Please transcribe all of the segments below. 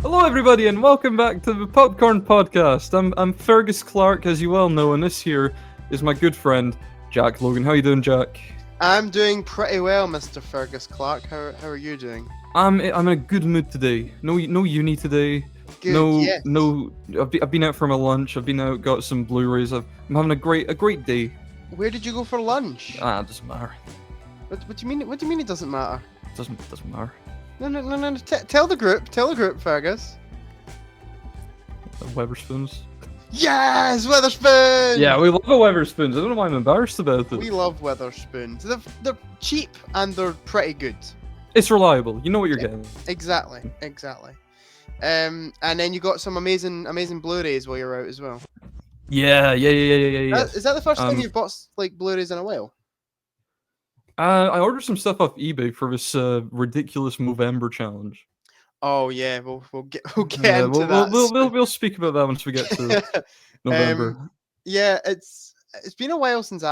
Hello, everybody, and welcome back to the Popcorn Podcast. I'm Fergus Clark, as you well know, and this here is my good friend Jack Logan. How you doing, Jack? I'm doing pretty well, Mr. Fergus Clark. How are you doing? I'm in a good mood today. No uni today. Good, yes. I've been out for my lunch. I've been out, got some Blu-rays. I'm having a great day. Where did you go for lunch? It doesn't matter. What do you mean? What do you mean it doesn't matter? Doesn't matter. No. Tell the group, Fergus. Weatherspoons. Yes, Weatherspoons. Yeah, we love the Weatherspoons. I don't know why I'm embarrassed about it. We love Weatherspoons. They're cheap and they're pretty good. It's reliable. You know what you're getting. Exactly. And then you got some amazing Blu-rays while you're out as well. Yeah. Is that the first time you've bought like Blu-rays in a while? I ordered some stuff off eBay for this ridiculous Movember challenge. Oh yeah, we'll get into that. We'll speak about that once we get to November. Yeah, it's been a while since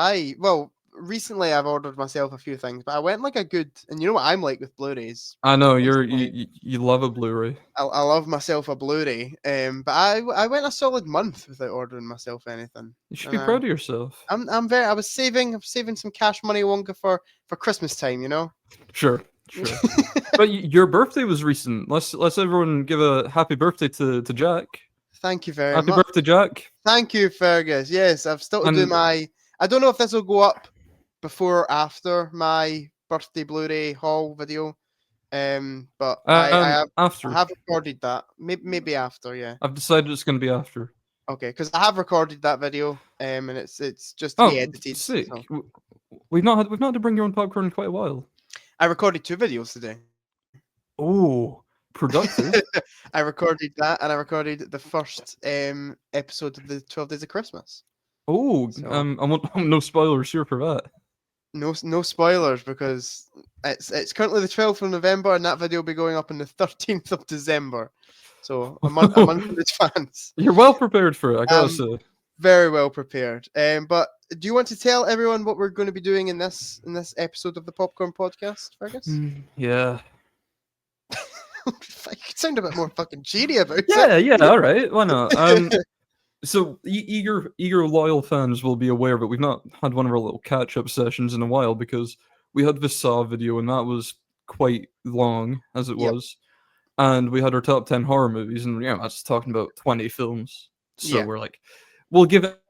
recently I've ordered myself a few things, but I went like a good, and you know what I'm like with Blu-rays. I know you love a Blu-ray. I love myself a Blu-ray, but I went a solid month without ordering myself anything. You should be proud of yourself. I was saving some cash money, Wonka, for Christmas time, you know. Sure. But your birthday was recent. Let's everyone give a happy birthday to Jack. Thank you very much. Happy birthday, Jack. Thank you, Fergus. Yes, I've still to do my. I don't know if this will go up before or after my birthday Blu-ray haul video, but I have recorded that. Maybe after, yeah. I've decided it's going to be after. Okay, because I have recorded that video, and it's just to be edited. Sick. So. We've not had to bring your own popcorn in quite a while. I recorded 2 videos today. Oh, productive. I recorded that, and I recorded the first episode of the 12 Days of Christmas. Oh, so, I want no spoilers here for that. No spoilers, because it's currently the 12th of November, and that video will be going up on the 13th of December. So a month in advance. You're well prepared for it, I gotta say. Very well prepared. But do you want to tell everyone what we're going to be doing in this episode of the Popcorn Podcast, Fergus? Yeah. You could sound a bit more fucking cheery about it. Yeah, all right. Why not? So eager loyal fans will be aware that we've not had one of our little catch-up sessions in a while because we had the Saw video and that was quite long as it was. And we had our top 10 horror movies and that's talking about 20 films. So we're like, we'll give it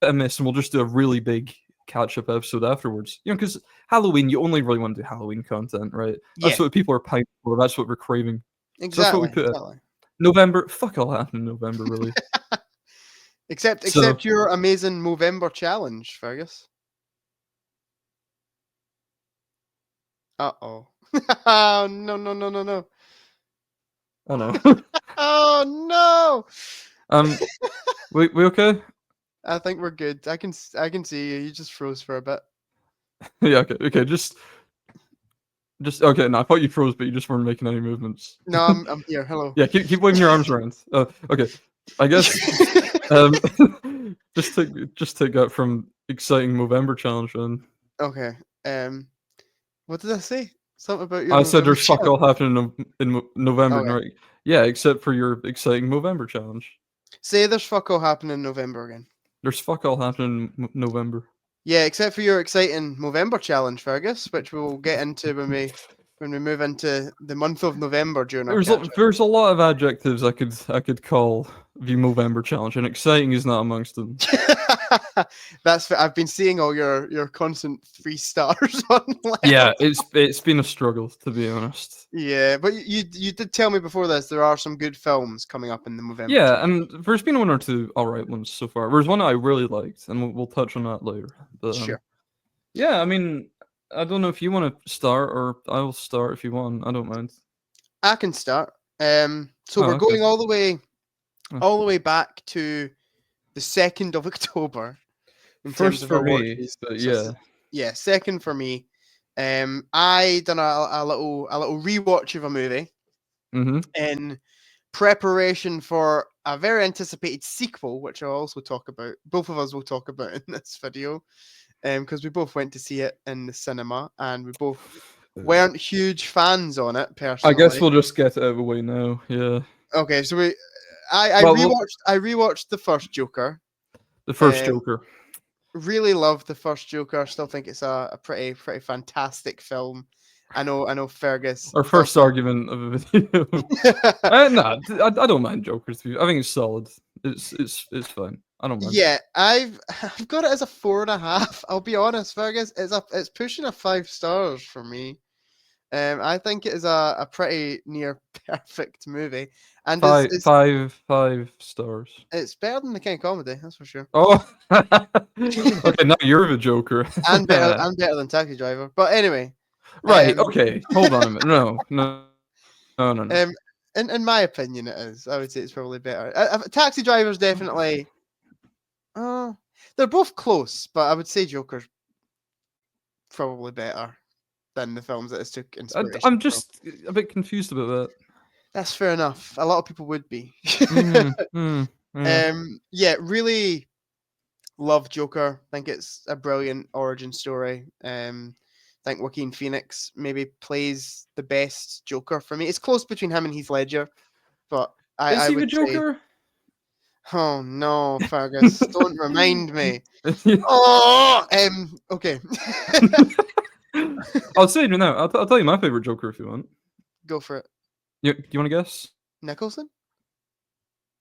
a miss and we'll just do a really big catch-up episode afterwards. Because Halloween, you only really want to do Halloween content, right? That's what people are pining for. That's what we're craving. Exactly. So that's what we put in. November, fuck all happened in November, really. Except your amazing Movember challenge, Fergus. Uh-oh. Oh, no. Oh, no. Oh, no! We okay? I think we're good. I can see you. You just froze for a bit. Yeah, okay. Just okay. No, I thought you froze, but you just weren't making any movements. No, I'm here. Hello. Yeah, keep waving your arms around. Okay. I guess just take that from exciting Movember challenge then. Okay. What did I say? Something about your. I said there's fuck all happening in November, okay. Right? Yeah, except for your exciting Movember challenge. Say there's fuck all happening in November again. There's fuck all happening in November. Yeah, except for your exciting Movember challenge, Fergus, which we'll get into when we move into the month of November during our There's a lot of adjectives I could call the Movember challenge, and exciting is not amongst them. I've been seeing all your constant 3 stars online. Yeah, it's been a struggle, to be honest. Yeah, but you did tell me before this there are some good films coming up in the Movember. Yeah, challenge. and there's been 1 or 2 alright ones so far. There's one I really liked, and we'll touch on that later. But, sure. Yeah, I mean, I don't know if you want to start or I'll start if you want. I don't mind. I can start. So we're going all the way back to the 2nd of October. First for me, but yeah. Yeah, second for me. I done a little rewatch of a movie in preparation for a very anticipated sequel, which I'll also talk about. Both of us will talk about in this video. Because we both went to see it in the cinema, and we both weren't huge fans on it, personally. I guess we'll just get it out of the way now, yeah. Okay, so I rewatched the first Joker. The first Joker. Really loved the first Joker. Still think it's a pretty fantastic film. I know Fergus. Our first argument of a video. No, I don't mind Joker's view. I think it's solid. It's fine. I don't mind. Yeah, I've got it as a 4.5. I'll be honest, Fergus. It's pushing a 5 stars for me. I think it is a pretty near perfect movie, and five stars. It's better than the King of Comedy, that's for sure. Oh, okay. Now you're the Joker, and better than Taxi Driver. But anyway, right? Okay, hold on a minute. No. In my opinion, it is. I would say it's probably better. Taxi Driver's definitely. They're both close, but I would say Joker's probably better than the films that it took inspiration. I'm just a bit confused about that. That's fair enough. A lot of people would be. Yeah, really love Joker. Think it's a brilliant origin story. Think Joaquin Phoenix maybe plays the best Joker for me. It's close between him and Heath Ledger, but is he the Joker? Oh no, Fergus! Don't remind me. Oh, okay. I'll say it now. I'll tell you my favorite Joker if you want. Go for it. You want to guess? Nicholson?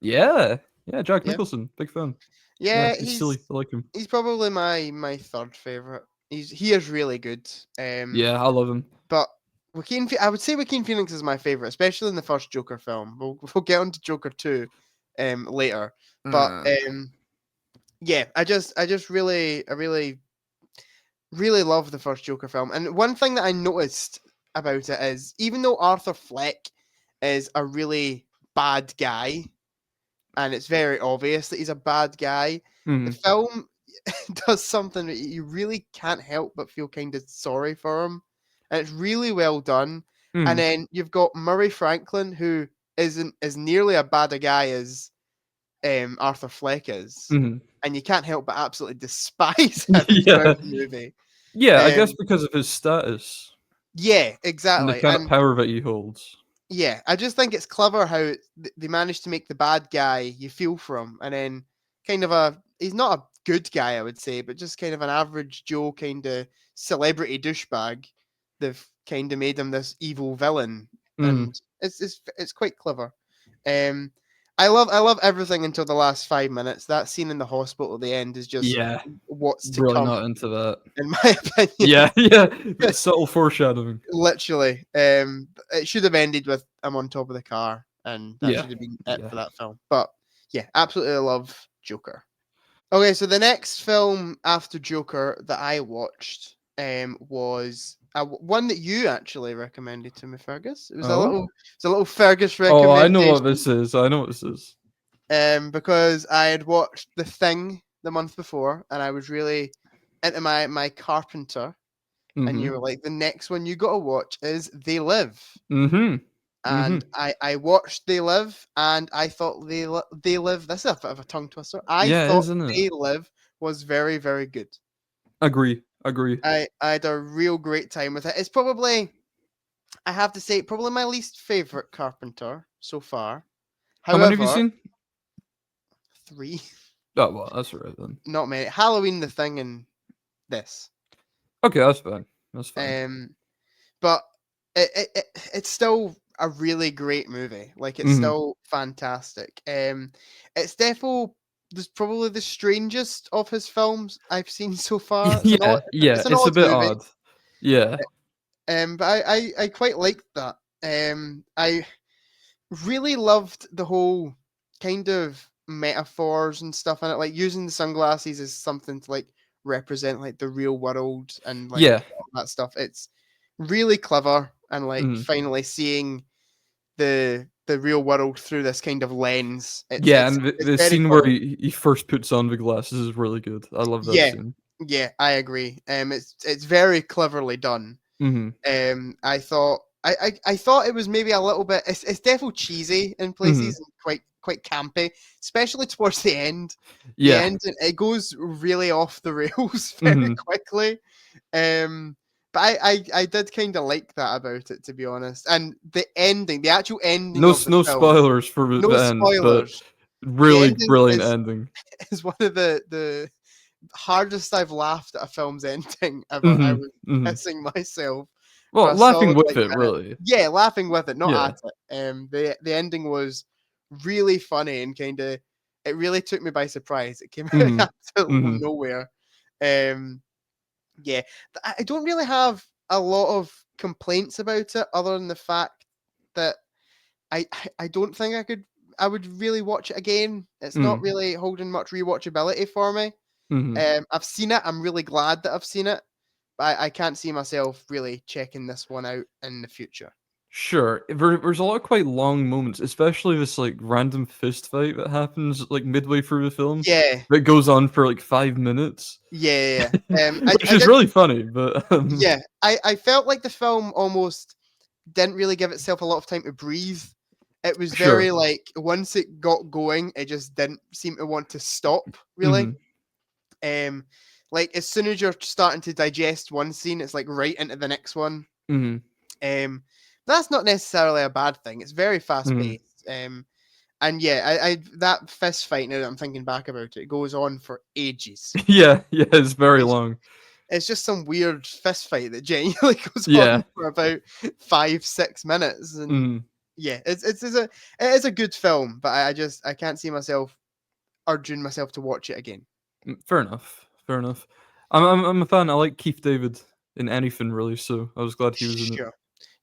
Yeah, Jack Nicholson, big fan. Yeah, he's silly. I like him. He's probably my third favorite. He is really good. Yeah, I love him. But I would say Joaquin Phoenix is my favorite, especially in the first Joker film. We'll get on to Joker 2 later. But yeah, I really love the first Joker film. And one thing that I noticed about it is, even though Arthur Fleck is a really bad guy, and it's very obvious that he's a bad guy, the film does something that you really can't help but feel kind of sorry for him. And it's really well done. And then you've got Murray Franklin, who isn't as nearly a bad a guy as Arthur Fleck is. And you can't help but absolutely despise him throughout the movie. Yeah, I guess because of his status. Yeah, exactly. And the kind of power that he holds. Yeah, I just think it's clever how they managed to make the bad guy you feel for him, and then kind of he's not a good guy, I would say, but just kind of an average Joe kind of celebrity douchebag. They've kind of made him this evil villain, and it's quite clever. I love everything until the last 5 minutes. That scene in the hospital at the end is just what's to really come. Not into that, in my opinion. Yeah. Subtle foreshadowing. Literally, it should have ended with I'm on top of the car, and that should have been it for that film. But yeah, absolutely love Joker. Okay, so the next film after Joker that I watched was one that you actually recommended to me, Fergus. It was a little Fergus recommendation. Oh, I know what this is. Because I had watched The Thing the month before, and I was really into my Carpenter, and you were like, the next one you got to watch is They Live. And I watched They Live, and I thought They Live. This is a bit of a tongue twister. I thought They Live was very, very good. Agree. I had a real great time with it. It's probably, I have to say, probably my least favorite Carpenter so far. However, how many have you seen? 3. Oh well, that's all right then. Not many. Halloween, The Thing, and this. Okay, that's fine. But it's still a really great movie. Like, it's still fantastic. It's definitely probably the strangest of his films I've seen so far. It's a bit movie. odd. Yeah. But I quite liked that. I really loved the whole kind of metaphors and stuff in it, like using the sunglasses as something to like represent like the real world and like all that stuff. It's really clever, and like finally seeing the real world through this kind of lens. And the scene where he first puts on the glasses is really good. I love that scene. Yeah, I agree. It's very cleverly done. I thought it was maybe a little bit. It's definitely cheesy in places and quite campy, especially towards the end. The end, it goes really off the rails very quickly. But I did kind of like that about it, to be honest. And the ending, the actual ending No, of the no film, spoilers for no the end, but spoilers. The really ending brilliant ending. is one of the hardest I've laughed at a film's ending ever. I Mhm, was mhm. pissing myself for Well, a laughing solid with like it, minute. really. Yeah, laughing with it, not Yeah. at it. The ending was really funny and kind of it really took me by surprise. It came out Mhm, of absolutely mhm. nowhere. Um, yeah, I don't really have a lot of complaints about it, other than the fact that I don't think I would really watch it again. It's not Mhm, really holding much rewatchability for me. mhm. I've seen it. I'm really glad that I've seen it, but I can't see myself really checking this one out in the future. Sure. There's a lot of quite long moments, especially this, like, random fist fight that happens, like, midway through the film Yeah, that goes on for, like, 5 minutes, which I is did. really funny, but, Yeah, I felt like the film almost didn't really give itself a lot of time to breathe. It was sure. very like once it got going, it just didn't seem to want to stop really. Mhm, Um, like as soon as you're starting to digest one scene, it's like right into the next one. mhm, That's not necessarily a bad thing. It's very fast mhm. paced. And yeah, I that fist fight, now that I'm thinking back about it, goes on for ages. Yeah, yeah, it's very It's long. it's just some weird fist fight that genuinely goes Yeah. on for about 5-6 minutes, and Mhm. yeah, it is a good film, but I can't see myself urging myself to watch it again. Fair enough, fair enough. I'm a fan, I like Keith David in anything really, so I was glad he was in it. Sure.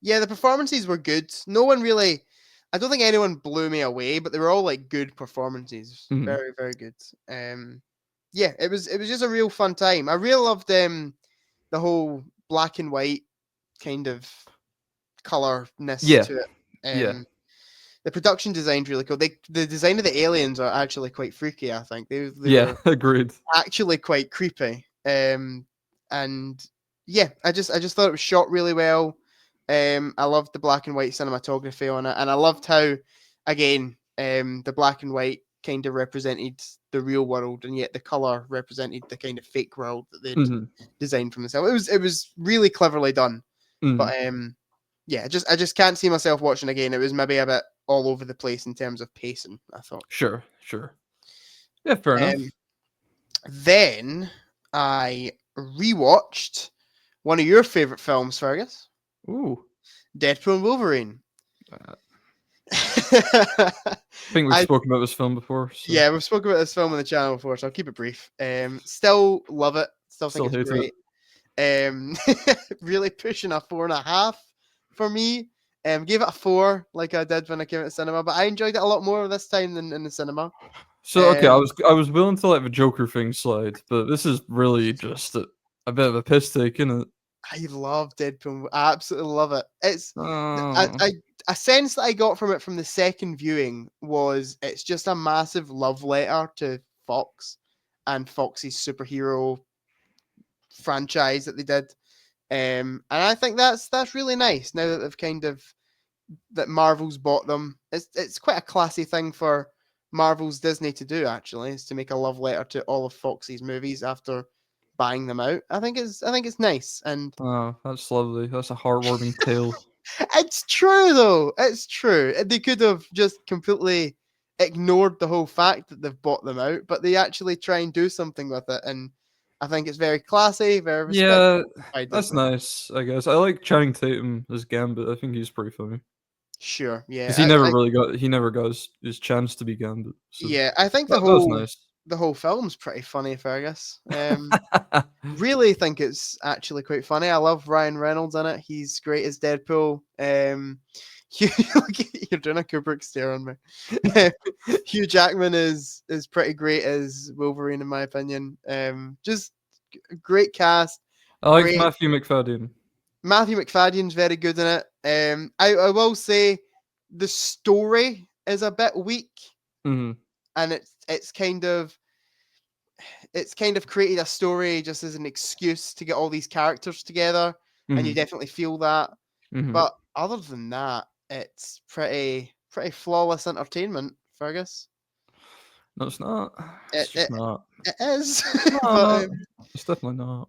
Yeah, the performances were good. No one really, I don't think anyone blew me away, but they were all like good performances. Mhm. Very, very good. Yeah, it was just a real fun time. I really loved the whole black and white kind of colorness Yeah, to it. yeah. The production design's really cool. The design of the aliens are actually quite freaky. I think they Yeah, were agreed. actually quite creepy. And yeah, I just thought it was shot really well. I loved the black and white cinematography on it, and I loved how, again, the black and white kind of represented the real world, and yet the color represented the kind of fake world that they'd Mhm, designed for themselves. It was really cleverly done, mhm. but yeah, I just can't see myself watching again. It was maybe a bit all over the place in terms of pacing, I thought. Sure, sure. Yeah, fair Um, enough. then I rewatched one of your favorite films, Fergus, Ooh, Deadpool and Wolverine. I think we've I spoken about this film before, so Yeah, we've spoken about this film on the channel before, so I'll keep it brief. Still love it. Still think still it's hate it. great. Um, really pushing a 4.5 for me. Gave it a 4 like I did when I came out of cinema, but I enjoyed it a lot more this time than in the cinema. So, okay, Um, I was willing to let the Joker thing slide, but this is really just a bit of a piss take, isn't it? I love Deadpool. I absolutely love it. It's Oh. I a sense that I got from it from the second viewing was it's just a massive love letter to Fox and Fox's superhero franchise that they did. And I think that's really nice now that they've kind of that Marvel's bought them. It's quite a classy thing for Marvel's Disney to do, actually, is to make a love letter to all of Fox's movies after buying them out. I think it's nice, and Oh, that's lovely. That's a heartwarming tale. it's true though. It's true. They could have just completely ignored the whole fact that they've bought them out, but they actually try and do something with it, and I think it's very classy, very Yeah, respectful by that's Disney. nice, I guess. I like Channing Tatum as Gambit. I think he's pretty funny. Sure. Yeah. 'Cause he never got his chance to be Gambit, so I think that was nice. the whole film's pretty funny, Fergus. Really think it's actually quite funny. I love Ryan Reynolds in it. He's great as Deadpool. Hugh, you're doing a Kubrick stare on me. Hugh Jackman is pretty great as Wolverine, in my opinion. Just great cast. I liked Great. Matthew McFadden. Matthew McFadden's very good in it. I will say the story is a bit weak, Mhm, and it's kind of created a story just as an excuse to get all these characters together, and you mhm, definitely feel that. mhm. But other than that, it's pretty flawless entertainment, Fergus. No, it's not. It's It just it, not. it is, It's but not. It's definitely not.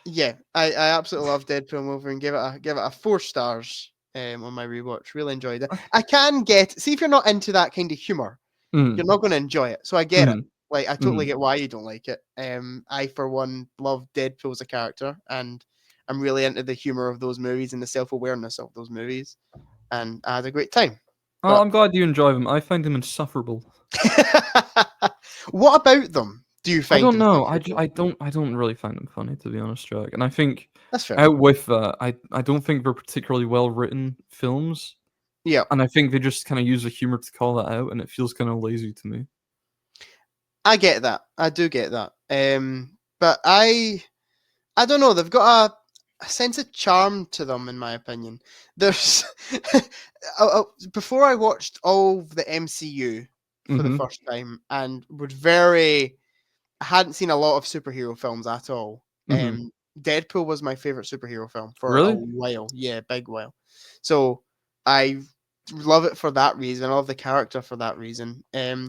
Yeah, I absolutely love Deadpool and Wolverine. Give it a 4 stars on my rewatch. Really enjoyed it. I can see if you're not into that kind of humor, you're not going to enjoy it. So I get it. Like, I totally get why you don't like it. I, for one, love Deadpool as a character, and I'm really into the humor of those movies and the self-awareness of those movies, and I had a great time. Oh, I'm glad you enjoy them. I find them insufferable. What about them do you find? I don't know. insufferable? I don't really find them funny, to be honest, Jack. And I think That's fair. out with that, I don't think they're particularly well written films. Yeah, And I think they just kind of use the humor to call that out, and it feels kind of lazy to me. I get that. I do get that. But I don't know. They've got a sense of charm to them, in my opinion. There's before I watched all of the MCU for the first time, and I hadn't seen a lot of superhero films at all. Deadpool was my favorite superhero film for a Really? while. Yeah, big while. So I love it for that reason. I love the character for that reason. I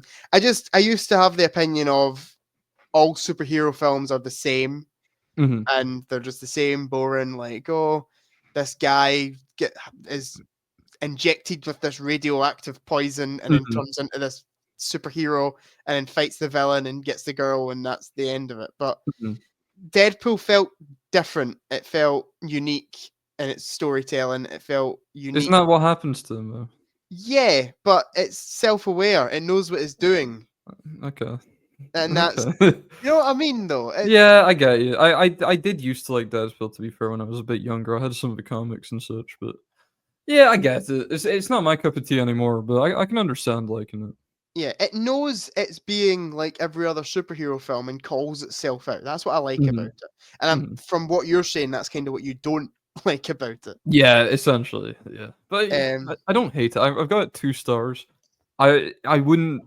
used to have the opinion of all superhero films are the same, and they're just the same, boring. Like, oh, this guy is injected with this radioactive poison and then turns into this superhero and then fights the villain and gets the girl, and that's the end of it. But Deadpool felt different. It felt unique in its storytelling. It felt unique. Isn't that what happens to them, though? Yeah, but it's self-aware. It knows what it's doing. Okay. And that's, you know what I mean, though? Yeah, I get you. I did used to like Deadpool, to be fair, when I was a bit younger. I had some of the comics and such, but yeah, I get it. It's not my cup of tea anymore, but I can understand liking it. Yeah, it knows it's being like every other superhero film and calls itself out. That's what I like about it. And from what you're saying, that's kind of what you don't like about it. Yeah, essentially, yeah. But I don't hate it. I've got it 2 stars. I wouldn't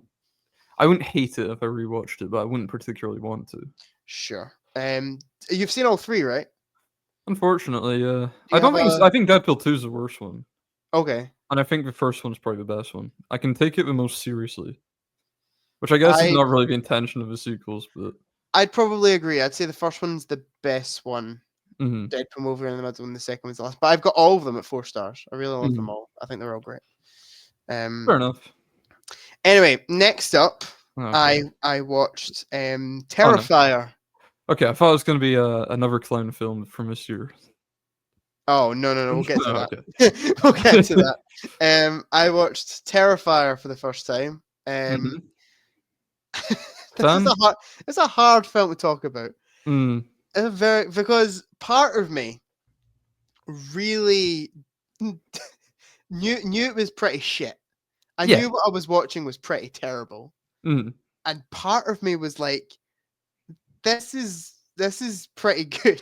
hate it if I rewatched it, but I wouldn't particularly want to. Sure. You've seen all 3, right? Unfortunately, yeah. Do I think Deadpool 2 is the worst one. Okay. And I think the first one's probably the best one. I can take it the most seriously. Which I guess is not really the intention of the sequels, but I'd probably agree. I'd say the first one's the best one. Mhm. Deadpool, Wolverine in the middle, and the second one's the last. But I've got all of them at 4 stars. I really love them all. I think they're all great. Fair enough. Anyway, next up, Okay. I watched Terrifier. Okay, I thought it was gonna be another clown film from this year. Oh no! We'll get to that. Okay. We'll get to that. I watched Terrifier for the first time. It's a hard film to talk about. Because part of me really knew it was pretty shit. I knew what I was watching was pretty terrible. And part of me was like, this is pretty good.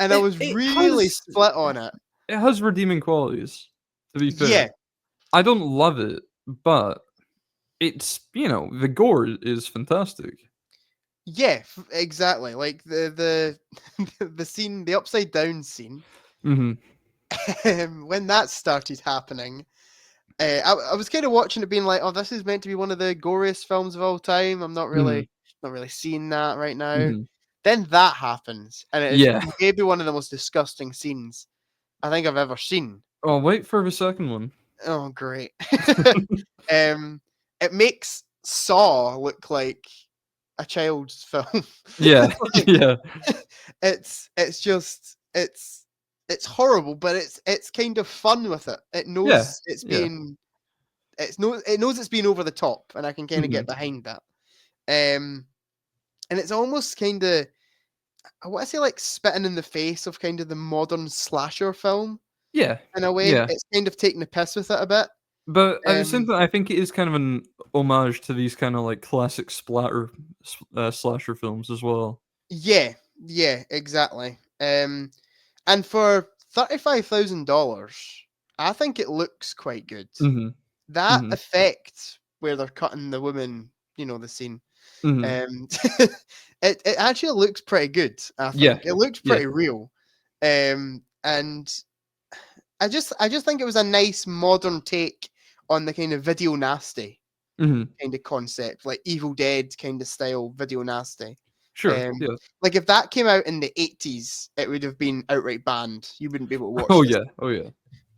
And I was really split on it. It has redeeming qualities, to be fair. Yeah. I don't love it, but it's, the gore is fantastic. Yeah, exactly. Like the scene, the upside down scene. When that started happening, I was kind of watching it, being like, "Oh, this is meant to be one of the goriest films of all time." I'm not really seeing that right now. Then that happens, and it is maybe one of the most disgusting scenes I think I've ever seen. Oh, wait for the second one. Oh, great! It makes Saw look like a child's film. Yeah, yeah. It's horrible, but it's kind of fun with it. It knows it's being over the top, and I can kind of get behind that. And it's almost kind of, I want to say, like spitting in the face of kind of the modern slasher film. Yeah. In a way, it's kind of taking the piss with it a bit. But at the same time, I think it is kind of an homage to these kind of like classic slasher films as well. Yeah, exactly. And for $35,000, I think it looks quite good. That effect where they're cutting the woman, the scene, it actually looks pretty good. I think. Yeah, it looks pretty real. And I just think it was a nice modern take on the kind of video nasty kind of concept, like Evil Dead kind of style video nasty. Sure. Yeah. Like if that came out in the 80s, it would have been outright banned. You wouldn't be able to watch Oh this. yeah. Oh yeah.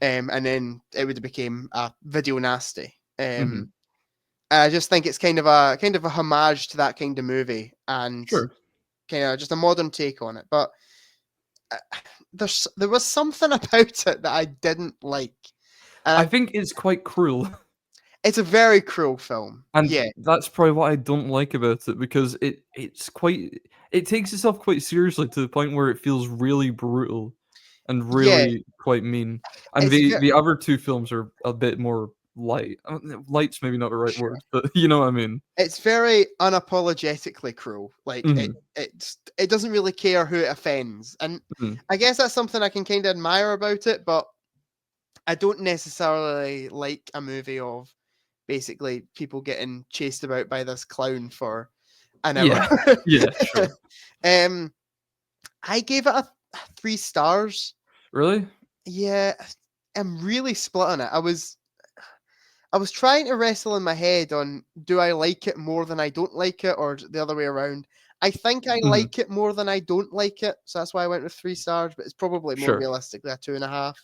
And then it would have became a video nasty. Mm-hmm. I just think it's kind of a homage to that kind of movie, and Sure. kind of just a modern take on it. But there was something about it that I didn't like. And I think it's quite cruel. It's a very cruel film. And yeah, that's probably what I don't like about it, because it takes itself quite seriously to the point where it feels really brutal and yeah, really quite mean. And it's the other two films are a bit more light. Light's maybe not the right Sure. word, but you know what I mean. It's very unapologetically cruel. Like Mhm. it doesn't really care who it offends, and Mhm. I guess that's something I can kind of admire about it. But I don't necessarily like a movie of basically people getting chased about by this clown for an hour. Yeah. Yeah, sure. I gave it a 3 stars. Really? Yeah, I'm really split on it. I was trying to wrestle in my head on, do I like it more than I don't like it, or the other way around. I think I Mhm. like it more than I don't like it, so that's why I went with 3 stars. But it's probably more Sure. realistically a 2.5.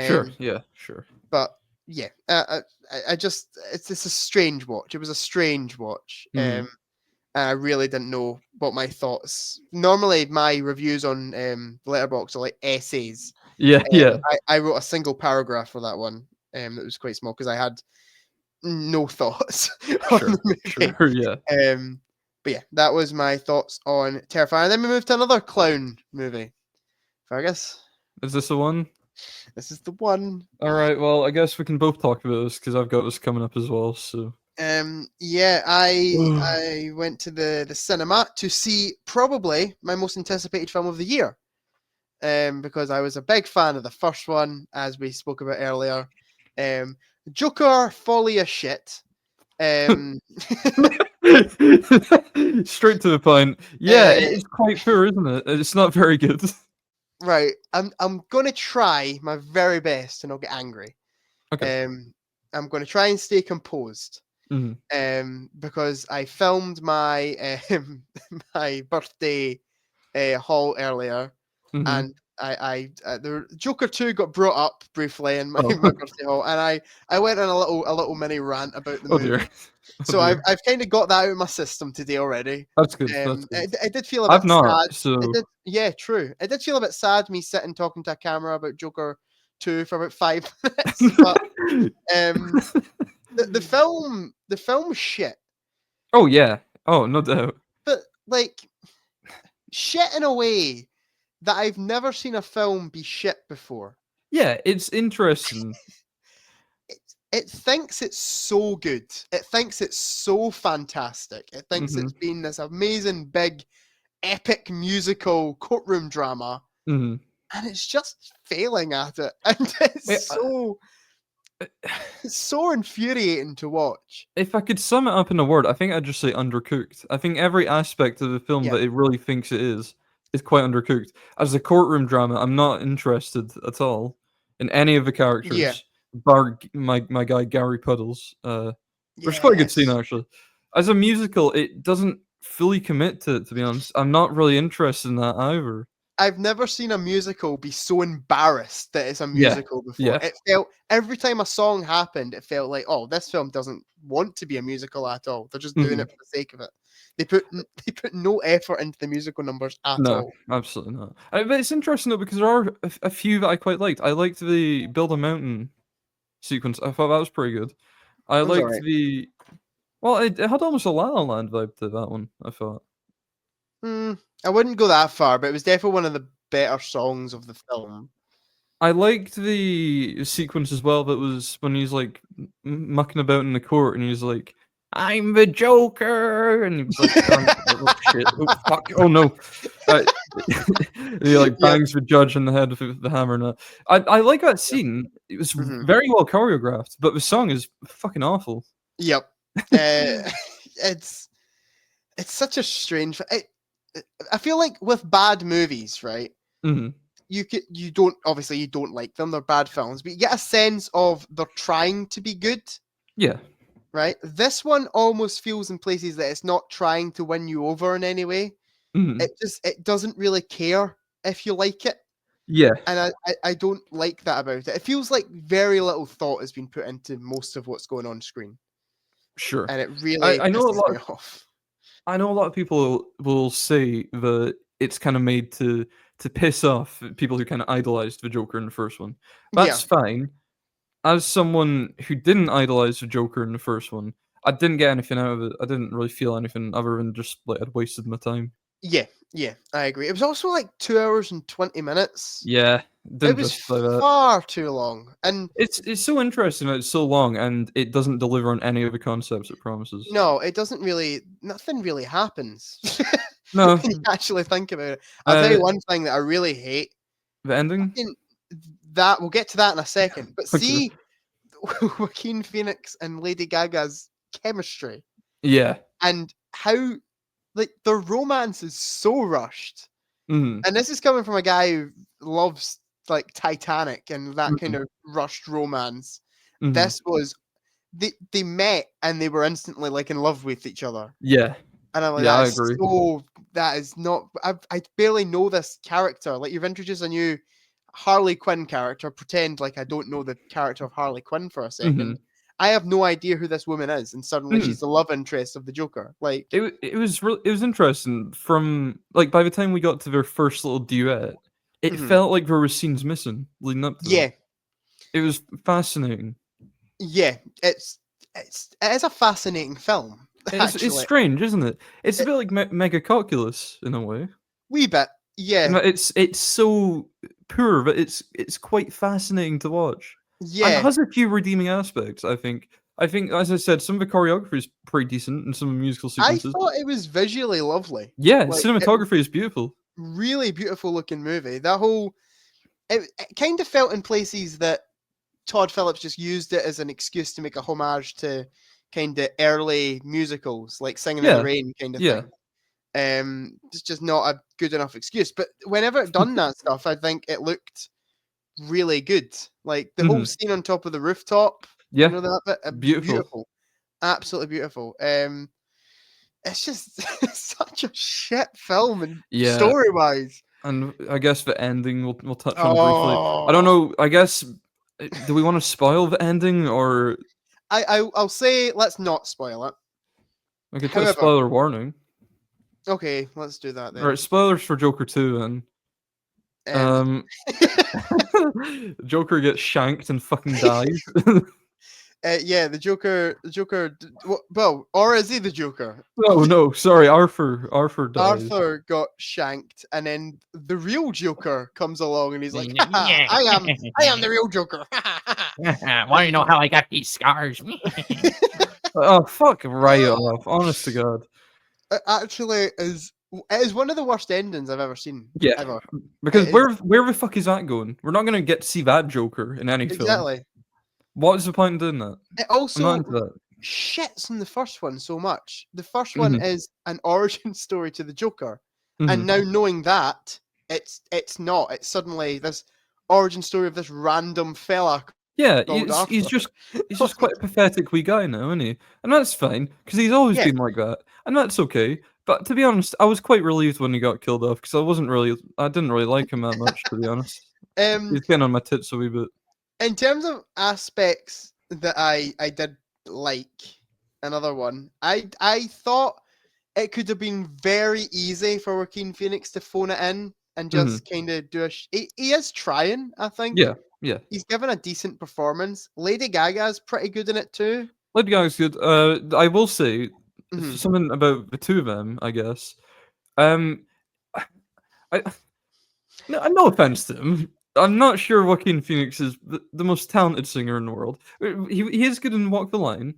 Sure. Yeah, sure. But yeah, I just it's a strange watch. It was a strange watch. Mhm. And I really didn't know what my thoughts. Normally, my reviews on Letterboxd are like essays. Yeah, yeah. I wrote a single paragraph for that one. That was quite small because I had no thoughts on Sure. the movie. Sure, yeah. But yeah, that was my thoughts on Terrifier. And then we moved to another clown movie. Fergus, Is this the one? this is the one. Alright, well, I guess we can both talk about this because I've got this coming up as well, so. Yeah, I went to the cinema to see probably my most anticipated film of the year. Because I was a big fan of the first one, as we spoke about earlier. Joker, folly of shit. Straight to the point. Yeah, it's quite poor, isn't it? It's not very good. Right, I'm gonna try my very best to not get angry. Okay. I'm gonna try and stay composed. Mhm. Because I filmed my my birthday haul earlier, Mhm. and the Joker 2 got brought up briefly in my, Oh. my birthday haul, and I went on a little mini rant about the Oh movie. dear. Oh So dear. I've kind of got that out of my system today already. That's good, that's good. It did feel a bit I've not, sad. so It did, yeah, true. It did feel a bit sad me sitting talking to a camera about Joker 2 for about 5 minutes. But the film was shit. Oh, yeah. Oh, no doubt. But like shit in a way that I've never seen a film be shit before. Yeah, it's interesting. It thinks it's so good. It thinks it's so fantastic. It thinks it's Mhm. been this amazing, big, epic musical courtroom drama, Mhm. and it's just failing at it. And it's so infuriating to watch. If I could sum it up in a word, I think I'd just say undercooked. I think every aspect of the film Yeah. that it really thinks it is quite undercooked. As a courtroom drama, I'm not interested at all in any of the characters, Yeah. bar my guy Gary Puddles, which is quite a good scene Yes. actually. As a musical, it doesn't fully commit to it, to be honest. I'm not really interested in that either. I've never seen a musical be so embarrassed that it's a Yeah, musical before. yeah. It felt every time a song happened, it felt like, oh, this film doesn't want to be a musical at all. They're just doing it for the sake of it. They put no effort into the musical numbers at No, all. absolutely not. But it's interesting though because there are a few that I quite liked. I liked the Build a Mountain sequence. I thought that was pretty good. I It was liked alright. the it had almost a La La Land vibe to that one, I thought. I wouldn't go that far, but it was definitely one of the better songs of the film. I liked the sequence as well that was when he's like mucking about in the court and he's like, "I'm the Joker," and he was like, "Oh shit, oh fuck, oh no!" He like Yep. bangs the judge in the head with the hammer. And I like that scene. It was very well choreographed, but the song is fucking awful. Yep. It's such a strange. I feel like with bad movies, right? Mhm. You don't like them. They're bad films, but you get a sense of they're trying to be good. Yeah. Right. This one almost feels in places that it's not trying to win you over in any way. Mhm. it doesn't really care if you like it. Yeah, And I don't like that about it. It feels like very little thought has been put into most of what's going on screen, sure. and it really I know a pisses lot me of off. I know a lot of people will say that it's kind of made to piss off people who kind of idolized the Joker in the first one. Yeah, That's fine. As someone who didn't idolize the Joker in the first one, I didn't get anything out of it. I didn't really feel anything other than just like I'd wasted my time. yeah, yeah, I agree. It was also like 2 hours and 20 minutes. Yeah, It didn't was justify that. far too long. And It's so interesting that it's so long and it doesn't deliver on any of the concepts it promises. no, it doesn't really, nothing really happens. No, When you actually think about it. I'll tell you uh, one thing that I really hate. the ending. Fucking that we'll get to that in a second. But Okay. see Joaquin Phoenix and Lady Gaga's chemistry Yeah. and how like the romance is so rushed. Mhm. And this is coming from a guy who loves like Titanic and that kind Mhm. of rushed romance. Mhm. This was they met and they were instantly like in love with each other. Yeah. And I'm like, Yeah, I agree. that is not, I barely know this character. Like, you've introduced a new Harley Quinn character, pretend like I don't know the character of Harley Quinn for a second. Mhm. I have no idea who this woman is, and suddenly Mhm. she's the love interest of the Joker. Like, It was interesting from like by the time we got to their first little duet, it mhm. felt like there were scenes missing leading up to that. Yeah, It was fascinating. yeah, it is a fascinating film, It's actually. strange, isn't it? It's a It, bit like Megacalculus in a way. wee bit, In yeah, that it's so poor, but it's quite fascinating to watch, and it yeah. has a few redeeming aspects. I think, as I said, some of the choreography is pretty decent in some of the musical I sequences. thought it was visually lovely. Yeah, Like, it cinematography is beautiful. really beautiful looking movie. That whole it kind of felt in places that Todd Phillips just used it as an excuse to make a homage to kind of early musicals, like Singing in the Yeah, Rain kind of yeah. thing. It's just not a good enough excuse. But whenever it done that stuff, I think it looked really good. Like the whole Mhm. scene on top of the rooftop, you Yeah, know that bit, beautiful. beautiful, absolutely beautiful. It's just such a shit film and Yeah, story wise. and I guess the ending we'll touch on briefly. I don't Oh, know, I guess, do we wanna spoil the ending or I'll say let's not spoil it. we could put a However, spoiler warning. okay, let's do that then. Alright, spoilers for Joker 2 then. Um, Um, Joker gets shanked and fucking dies. yeah, the Joker. Well, or is he the Joker? No, no, sorry, Arthur dies. Arthur got shanked, and then the real Joker comes along, and he's like, "Haha, Yeah. I am the real Joker." Want to know how I got these scars? Oh, fuck right off, honest to God. It actually is. It is one of the worst endings I've ever seen. Yeah, Ever. because It is where the fuck is that going? We're not gonna get to see that Joker in any film. exactly. What is the point in doing that? It I'm not also into that. shits in the first one so much. The first one Mhm, is an origin story to the Joker, and mhm. now knowing that, it's not. It's suddenly this origin story of this random fella Yeah, called he's Arthur. just quite a pathetic wee guy now, isn't he? And that's fine because he's always Yeah. been like that, and that's okay. But to be honest, I was quite relieved when he got killed off because I didn't really like him that much, to be honest. Um, He's getting on my tits a wee bit. in terms of aspects that I did like, another one, I thought it could have been very easy for Joaquin Phoenix to phone it in and Mhm. just kind of do he is trying, I think. Yeah, yeah. He's given a decent performance. Lady Gaga's pretty good in it too. Lady Gaga's good. I will say Mhm. something about the two of them, I guess. Um, I no offense to him. I'm not sure Joaquin Phoenix is the most talented singer in the world. He is good in Walk the Line.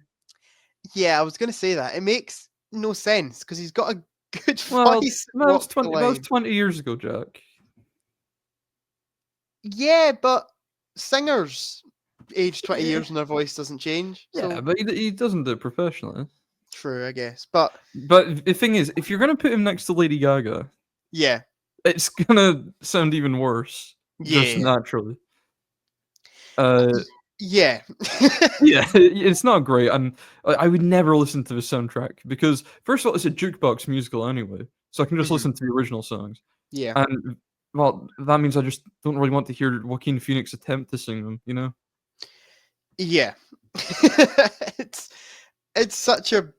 Yeah, I was gonna say that. It makes no sense because he's got a good Well, voice. Walk the that was line. 20 years ago, Jack. Yeah, but singers age 20 years and their voice doesn't change. Yeah, So but he doesn't do it professionally. true, I guess. But But the thing is, if you're gonna put him next to Lady Gaga, yeah, it's gonna sound even worse, just yeah, naturally. Uh, yeah. yeah, it's not great, and I would never listen to the soundtrack because, first of all, it's a jukebox musical anyway. so I can just Mhm. listen to the original songs. Yeah. And well, that means I just don't really want to hear Joaquin Phoenix attempt to sing them. You know? Yeah. it's it's such a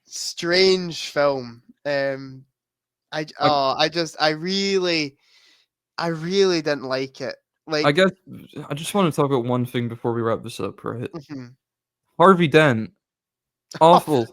strange film. Like, I really didn't like it. I Like, guess I just want to talk about one thing before we wrap this up, right? mhm. Harvey Dent, Oh, awful.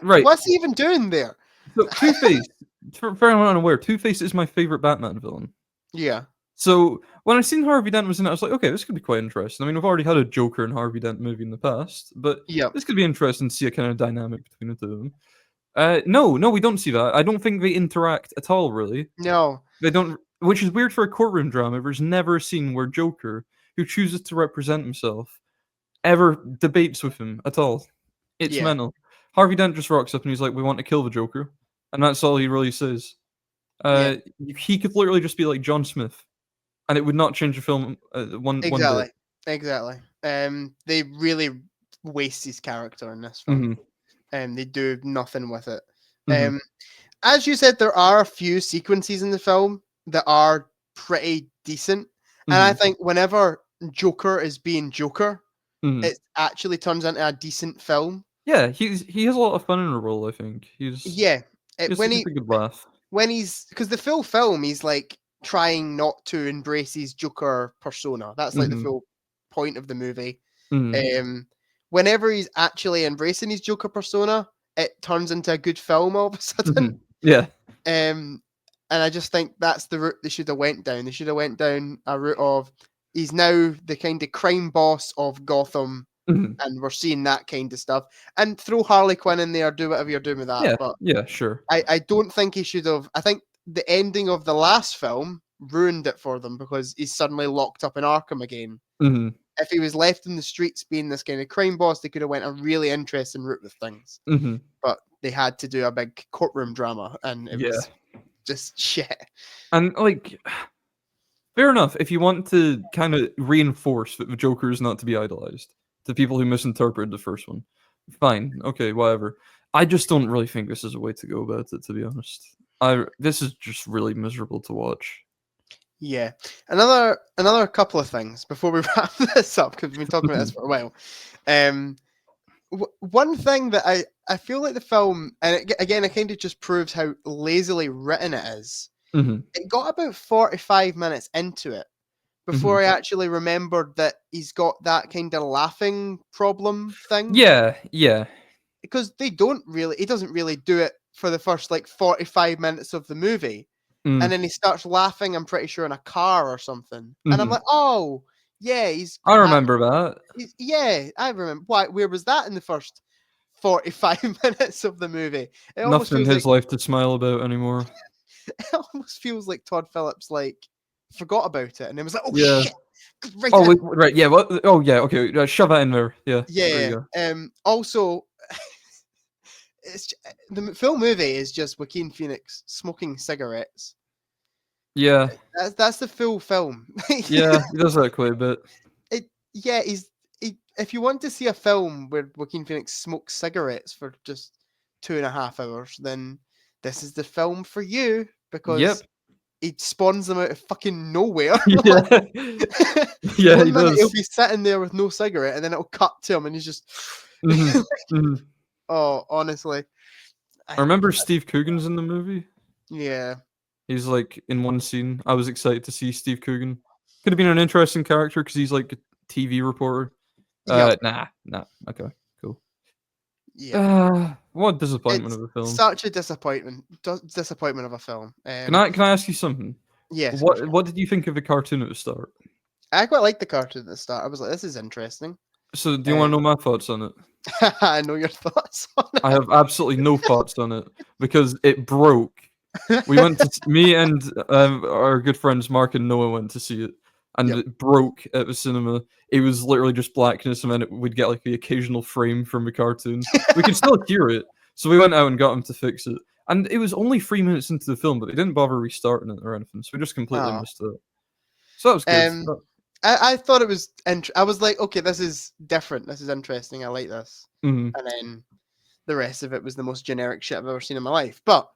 Right. what's he even doing there? So Two-Face, for anyone unaware, Two-Face is my favorite Batman villain. Yeah. So when I seen Harvey Dent was in it, I was like, okay, this could be quite interesting. I mean, we've already had a Joker and Harvey Dent movie in the past, but Yep. this could be interesting to see a kind of dynamic between the two of them. No, we don't see that. I don't think they interact at all, really. No. They don't, which is weird for a courtroom drama. There's never a scene where Joker, who chooses to represent himself, ever debates with him at all. It's Yeah. mental. Harvey Dent just rocks up and he's like, "We want to kill the Joker," and that's all he really says. Yeah. He could literally just be like John Smith, and it would not change the film one Exactly. bit. Exactly. They really waste his character in this film. Mhm. They do nothing with it. Mhm. As you said, there are a few sequences in the film that are pretty decent, and I Mhm. think whenever Joker is being Joker, Mhm. it actually turns into a decent film. Yeah, he has a lot of fun in the role. I think Yeah, he's when a good laugh. he's because the full film he's like trying not to embrace his Joker persona. That's like the Mhm. full point of the movie. Mhm. Whenever he's actually embracing his Joker persona, it turns into a good film all of a sudden. Mhm. Yeah. And I just think that's the route they should have went down. They should have went down a route of he's now the kind of crime boss of Gotham, Mhm. and we're seeing that kind of stuff. And throw Harley Quinn in there, do whatever you're doing with that. Yeah. But Yeah. Sure. I don't think he should have. I think the ending of the last film ruined it for them because he's suddenly locked up in Arkham again. Mhm. If he was left in the streets being this kind of crime boss, they could have went a really interesting route with things. Mhm. But they had to do a big courtroom drama, and it Yeah. was just shit. And like, fair enough. If you want to kind of reinforce that the Joker is not to be idolized to people who misinterpreted the first one, fine, okay, whatever. I just don't really think this is a way to go about it. To be honest, this is just really miserable to watch. Yeah. Another couple of things before we wrap this up, because we've been talking about this for a while. One thing that I feel like the film, and again, it kind of just proves how lazily written it is. Mhm. It got about 45 minutes into it before I actually remembered that he's got that kind of laughing problem thing. Yeah, yeah. Because he doesn't really do it for the first like 45 minutes of the movie. Mm. And then he starts laughing, I'm pretty sure, in a car or something. And I'm Mhm. like, oh, yeah, I remember that. yeah, I remember. Where was that in the first 45 minutes of the movie? It almost Nothing in feels his like life to smile about anymore. it almost feels like Todd Phillips like forgot about it and it was like, oh Yeah. shit. Right Oh, in. right, yeah. What? Oh, yeah. Okay, shove that in there. Yeah. There you Yeah. go. Also, the full movie is just Joaquin Phoenix smoking cigarettes. Yeah. That's the full film. Yeah, he does that quite a bit. Yeah, if you want to see a film where Joaquin Phoenix smokes cigarettes for just 2.5 hours, then this is the film for you because Yep. he spawns them out of fucking nowhere. Yeah. Yeah, One he minute he'll does. be sitting there with no cigarette, and then it'll cut to him, and he's just. Mhm. Mhm. Oh, honestly. I remember Steve Coogan's in the movie. Yeah. He's like in one scene. I was excited to see Steve Coogan. Could have been an interesting character because he's like a TV reporter. Yep. Nah. Okay, cool. Yeah. What disappointment It's of a film. such a disappointment. Disappointment of a film. Can I ask you something? Yes. What did you think of the cartoon at the start? I quite liked the cartoon at the start. I was like, this is interesting. So, do you want to know my thoughts on it? I know your thoughts on it. I have absolutely no thoughts on it because it broke. We went to me and our good friends Mark and Noah went to see it, and Yep. it broke at the cinema. It was literally just blackness, and then we'd get like the occasional frame from the cartoon. We could still hear it, so we went out and got him to fix it. And it was only 3 minutes into the film, but they didn't bother restarting it or anything, so we just completely Oh. missed it. So that was good. I thought it was. I was like, okay, this is different. This is interesting. I like this. Mhm. And then the rest of it was the most generic shit I've ever seen in my life. But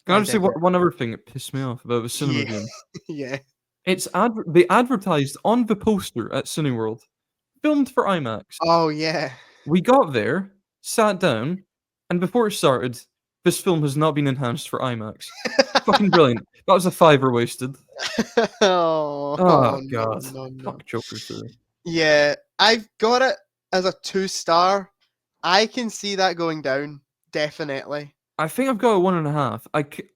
Can I I just say digress. one other thing that pissed me off about the cinema Yeah. game? Yeah. It's they advertised on the poster at Cineworld, filmed for IMAX. Oh yeah. We got there, sat down, and before it started, this film has not been enhanced for IMAX. Fucking brilliant. That was a fiver wasted. Oh, Oh no, god. no, no. Fuck Joker 2. Yeah, I've got it as a 2-star. I can see that going down, definitely. I think I've got a 1.5.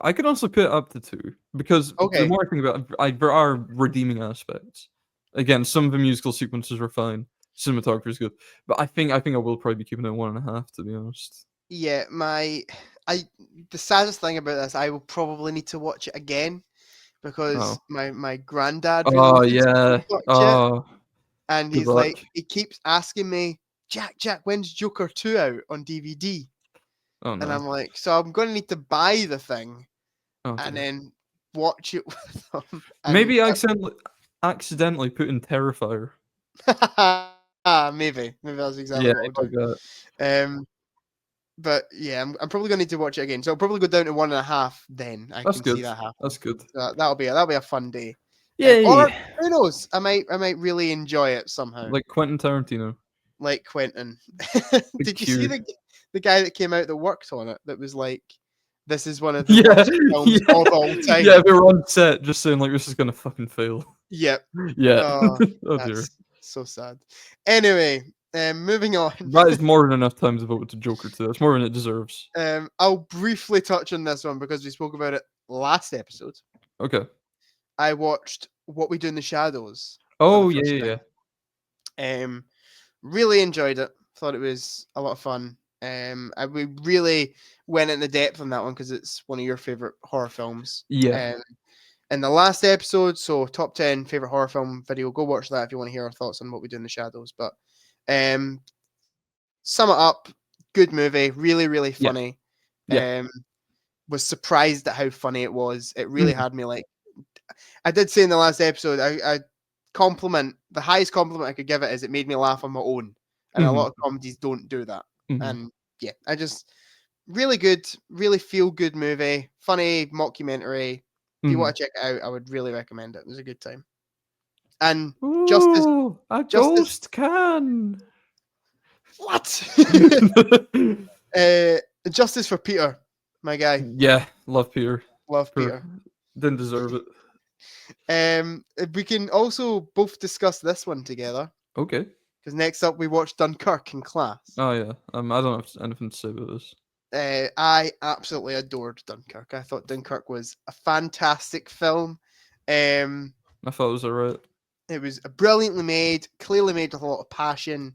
I could also put it up to 2 because the Okay. more I think about it, there are redeeming aspects. Again, some of the musical sequences are fine. Cinematography is good, but I think I will probably be keeping it at 1.5 to be honest. Yeah, the saddest thing about this, I will probably need to watch it again because Oh. my granddad really Oh wants me yeah. to watch it, Oh, and good he's like, luck. he keeps asking me, Jack, when's Joker 2 out on DVD? Oh And no. I'm like, so I'm going to need to buy the thing Oh, and dear. then watch it with them. And Maybe I accidentally put in Terrifier. maybe that's exactly Yeah, what I'll like do. that. But yeah, I'm probably gonna need to watch it again. So I'll probably go down to 1.5. Then I That's can see good. that happen. That's good. So that'll be a fun day. Yay! Or who knows? I might really enjoy it somehow. Like Quentin Tarantino. Like Quentin. The Did you see Q. the guy that came out that worked on it? That was like, this is one of the Yeah, worst films yeah, of all time. yeah. They were on set just saying like this is gonna fucking fail. Yep. Yeah. Oh, Oh dear. that's so sad. Anyway, moving on. That is more than enough time to vote to Joker 2. That's more than it deserves. I'll briefly touch on this one because we spoke about it last episode. Okay. I watched What We Do in the Shadows. Oh the yeah, first yeah, yeah. time. Really enjoyed it. Thought it was a lot of fun. We really went into depth on that one because it's one of your favorite horror films. Yeah. In the last episode, so top 10 favorite horror film video, go watch that if you want to hear our thoughts on What We Do in the Shadows. But sum it up, good movie, really, really Yeah. funny. Yeah. Was surprised at how funny it was. It really Mhm. had me like. I did say in the last episode, the highest compliment I could give it is it made me laugh on my own. And a lot of comedies don't do that. Mhm. And yeah, I just really good, really feel good movie, funny mockumentary. If you want to check it out, I would really recommend it. It was a good time. And Justice, Ooh, a Justice, ghost can. what? Justice for Peter, my guy. Yeah, love Peter. Love Peter. Didn't deserve it. We can also both discuss this one together. Okay. Because next up we watched Dunkirk in class. Oh yeah. I don't have anything to say about this. I absolutely adored Dunkirk. I thought Dunkirk was a fantastic film. I thought it was alright. It was brilliantly made, clearly made with a lot of passion.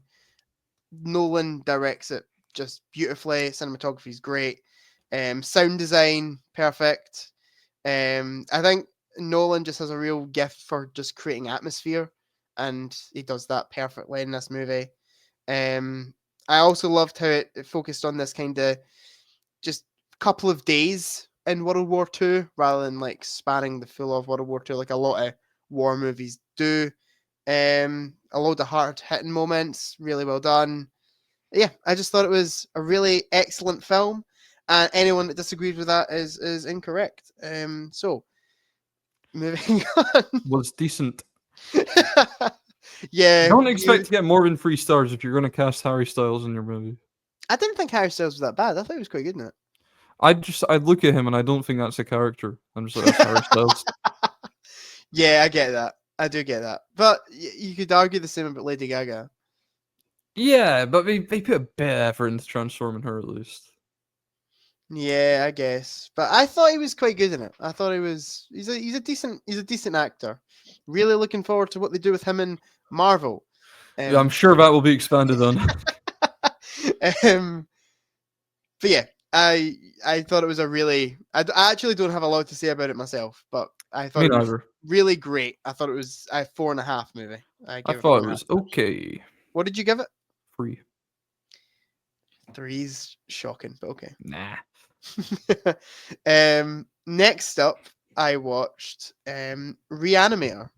Nolan directs it just beautifully. Cinematography is great. Sound design, perfect. I think Nolan just has a real gift for just creating atmosphere, and he does that perfectly in this movie. I also loved how it focused on this kind of just couple of days in World War II rather than like spanning the full of World War II like a lot of war movies do. A load of hard hitting moments, really well done. Yeah, I just thought it was a really excellent film, and anyone that disagrees with that is incorrect. So moving on. Was decent. Yeah, Don't expect to get more than 3 stars if you're going to cast Harry Styles in your movie. I didn't think Harry Styles was that bad. I thought he was quite good in it. I'd look at him and I don't think that's a character. I'm just like, that's Harry Styles. Yeah, I get that. I do get that. But you could argue the same about Lady Gaga. Yeah, but they put a bit of effort into transforming her at least. Yeah, I guess. But I thought he was quite good in it. I thought he's a decent actor. Really looking forward to what they do with him in Marvel. Yeah, I'm sure that will be expanded on. But yeah, I thought it was a really. I actually don't have a lot to say about it myself, but I thought Me it was neither. really great. I thought it was a 4.5 movie. I thought it was okay. What did you give it? 3. 3's shocking, but okay. Nah. Next up, I watched Reanimator.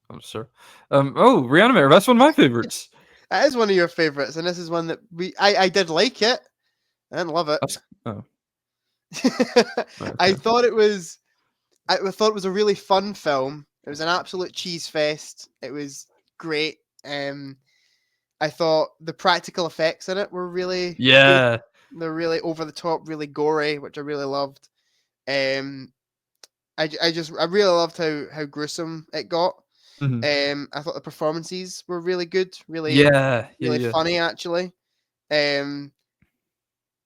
I'm sorry. Reanimator. That's one of my favorites. That is one of your favorites, and this is one that I did like it. I didn't love it. I Okay. thought it was I thought it was a really fun film. It was an absolute cheese fest. It was great. I thought the practical effects in it were really good. Yeah. They're really over the top, really gory, which I really loved. Um, I really loved how gruesome it got. I thought the performances were really good, Yeah. really Yeah. funny actually. Then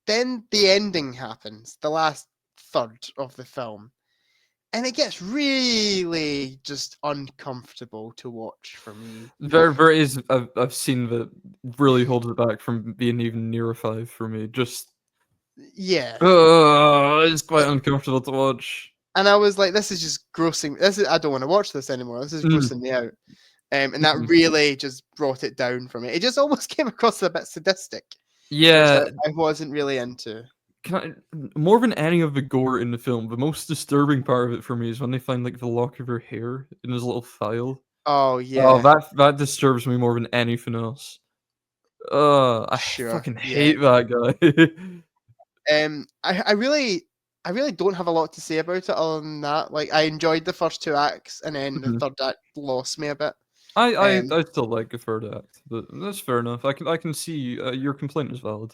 the ending happens, the last third of the film, and it gets really just uncomfortable to watch for me. Very is. I've seen that really holds it back from being even near a 5 for me. Just Yeah, it's quite uncomfortable to watch. and I was like, this is just grossing. I don't want to watch this anymore. This is grossing me out. And that really just brought it down for me. It just almost came across a bit sadistic. Yeah. Which I wasn't really into. More than any of the gore in the film, the most disturbing part of it for me is when they find like the lock of her hair in his little file. Oh Oh, yeah, that disturbs me more than anything else. I sure. fucking Yeah. hate that guy. I really don't have a lot to say about it other than that. Like, I enjoyed the first 2 acts, and then the third act lost me a bit. I still like the third act, but that's fair enough. I can see your complaint is valid.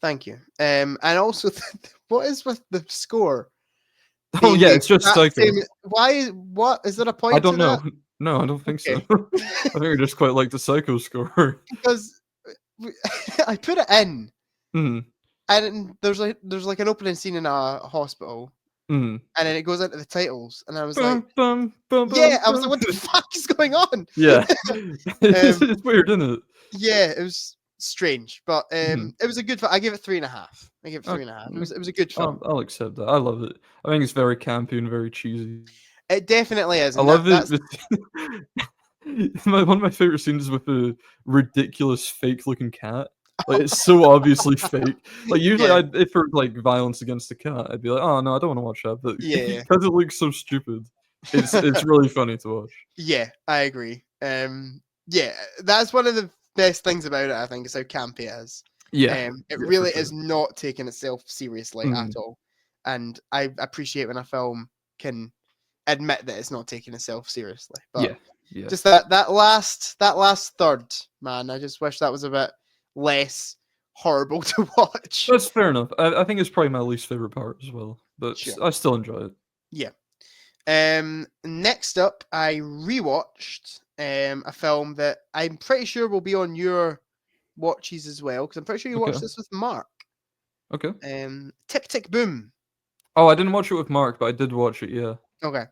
Thank you. And also, what is with the score? Oh yeah, The it's just exact Psycho. same- Why? What is there a point? I don't to know. that? No, I don't think so. Okay. I think I just quite like the Psycho score. Because I put it in, Hmm. and there's like an opening scene in a hospital, Hmm. and then it goes into the titles, and I was Bum, like, bum, bum, yeah, bum, I was like, bum. what the fuck is going on? Yeah. It's weird, isn't it? Yeah, it was strange, but Mhm. it was a good. I give it 3.5. I give it 3.5. It was a good film. I'll accept that. I love it. I think it's very campy and very cheesy. It definitely is. I And love it. that's One of my favorite scenes is with a ridiculous fake-looking cat. Like it's so obviously fake. Like usually, Yeah. if for like violence against a cat, I'd be like, oh no, I don't want to watch that. But Yeah. because it looks so stupid, it's really funny to watch. Yeah, I agree. Yeah, that's one of the best things about it. I think is how campy it is. Yeah, It yeah, for really sure. is not taking itself seriously at all, and I appreciate when a film can admit that it's not taking itself seriously. But Yeah. just that last third, man, I just wish that was a bit less horrible to watch. That's fair enough. I think it's probably my least favorite part as well, but Sure. I still enjoy it. Yeah. Next up, I rewatched a film that I'm pretty sure will be on your watches as well, because I'm pretty sure you watched Okay. this with Mark. Okay. Tick Tick Boom. Oh, I didn't watch it with Mark, but I did watch it. Yeah. Okay.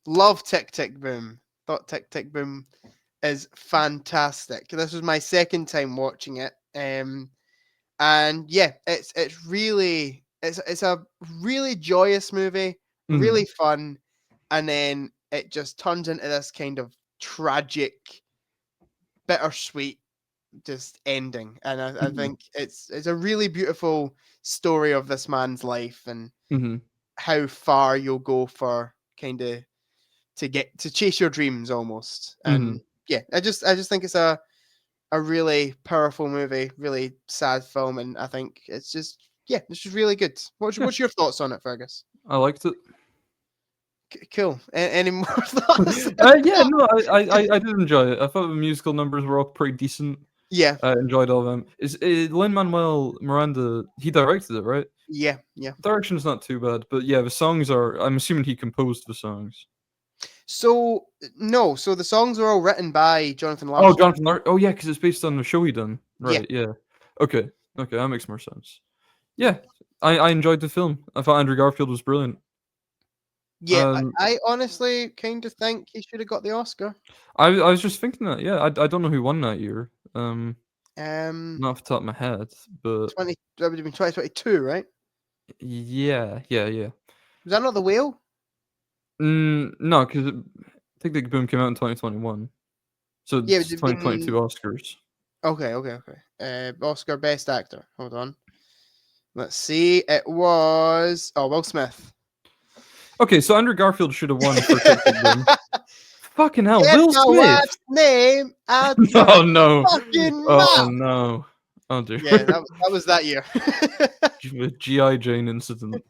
Love Tick Tick Boom. Thought Tick Tick Boom is fantastic. This was my second time watching it. And yeah, it's a really joyous movie, really fun, and then it just turns into this kind of tragic, bittersweet just ending. And I think it's a really beautiful story of this man's life and how far you'll go for kind of to chase your dreams almost. And yeah, I just think it's a really powerful movie, really sad film, and I think it's just really good. What's your thoughts on it, Fergus? I liked it. Cool. Any more thoughts? Yeah, no, I did enjoy it. I thought the musical numbers were all pretty decent. Yeah. I enjoyed all of them. Is Lin-Manuel Miranda? He directed it, right? Yeah. Direction's not too bad, but yeah, the songs are. I'm assuming he composed the songs. So no, so the songs are all written by Jonathan Larson. Oh, Jonathan Larson. Oh, yeah, because it's based on the show he done. Right. Yeah. Okay, that makes more sense. Yeah, I enjoyed the film. I thought Andrew Garfield was brilliant. Yeah, I honestly kind of think he should have got the Oscar. I was just thinking that. Yeah, I don't know who won that year. Not off the top of my head, but that would have been 2022, right? Yeah. Was that not The Whale? No, because Tick Tick Boom came out in 2021, so Yeah, it's 2022 Oscars. Okay. Oscar Best Actor. Hold on. Let's see. It was Will Smith. Okay, so Andrew Garfield should have won for Tick Tick Boom. Fucking hell, Get Will my Smith! wife's name out Oh no! fucking Oh mouth. no! Oh dear. Yeah, that was that year. GI Jane incident.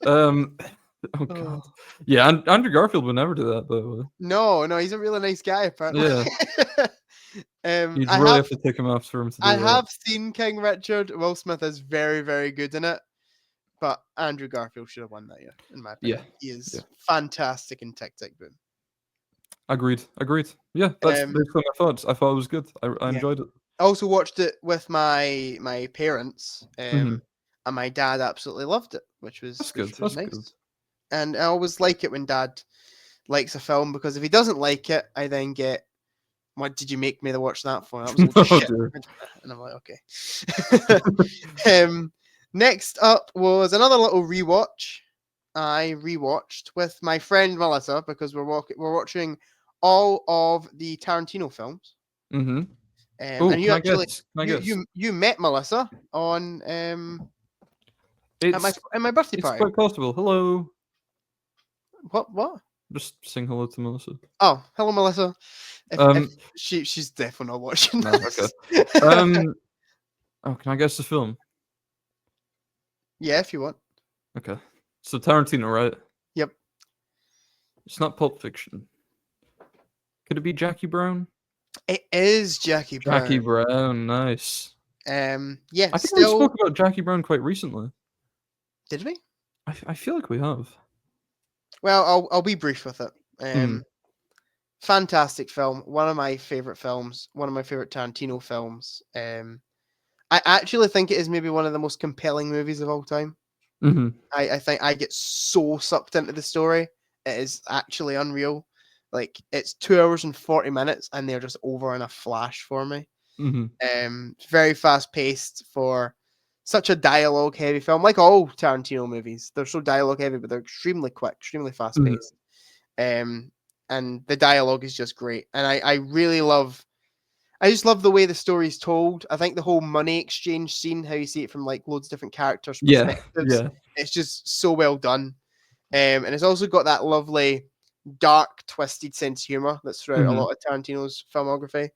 Oh god. Yeah, Andrew Garfield would never do that though. No, he's a really nice guy apparently. Yeah. You'd I really have have to take him after him to do I that. have seen King Richard. Will Smith is very, very good in it, but Andrew Garfield should have won that year, in my opinion. Yeah, He is yeah. fantastic in Tick Tick Boom. Agreed. Yeah, that's basically my thoughts. I thought it was good. I Yeah. enjoyed it. I also watched it with my parents, Mhm. and my dad absolutely loved it, which was That's good. which was That's nice. good. And I always like it when Dad likes a film, because if he doesn't like it, I then get, "What did you make me to watch that for? That was a load of Oh, shit." dear. And I'm like, okay. Next up was another little rewatch. I rewatched with my friend Melissa, because we're watching all of the Tarantino films. Mhm. And you can I actually guess? Can I guess? you met Melissa on at It's my birthday it's party. quite possible. Hello. What? Just sing hello to Melissa. Oh, hello, Melissa. If she's definitely not watching No, this. Oh, can I guess the film? Yeah, if you want. Okay. So Tarantino, right? Yep. It's not Pulp Fiction. Could it be Jackie Brown? It is Jackie Brown. Jackie Brown, nice. Yeah. I think we spoke about Jackie Brown quite recently. Did we? I feel like we have. Well, I'll be brief with it. Mhm. Fantastic film. One of my favorite films. One of my favorite Tarantino films. I actually think it is maybe one of the most compelling movies of all time. Mhm. I think I get so sucked into the story. It is actually unreal. Like, it's 2 hours and 40 minutes, and they're just over in a flash for me. Mhm. It's very fast paced for such a dialogue heavy film, like all Tarantino movies. They're so dialogue heavy, but they're extremely quick, extremely fast paced. And the dialogue is just great. And I just love the way the story's told. I think the whole money exchange scene, how you see it from like loads of different characters' perspectives, Yeah. it's just so well done. And it's also got that lovely, dark, twisted sense of humor that's throughout a lot of Tarantino's filmography.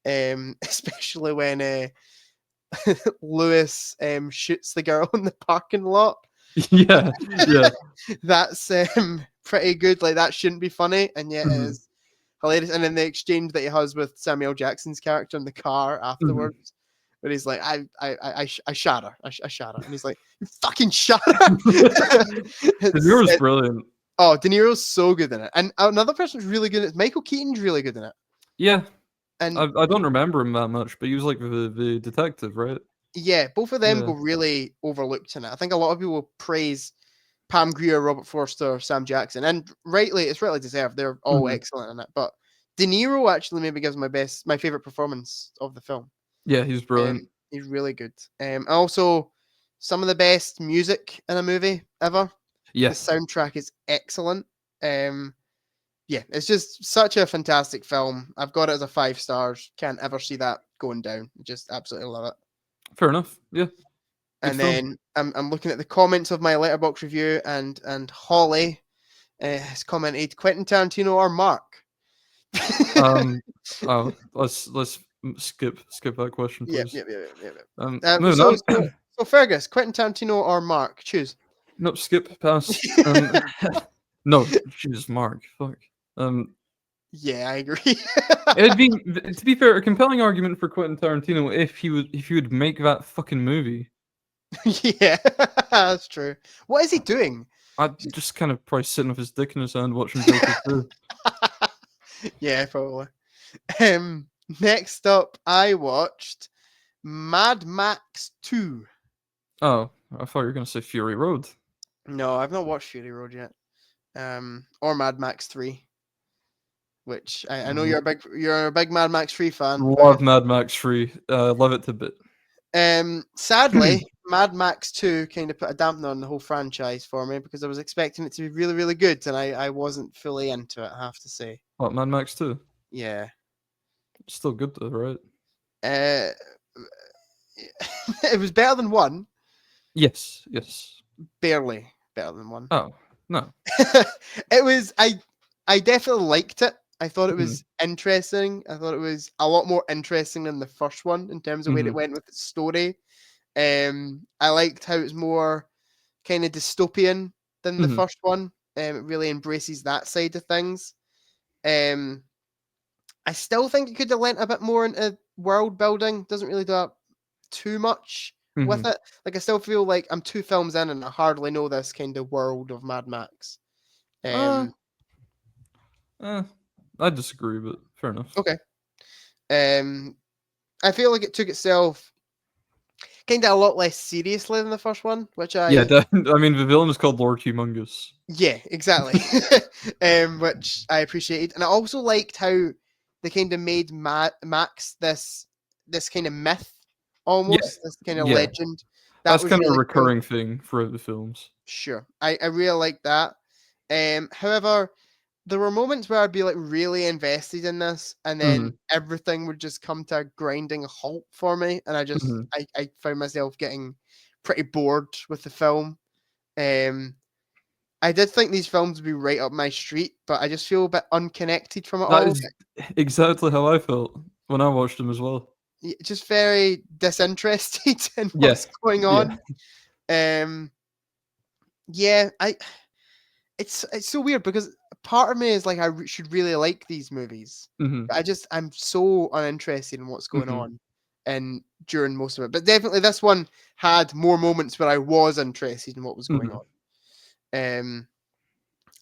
Especially when Lewis shoots the girl in the parking lot. Yeah. That's pretty good. Like, that shouldn't be funny, and yet it is hilarious. And then the exchange that he has with Samuel Jackson's character in the car afterwards, where he's like, I shot her. I shot her. And he's like, you fucking shot her. De Niro's brilliant. Oh, De Niro's so good in it. And another person who's really good in it, Michael Keaton's really good in it. Yeah. And I don't remember him that much, but he was like the detective, right? Yeah, both of them go really overlooked in it. I think a lot of people praise Pam Grier, Robert Forster, Sam Jackson, and it's rightly deserved. They're all excellent in it. But De Niro actually maybe gives my favorite performance of the film. Yeah, he's brilliant. He's really good. Also, some of the best music in a movie ever. Yeah, the soundtrack is excellent. Yeah, it's just such a fantastic film. I've got it as a 5 stars. Can't ever see that going down. Just absolutely love it. Fair enough. Yeah. And then I'm looking at the comments of my Letterboxd review, and Holly has commented, Quentin Tarantino or Mark? Let's skip that question, please. Yeah. So Fergus, Quentin Tarantino or Mark? Choose. No, skip, pass. No, choose Mark. Fuck. Yeah, I agree. It'd be, to be fair, a compelling argument for Quentin Tarantino if he would make that fucking movie. Yeah, that's true. What is he doing? I'd just kind of probably sitting with his dick in his hand watching Joker 2. Yeah, probably. Next up, I watched Mad Max 2. Oh, I thought you were going to say Fury Road. No, I've not watched Fury Road yet. Or Mad Max 3. Which I know you're a big Mad Max 3 fan. Love Mad Max 3. Love it to bit. Sadly, Mad Max 2 kind of put a dampener on the whole franchise for me, because I was expecting it to be really, really good, and I wasn't fully into it, I have to say. What, Mad Max 2? Yeah. It's still good though, right? It was better than 1. Yes. Barely better than 1. Oh, no. It was, I definitely liked it. I thought it Mhm. was interesting. I thought it was a lot more interesting than the first one in terms of where it Mhm. went with its story. I liked how it's more kind of dystopian than the Mhm. first one. It really embraces that side of things. Um, I still think it could have lent a bit more into world building. Doesn't really do that too much with Mhm. it. Like I still feel like I'm 2 films in and I hardly know this kind of world of Mad Max. Uh, Um, eh, I disagree, but fair enough. okay. Um, I feel like it took itself kind of a lot less seriously than the first one, which Yeah, I I mean, the villain is called Lord Humongous. yeah, exactly. Which I appreciated, and I also liked how they kind of made Max this kind of myth, Yeah, almost this kind of yeah. legend. That That's was kind of a really cool. recurring thing throughout the films. Sure, I really like that. However, there were moments where I'd be like really invested in this, and then Mhm. everything would just come to a grinding halt for me, and Mhm. I found myself getting pretty bored with the film. Um, I did think these films would be right up my street, but I just feel a bit unconnected from it That all. is exactly how I felt when I watched them as well. Just very disinterested in Yeah, what's going yeah. on. Um, yeah, it's so weird because part of me is like should really like these movies, Mhm. but I'm so uninterested in what's going Mhm. on, and during most of it. But definitely this one had more moments where I was interested in what was going Mhm. on.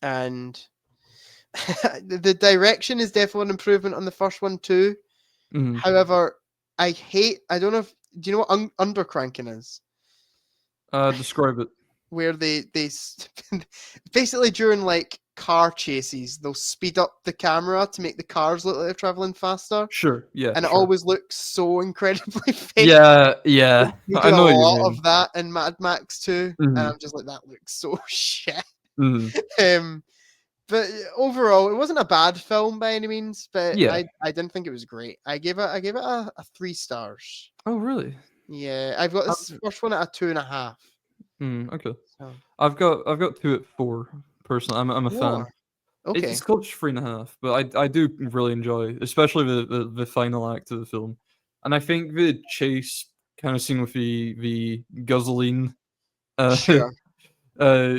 And the direction is definitely an improvement on the first one too. Mhm. However, I don't know if do you know what undercranking is? Describe it. Where basically during like car chases, they'll speed up the camera to make the cars look like they're traveling faster, Sure. Yeah. and it Sure. always looks so incredibly fake. Yeah. Yeah. They I do a know what you lot mean. of that in Mad Max 2, and Mhm. I'm just like, that looks so shit. Mhm. Um, but overall, it wasn't a bad film by any means, but Yeah. I didn't think it was great. I gave it a 3 stars. Oh, really? Yeah, I've got this I've first one at a 2.5. okay. So I've got 2 at 4, personally. I'm a fan. 4. It's Okay. close to 3.5, but I do really enjoy, especially the final act of the film. And I think the chase kind of scene with the guzzling, uh, Sure. uh,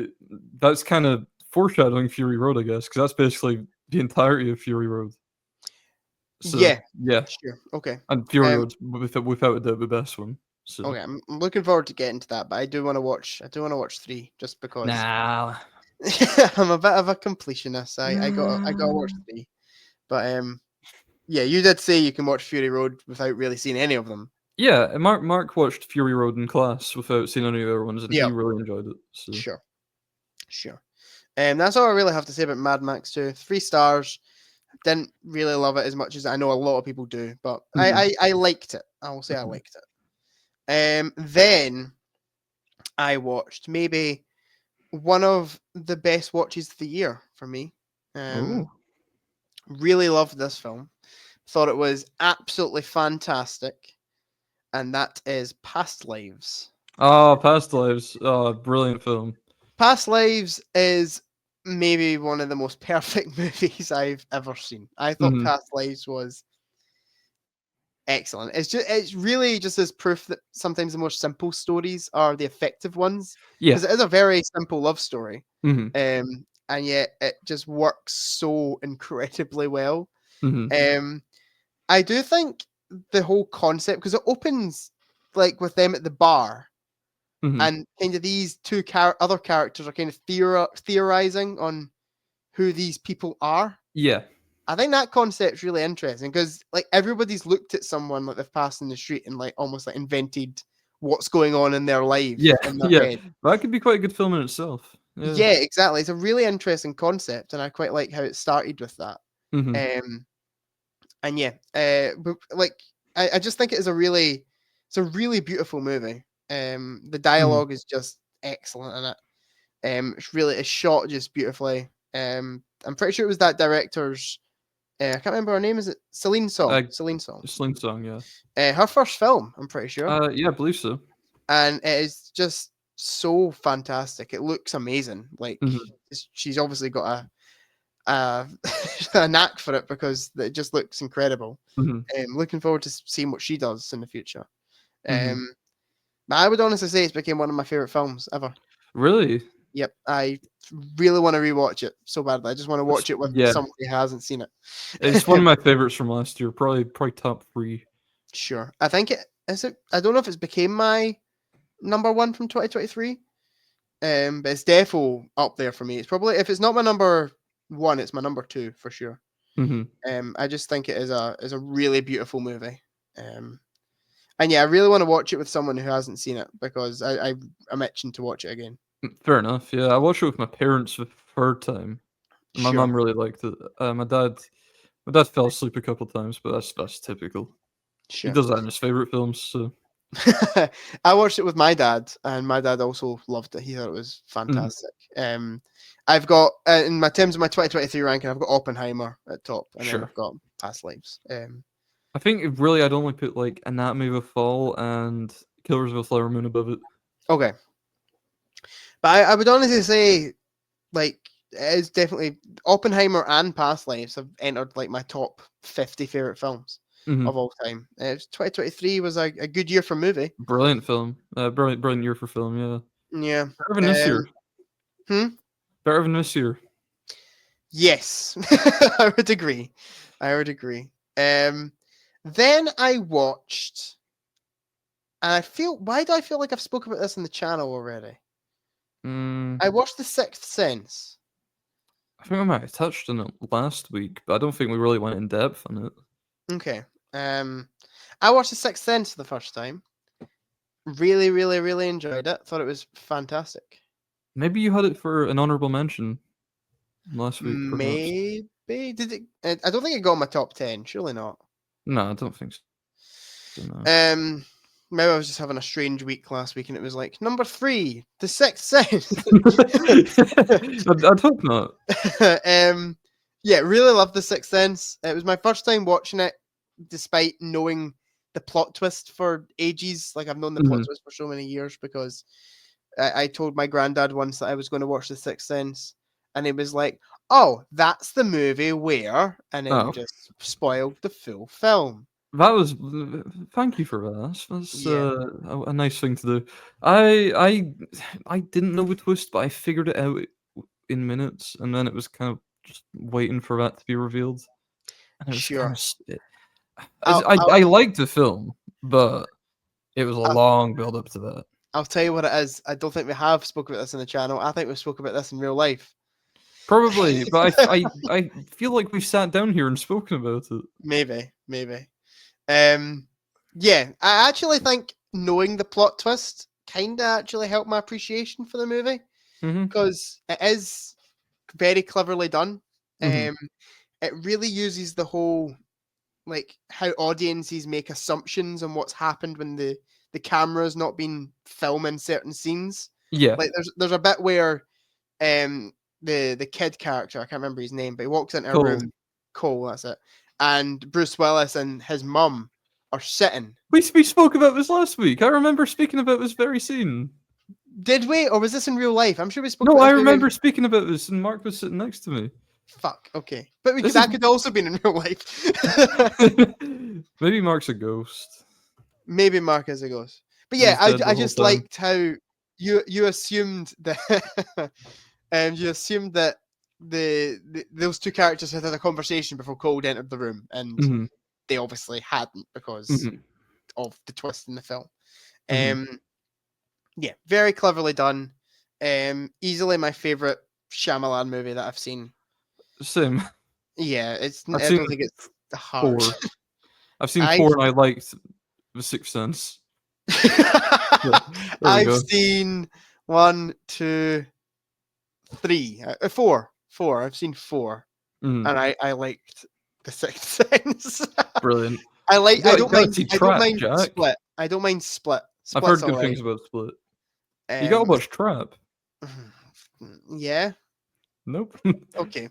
that's kind of foreshadowing Fury Road, I guess, because that's basically the entirety of Fury Road. So, Yeah. yeah. Sure. Okay. And Fury Um. Road's without a doubt the best one. So, Okay. I'm looking forward to getting to that, but I do want to watch. I do want to watch 3 just because Nah. I'm a bit of a completionist. I got to watch 3. But yeah, you did say you can watch Fury Road without really seeing any of them. yeah, and Mark watched Fury Road in class without seeing any of the other ones, and Yeah. he really enjoyed it. So, Sure. Sure. That's all I really have to say about Mad Max 2. 3 stars. Didn't really love it as much as I know a lot of people do, but mhm, I liked it. I will say I mhm. liked it. Then I watched maybe one of the best watches of the year for me. Um, Oh. really loved this film. Thought it was absolutely fantastic, and that is Past Lives. Oh, Past Lives. Oh, brilliant film. Past Lives is maybe one of the most perfect movies I've ever seen. I thought Mhm. Past Lives was excellent. It's really just as proof that sometimes the more simple stories are the effective ones Yeah. because it is a very simple love story. Mhm. And yet it just works so incredibly well. Mhm. Um, I do think the whole concept because it opens like with them at the bar, Mhm. and kind of these two other characters are kind of theorizing on who these people are. Yeah. I think that concept's really interesting because like everybody's looked at someone like they've passed in the street and like almost like invented what's going on in their Yeah. life in their Yeah. head. That could be quite a good film in itself. Yeah. Yeah, exactly. It's a really interesting concept, and I quite like how it started with that. Mhm. Um, and yeah, like I just think it's a really beautiful movie. The Mhm. dialogue is just excellent in it. It's shot just beautifully. I'm pretty sure it was that director's. I can't remember her name. Is it Celine Song? Uh, Celine Song. Sling Song, yeah. Her first film, I'm pretty sure, Yeah, I believe so. and it is just so fantastic. It looks amazing. Like Mhm. she's obviously got a knack for it because it just looks incredible. Mm-hmm. Looking forward to seeing what she does in the future. Mm-hmm. But I would honestly say it's became one of my favorite films ever. Really? Yep, I really want to rewatch it so badly. I just want to watch it with Yeah. somebody who hasn't seen it. It's one of my favorites from last year. Probably top 3. Sure, I think it is. I don't know if it's became my number 1 from 2023. But it's defo up there for me. It's probably, if it's not my number 1, it's my number 2 for sure. Mm-hmm. I just think it is a really beautiful movie. And yeah, I really want to watch it with someone who hasn't seen it because I'm itching to watch it again. Fair enough. Yeah, I watched it with my parents for the third time. My mum really liked it. My dad fell asleep a couple times, but that's typical. Sure. He does that in his favorite films. So I watched it with my dad, and my dad also loved it. He thought it was fantastic. I've got in terms of my 2023 ranking, I've got Oppenheimer at top, and then I've got Past Lives. I think really I'd only put like Anatomy of a Fall and Killers of a Flower Moon above it. Okay, but I would honestly say, like, it is definitely Oppenheimer and Past Lives have entered like my top 50 favorite films of all time. 2023 was a good year for movie. Brilliant film. Brilliant year for film. Yeah. Yeah. Better than this year. Better than this year. Yes, I would agree. Then I watched, and why do I feel like I've spoken about this in the channel already? I watched The Sixth Sense. I think I might have touched on it last week, but I don't think we really went in depth on it. Okay. I watched The Sixth Sense for the first time. Really, really, really enjoyed it. Thought it was fantastic. Maybe you had it for an honorable mention last week. Perhaps. Maybe did it? I don't think it got my top 10. Surely not. No, I don't think so. No. Maybe I was just having a strange week last week, and it was like number 3, The Sixth Sense. I'd hope not. Yeah, really loved The Sixth Sense. It was my first time watching it, despite knowing the plot twist for ages. Like, I've known the plot twist for so many years because I told my granddad once that I was going to watch The Sixth Sense, and he was like, "Oh, that's the movie where," and then just spoiled the full film. That was. Thank you for that. That's a nice thing to do. I didn't know the twist, but I figured it out in minutes, and then it was kind of just waiting for that to be revealed. And it was I liked the film, but it was a long build up to that. I'll tell you what it is. I don't think we have spoken about this in the channel. I think we spoke about this in real life. Probably, but I feel like we've sat down here and spoken about it. Maybe. Yeah, I actually think knowing the plot twist kind of actually helped my appreciation for the movie because it is very cleverly done. It really uses the whole, like, how audiences make assumptions on what's happened when the camera's not been filming certain scenes. Yeah, like there's a bit where the kid character, I can't remember his name, but he walks into a room. Cole, that's it. And Bruce Willis and his mum are sitting. We spoke about this last week. I remember speaking about this very scene. Did we? Or was this in real life? I'm sure we spoke about this. No, I remember speaking about this, and Mark was sitting next to me. Fuck, okay. But that could also been in real life. Maybe Mark's a ghost. Maybe Mark is a ghost. But yeah, I just liked how you assumed that you assumed that those two characters had a conversation before Cold entered the room, and they obviously hadn't because of the twist in the film. Yeah, very cleverly done. Easily my favorite Shyamalan movie that I've seen. Same. Yeah, I don't think it's hard. 4. I've seen 4 and I liked The Sixth Sense. I've seen 1, 2, 3, 4. I've seen 4, and I liked The Sixth Sense. Brilliant. I don't mind Split. I don't mind Split. I've heard good things about Split. You gotta watch Trap. Yeah. Nope. Okay.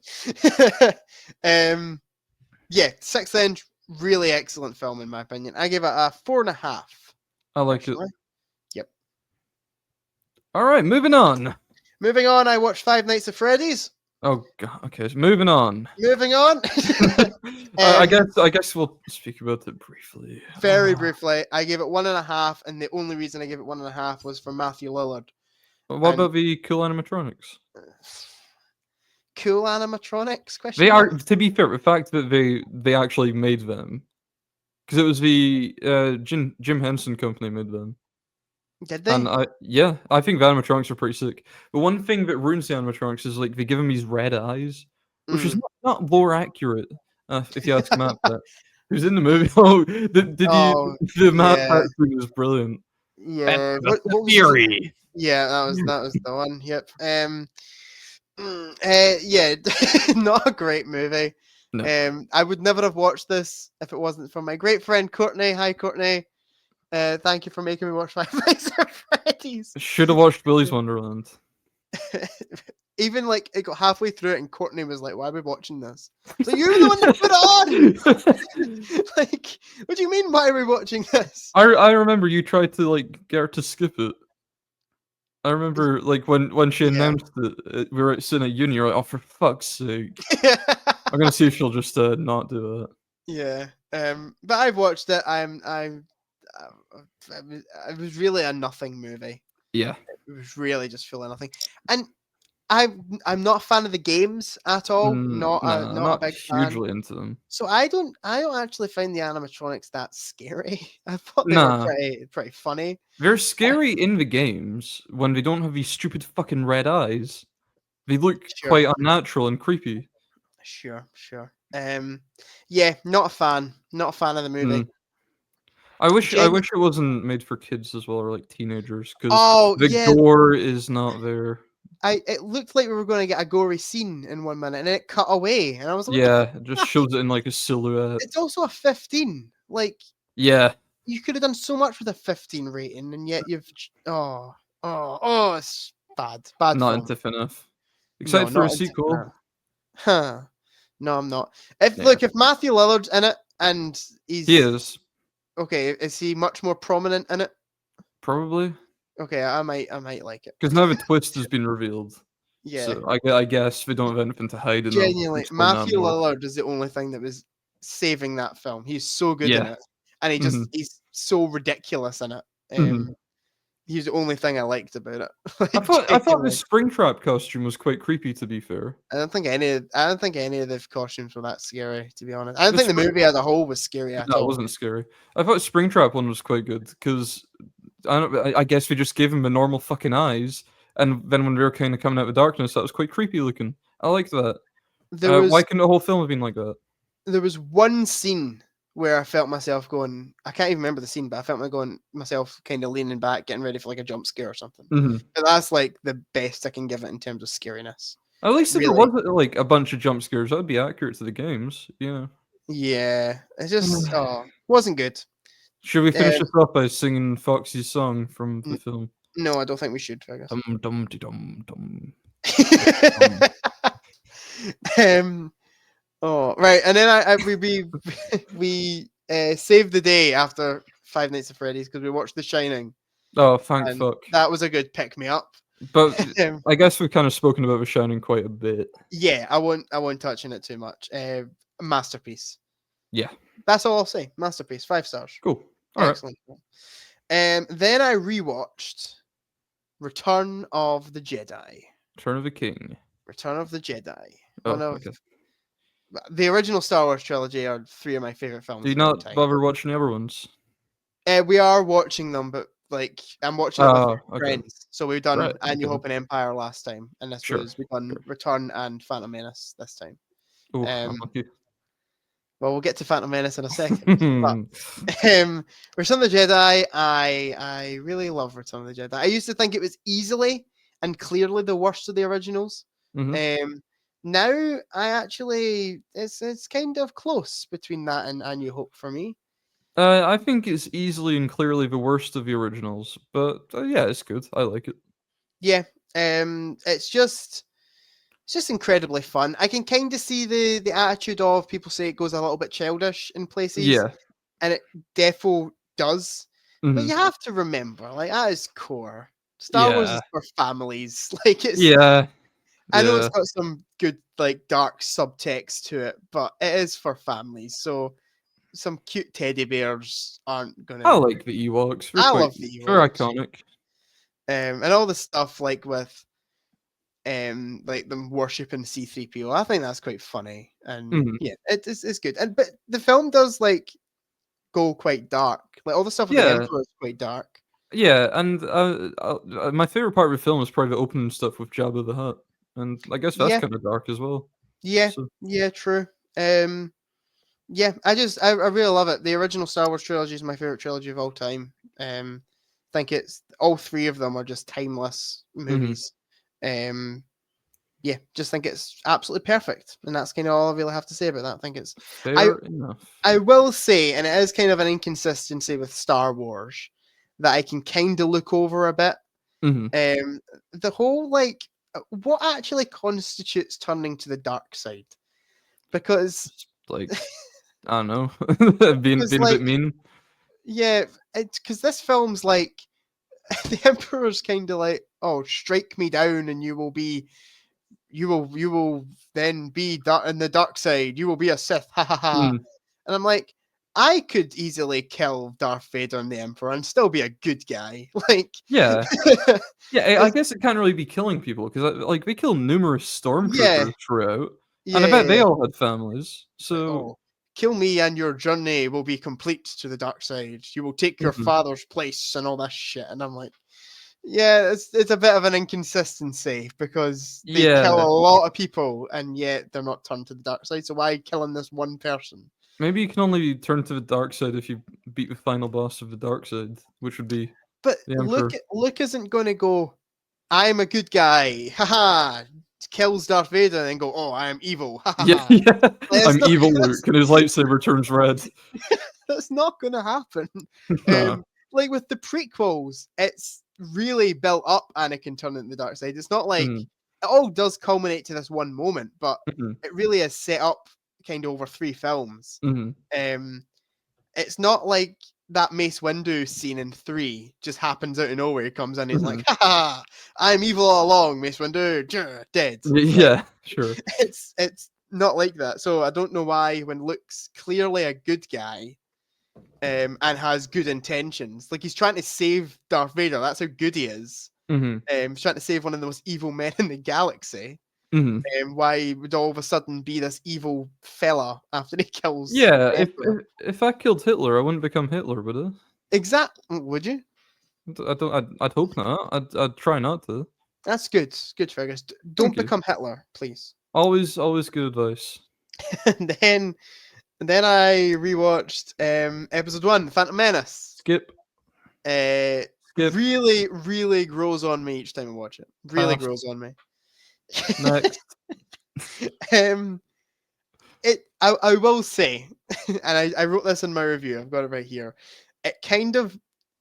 Yeah, Sixth Sense, really excellent film in my opinion. I give it a 4.5. I like it. Yep. All right, moving on. I watched Five Nights at Freddy's. Oh god. Okay, so moving on. Moving on. I guess we'll speak about it briefly. Very briefly, I gave it 1.5, and the only reason I gave it 1.5 was for Matthew Lillard. What And about the cool animatronics? cool animatronics? They are, mark? to be fair, the fact that they actually made them, because it was the Jim Henson Company made them. Did they? And I think the animatronics are pretty sick. But one thing that ruins the animatronics is like they give them these red eyes, which is Mm. not lore accurate. If you ask Matt that, who's in the movie. Oh, did you? Oh, The Matt yeah. Pat thing was brilliant. Yeah. That's the What was theory. Yeah, that was the one. Yep. Yeah, not a great movie. No. I would never have watched this if it wasn't for my great friend Courtney. Hi, Courtney. Thank you for making me watch Five Nights at Freddy's. Should have watched Willy's Wonderland. Even like it got halfway through it, and Courtney was like, "Why are we watching this?" So you're the one that put it on. Like, what do you mean? Why are we watching this? I remember you tried to like get her to skip it. I remember like when she Yeah. announced it, we were sitting at uni. You're like, "Oh, for fuck's sake!" I'm gonna see if she'll just not do it. Yeah. But I've watched it. It was really a nothing movie. Yeah. It was really just full of nothing. And I'm not a fan of the games at all. Not a big fan. hugely into them. So I don't actually find the animatronics that scary. I thought they Nah. were pretty funny. They're scary in the games when they don't have these stupid fucking red eyes. They look Sure. quite unnatural and creepy. Sure. Yeah, not a fan. Not a fan of the movie. I wish it wasn't made for kids as well, or like teenagers, because Oh, the yeah. gore is not there. It looked like we were going to get a gory scene in 1 minute, and then it cut away, and I was like, Yeah, it just shows it in like a silhouette. it's also a 15. Like, Yeah, you could have done so much with a 15 rating, and yet you've it's bad. Bad. not film. into enough. Excited for not a into sequel. enough. Huh. No, I'm not. If Yeah. if Matthew Lillard's in it and he's He is okay, is he much more prominent in it? probably Okay, I might like it. because now the twist has been revealed. Yeah. So I guess they don't have anything to hide. And they'll Genuinely, explain that Matthew more. Lillard is the only thing that was saving that film. He's so good in Yeah. it, and he's so ridiculous in it. Mhm. He's the only thing I liked about it. I thought the Genuinely. Springtrap costume was quite creepy. To be fair, I don't think any of the costumes were that scary, to be honest. I don't The think the movie as a whole was scary at no, it all. wasn't scary. I thought Springtrap one was quite good because I guess we just gave him the normal fucking eyes, and then when they were kind of coming out of the darkness, that was quite creepy looking. I liked that. Why couldn't the whole film have been like that? There was one scene where I felt myself going. I can't even remember the scene, but I felt myself kind of leaning back, getting ready for like a jump scare or something. Mm-hmm. But that's like the best I can give it in terms of scariness. At least if Really? there wasn't like a bunch of jump scares, that would be accurate to the games. Yeah. Yeah, it's just wasn't good. Should we finish this off by singing Foxy's song from the film? No, I don't think we should, Fergus. Dum dum de dum dum. Oh, right, and then we saved the day after Five Nights at Freddy's because we watched The Shining. Oh, thank And fuck. that was a good pick me up. But I guess we've kind of spoken about The Shining quite a bit. Yeah, I won't touch on it too much. Masterpiece. Yeah. That's all I'll say. Masterpiece, 5 stars. Cool. All right. Excellent. Then I rewatched Return of the Jedi. Turn of the King. Return of the Jedi. Oh, One of okay. the original Star Wars trilogy are 3 of my favorite films. Do you of all not time. bother watching the other ones? We are watching them, but like I'm watching it with okay. friends. So we've done Right, A New okay. Hope and Empire last time, and this Sure, was we've done sure. Return and Phantom Menace this time. Oh, I'm lucky. Well, we'll get to Phantom Menace in a second. But, Return of the Jedi, I really love Return of the Jedi. I used to think it was easily and clearly the worst of the originals. Mhm. Now I actually it's kind of close between that and A New Hope for me. I think it's easily and clearly the worst of the originals, but yeah, it's good. I like it. Yeah, it's just incredibly fun. I can kind of see the attitude of people say it goes a little bit childish in places. Yeah. And it defo does. But Mhm. you have to remember, like, that is core. Star Wars is Yeah. for families. Like, it's Yeah. I know it's Yeah. got some good, like, dark subtext to it, but it is for families, so some cute teddy bears aren't I gonna. like the Ewoks. They're I quite, love the they're Ewoks. iconic. And all the stuff like with like them worshipping C3PO. I think that's quite funny. And Mhm. yeah, it's good. And but the film does like go quite dark. Like all the stuff with the Yeah. Emperor is quite dark. Yeah, and my favorite part of the film is probably the opening stuff with Jabba the Hutt, and I guess that's Yeah, kind of dark as well. yeah, So yeah, true. Yeah, I really love it. The original Star Wars trilogy is my favorite trilogy of all time. I think it's all three of them are just timeless movies. Um, yeah, just think it's absolutely perfect, and that's kind of all I really have to say about that. I think it's. I fair enough. I will say, and it is kind of an inconsistency with Star Wars that I can kind of look over a bit. Mhm. The whole like, what actually constitutes turning to the dark side? Because Like, I don't know, being a bit like, mean. yeah, it's because this film's like the Emperor's kind of like, oh, strike me down, and you will then be in the dark side. You will be a Sith, ha ha ha. Mm. And I'm like, I could easily kill Darth Vader and the Emperor and still be a good guy. Like, Yeah. Yeah, I it's- guess it can't really be killing people because, like, they kill numerous yeah, stormtroopers throughout, and I yeah, bet yeah, they yeah. all had families. Like, So, oh, kill me and your journey will be complete to the dark side. You will take your mhm. father's place and all that shit. And I'm like, yeah, it's a bit of an inconsistency because they kill a Yeah, lot of people and yet they're not turned to the dark side. So why killing this one person? maybe you can only turn to the dark side if you beat the final boss of the dark side, which would be But the Emperor. Luke isn't going to go, I'm a good guy, haha, kills Darth Vader and then go, oh, I am evil, Yeah, haha. yeah. It's I'm not, evil Luke, and his lightsaber turns red. that's not going to happen. No. Like with the prequels, it's really built up Anakin turning the dark side. It's not like Mm, it all does culminate to this one moment, but mhm, it really is set up kind of over three films. mhm, Um, it's not like that Mace Windu scene in 3 just happens out of nowhere. He comes in, he's like, mhm. "Ha I'm evil all along, Mace Windu, dead." Like Yeah, sure. it's not like that. So I don't know why when Luke's clearly a good guy, and has good intentions, like he's trying to save Darth Vader. That's how good he is. Mhm, He's trying to save one of the most evil men in the galaxy. mhm. Why he would all of a sudden be this evil fella after he kills Yeah, the Emperor? if I killed Hitler, I wouldn't become Hitler, would I? Would you? I don't. I'd hope not. I'd try not to. That's good. Good, Fergus. Don't Thank you. become Hitler, please. Always good advice. and then and then I rewatched episode 1, Phantom Menace. Skip, Uh skip, really, really grows on me each time I watch it. Really pass, grows on me. next. um I will say, and I wrote this in my review, I've got it right here. It kind of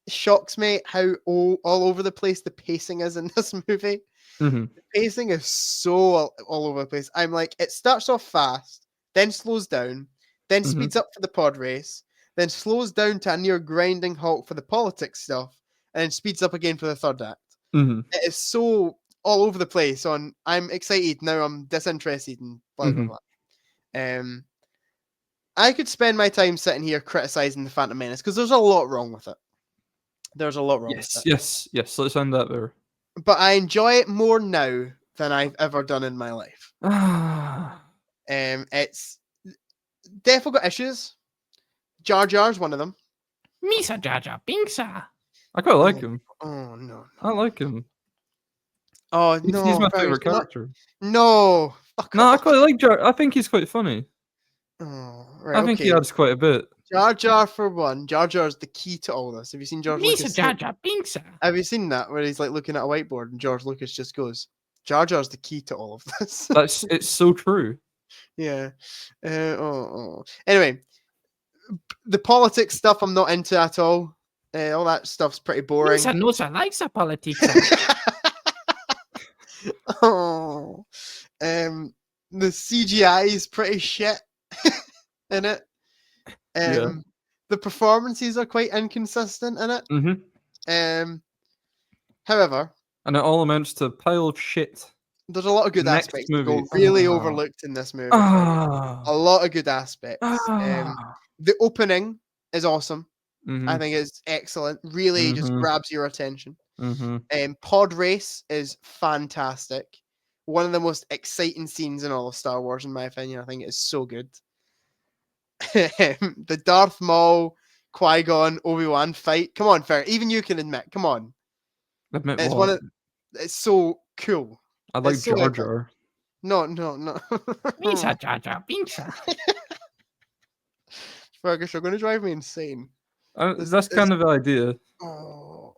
shocks me how all over the place the pacing is in this movie. Mhm, Pacing is so all over the place. I'm like, it starts off fast, then slows down, then mhm, speeds up for the pod race, then slows down to a near grinding halt for the politics stuff, and then speeds up again for the third act. mhm, It is so all over the place. On I'm excited now, I'm disinterested, and blah blah mhm. blah. I could spend my time sitting here criticizing the Phantom Menace because there's a lot wrong with it. There's a lot wrong with Yes, it, yes, yes. Let's end that there. but I enjoy it more now than I've ever done in my life. Ah, It's definitely got issues. Jar Jar's one of them. Misa Jaja Pinksa. I quite like Oh, him. oh no. I like him. Oh He's no, my Fergus, favorite you're not. character. No, fuck No, I off. quite like Jar. I think he's quite funny. Oh, right, I think he okay. adds quite a bit. Jar Jar for one. Jar Jar's the key to all this. Have you seen George Misa Lucas? Jaja Pinksa. Have you seen that where he's like looking at a whiteboard and George Lucas just goes, "Jar Jar's the key to all of this." It's so true. Yeah. Anyway, the politics stuff I'm not into at all. All that stuff's pretty boring. Misa Nosa likes a politics. Oh, the CGI is pretty shit in it. Yeah. The performances are quite inconsistent in it. Mhm. However, And it all amounts to a pile of shit. There's a lot of good Next aspects that go movie. really overlooked in this movie. A lot of good aspects. The opening is awesome. I think it's excellent. Really just grabs your attention. Pod race is fantastic. One of the most exciting scenes in all of Star Wars, in my opinion. I think it is so good. The Darth Maul, Qui-Gon, Obi-Wan fight. Come on, fair. Even you can admit. Come on. Admit It's what? It's so cool. I like so Jar epic. Jar. No. Misa Jar Jar Binks. Fergus, you're going to drive me insane. That's kind of the idea. Oh,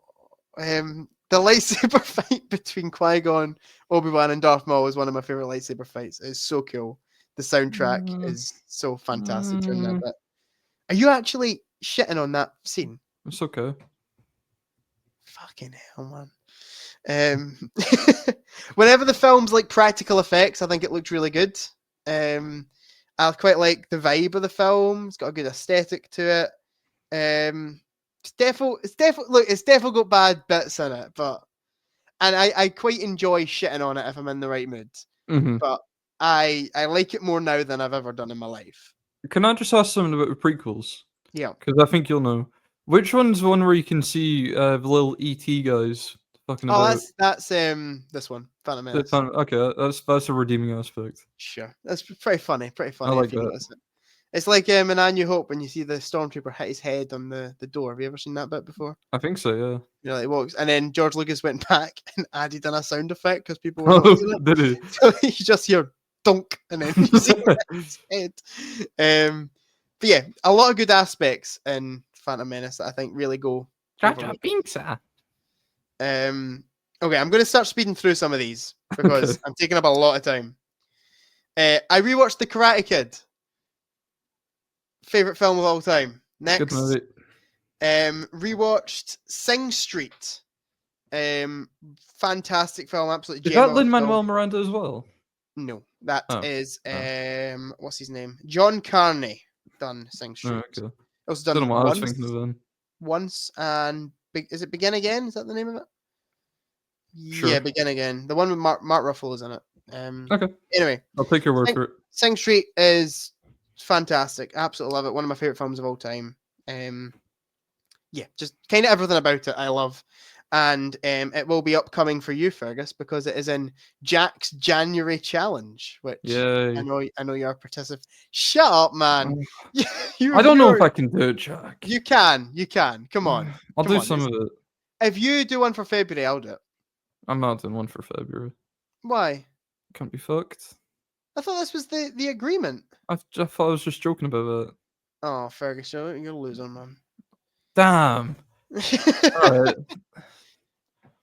the lightsaber fight between Qui-Gon, Obi-Wan, and Darth Maul is one of my favorite lightsaber fights. It's so cool. The soundtrack is so fantastic during that bit. Are you actually shitting on that scene? It's okay. Fucking hell, man. Whenever the film's like practical effects, I think it looked really good. I quite like the vibe of the film. It's got a good aesthetic to it. It's definitely got bad bits in it, and I quite enjoy shitting on it if I'm in the right mood. But I like it more now than I've ever done in my life. Can I just ask something about the prequels? Yeah. Because I think you'll know. Which one's the one where you can see the little ET guys fucking about? That's this one, Phantom Menace. Okay, that's a redeeming aspect. Sure, that's pretty funny. I like that. It's like in A New Hope when you see the stormtrooper hit his head on the door. Have you ever seen that bit before? I think so, yeah. You know, he walks, and then George Lucas went back and added in a sound effect because people were noticing it. Did he? So you just hear dunk, and then you see his head. But yeah, a lot of good aspects in Phantom Menace that I think really go. Jar Jar Binks. Okay, I'm going to start speeding through some of these because I'm taking up a lot of time. I rewatched The Karate Kid. Favorite film of all time. Next, good movie. Rewatched Sing Street. Fantastic film, absolutely. Is that Lin-Manuel Miranda as well? No, that is what's his name? John Carney done Sing Street. Okay. Also done Don't know what I was thinking of then. Once and is it Begin Again? Is that the name of it? Sure. Yeah, Begin Again. The one with Mark Ruffalo is in it. Okay. Anyway, I'll take your word for it. Sing Street is fantastic. Absolutely love it. One of my favorite films of all time. Yeah, just kind of everything about it I love. And it will be upcoming for you, Fergus, because it is in Jack's January challenge, which I know you're participating. Shut up, man. I don't know if I can do it, Jack. You can. Come on. I'll do some of it. If you do one for February, I'll do it. I'm not doing one for February. Why? Can't be fucked. I thought this was the agreement. I thought I was just joking about it. Oh, Fergus, you're a loser, man. Damn. All right.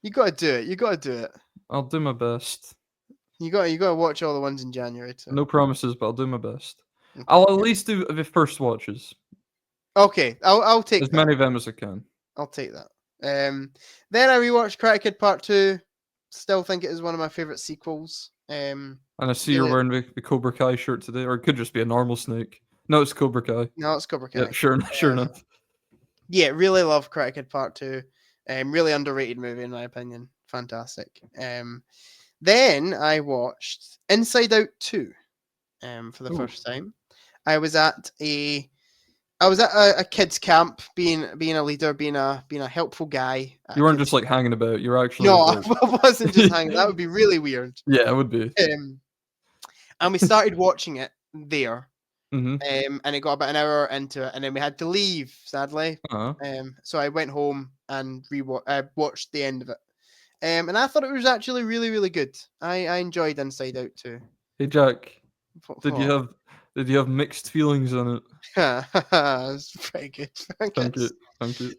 You gotta do it. I'll do my best. You gotta watch all the ones in January too. No promises, but I'll do my best. Okay. I'll at least do the first watches. Okay, I'll take as many of them as I can. I'll take that. Then I rewatched Karate Kid Part 2. Still think it is one of my favorite sequels. And I see you're wearing the Cobra Kai shirt today, or it could just be a normal snake. No, it's Cobra Kai. No, it's Cobra Kai. Yeah, sure enough. Yeah, really love Karate Kid Part 2. Really underrated movie in my opinion. Fantastic. Then I watched Inside Out 2 for the first time. I was at a kids camp, being a leader, being a helpful guy. You weren't just like hanging about. You're actually no, I wasn't just hanging. That would be really weird. Yeah, it would be. And we started watching it there. Mm-hmm. And it got about an hour into it, and then we had to leave, sadly. Uh-huh. So I went home and watched the end of it. And I thought it was actually really, really good. I enjoyed Inside Out too. Hey Jack, did you have mixed feelings on it? It's pretty good. Thank you.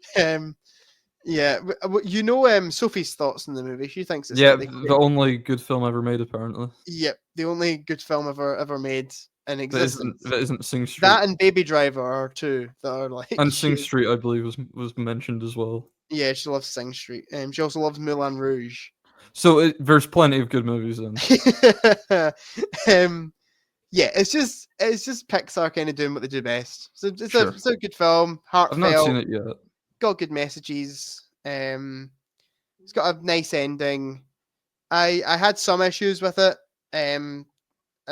Yeah, you know, Sophie's thoughts on the movie. She thinks it's the only good film ever made, apparently. Yep, the only good film ever made in existence. That isn't Sing Street. That and Baby Driver are two that are like. And Sing Street, I believe, was mentioned as well. Yeah, she loves Sing Street. She also loves Moulin Rouge. So there's plenty of good movies then. Yeah, it's just Pixar kind of doing what they do best. So it's a good film, heartfelt. I've not seen it yet. Got good messages. It's got a nice ending. I had some issues with it. I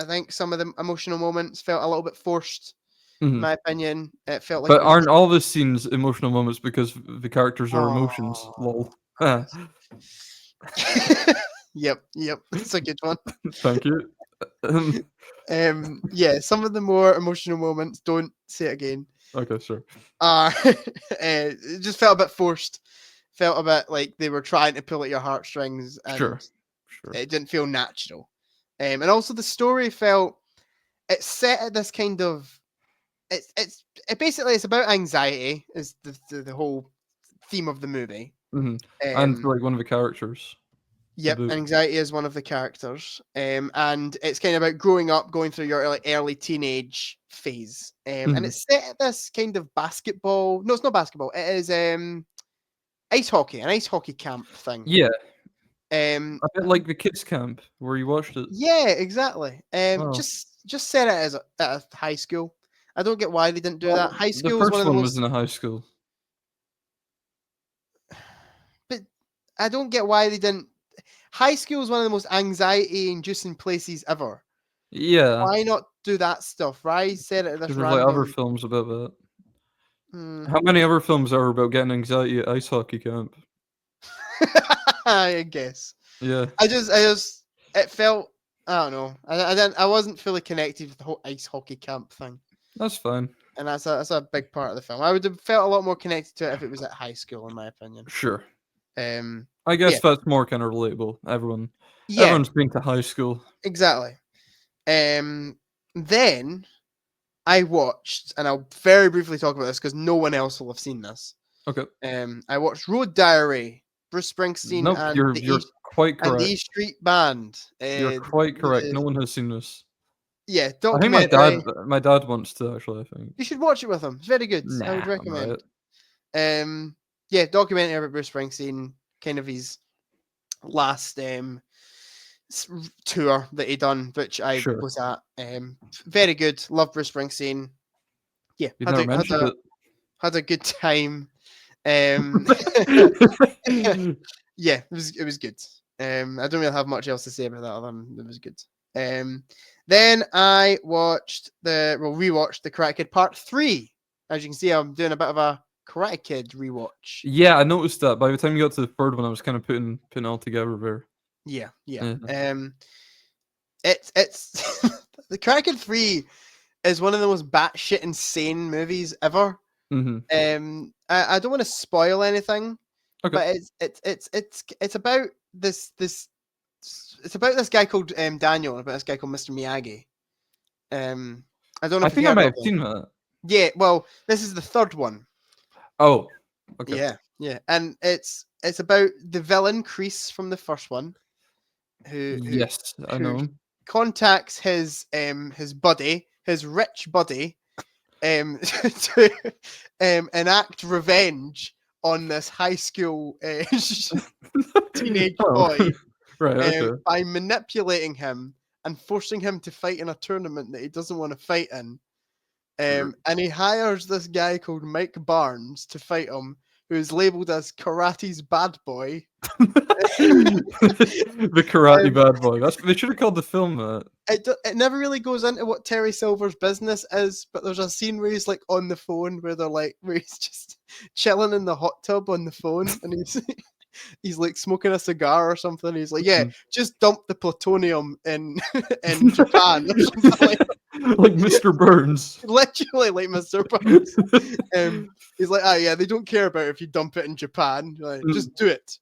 think some of the emotional moments felt a little bit forced. In my opinion, it felt like. But aren't all the scenes emotional moments because the characters are emotions? Oh. Lol. Yep, that's a good one. Thank you. Yeah, some of the more emotional moments. Don't say it again. Okay, sure. It just felt a bit forced. Felt a bit like they were trying to pull at your heartstrings, and Sure. it didn't feel natural. And also the story felt it's set at this kind of it basically it's about anxiety is the whole theme of the movie. And like one of the characters. Yep, anxiety is one of the characters, and it's kind of about growing up, going through your early teenage phase, and it's set at this kind of basketball. No, it's not basketball. It is ice hockey, an ice hockey camp thing. Yeah. A bit like the kids camp where you watched it. Yeah, exactly. Just set it as at a high school. I don't get why they didn't do that. High school. The first one was in a high school. But I don't get why they didn't. High school is one of the most anxiety-inducing places ever. Yeah. Why not do that stuff? Right? Set it at this There's random. like other films about that. How many other films are about getting anxiety at ice hockey camp? I guess. Yeah. I just it felt, I don't know. I wasn't fully connected with the whole ice hockey camp thing. That's fine. And that's a big part of the film. I would have felt a lot more connected to it if it was at high school, in my opinion. Sure. I guess that's more kind of relatable. Everyone's been to high school. Exactly. Then I watched, and I'll very briefly talk about this because no one else will have seen this. Okay. I watched Road Diary, Bruce Springsteen, and you're quite correct. And the E Street Band. You're quite correct. No one has seen this. Yeah, I think my dad wants to actually. I think you should watch it with him. It's very good. I would recommend. Yeah, documentary about Bruce Springsteen, kind of his last tour that he done, which I was at. Very good. Love Bruce Springsteen. Yeah, had a good time. Yeah, it was good. I don't really have much else to say about that other than it was good. Then I rewatched the Karate Kid Part 3. As you can see, I'm doing a bit of a Karate Kid rewatch. Yeah, I noticed that. By the time you got to the third one, I was kind of putting it all together there. Yeah. It's the Karate Kid 3 is one of the most batshit insane movies ever. I don't want to spoil anything, but it's about this it's about this guy called Daniel and about this guy called Mr. Miyagi. I don't know. I think I might have seen that. Yeah, well, this is the third one. Oh, okay. Yeah, and it's about the villain Kreese from the first one, who I know, contacts his buddy, his rich buddy, to enact revenge on this high school teenage boy, right? By manipulating him and forcing him to fight in a tournament that he doesn't want to fight in. And he hires this guy called Mike Barnes to fight him, who is labeled as karate's bad boy. The karate bad boy. They should have called the film that. It never really goes into what Terry Silver's business is, but there's a scene where he's like on the phone where he's just chilling in the hot tub on the phone, and he's like smoking a cigar or something. He's like, yeah, just dump the plutonium in Japan or something like Mr. Burns. Literally like Mr. Burns. He's like, yeah, they don't care about if you dump it in Japan. Like, just do it.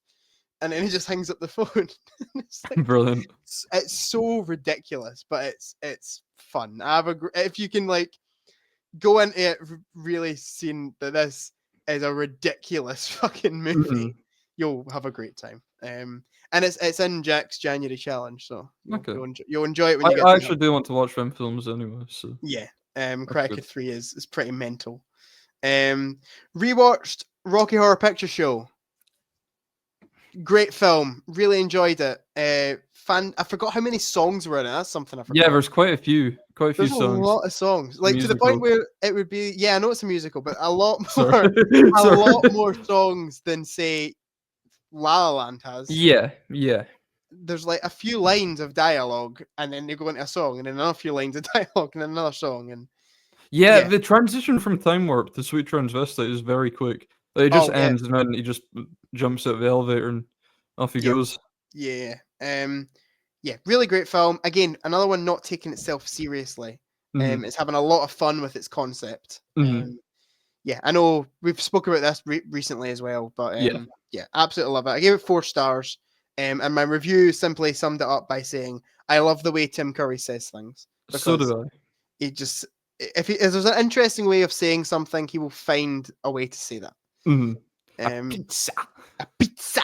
And then he just hangs up the phone. It's like, brilliant. It's so ridiculous, but it's fun. If you can like go into it really seeing that this is a ridiculous fucking movie, you'll have a great time. And it's in Jack's January challenge, so you'll enjoy it when you get. I actually do want to watch them films anyway. So yeah, Karate Kid 3 is pretty mental. Rewatched Rocky Horror Picture Show. Great film, really enjoyed it. I forgot how many songs were in it. That's something I forgot. Yeah, there's quite a few songs. A lot of songs, like to the point where it would be. Yeah, I know it's a musical, but a lot more, lot more songs than say La La Land has. Yeah. there's like a few lines of dialogue, and then they go into a song, and then another few lines of dialogue, and then another song, and Yeah, yeah. the transition from Time Warp to Sweet Transvestite is very quick. Like, it just Oh, yeah. ends, and then he just jumps out of the elevator and off he Yep. goes. Yeah. Yeah, really great film. Again, another one not taking itself seriously. Mhm. It's having a lot of fun with its concept. Mhm. Yeah, I know we've spoken about this recently as well, but Yeah. yeah, absolutely love it. I gave it 4 stars. And my review simply summed it up by saying, I love the way Tim Curry says things. So Because do I. he just, if there's an interesting way of saying something, he will find a way to say that. Mhm. Pizza. A pizza.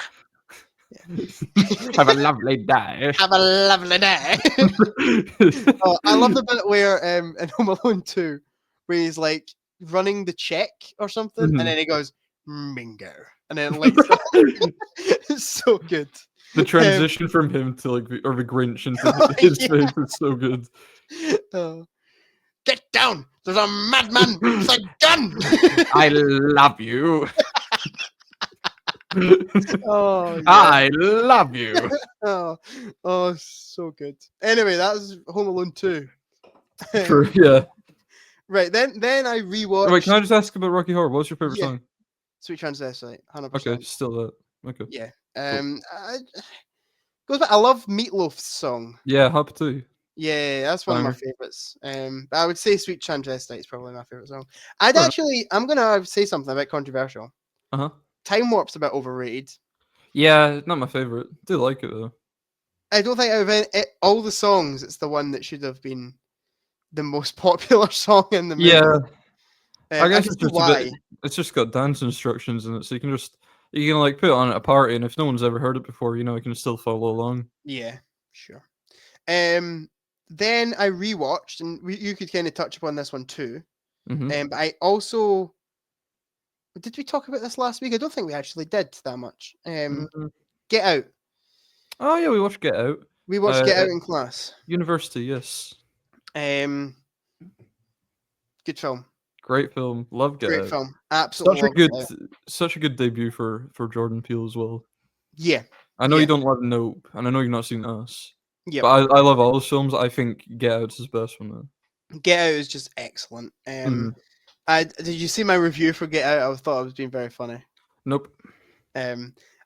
Have a lovely day. Have a lovely day. Oh, I love the bit where in Home Alone 2, where he's like running the check or something, Mhm. and then he goes bingo, and then like it's so good. The transition from him to like or the Grinch into Oh, his yeah. face is so good. Get down! There's a madman with a gun. I love you. Oh, yeah. I love you. Oh, so good. Anyway, that was Home Alone 2. True, yeah. Right, then I rewatched Wait, can I just ask about Rocky Horror? What's your favorite Yeah. song? Sweet Transvestite, 100%. Okay, still that. Okay. Yeah. Goes back. I love Meatloaf's song. Yeah, Hop too. Yeah, that's one of my Banger. favorites. I would say Sweet Transvestite is probably my favorite song. I'm Fair gonna say something a bit controversial. Uh-huh. Time Warp's a bit overrated. Yeah, not my favorite. Do like it though. I don't think out of all the songs, it's the one that should have been the most popular song in the movie. Yeah. I guess can it's see just why. a bit, it's just got dance instructions in it, so you can like put it on at a party, and if no one's ever heard it before, you can still follow along. Yeah, sure. Then I rewatched, and you could kind of touch upon this one too. Mhm. But I also did we talk about this last week? I don't think we actually did that much. Mhm. Get Out. Oh yeah, we watched Get Out. We watched Get Uh, Out in class. University, yes. Good film. Great film. Love Get Great Out. film. Absolutely love Get Out. Such a good debut for Jordan Peele as well. Yeah. I know Yeah. you don't love Nope, and I know you've not seen Us. Yep. But I love all those films. I think Get Out's his best one though. Get Out is just excellent. Mhm. Did you see my review for Get Out? I thought I was being very funny. Nope.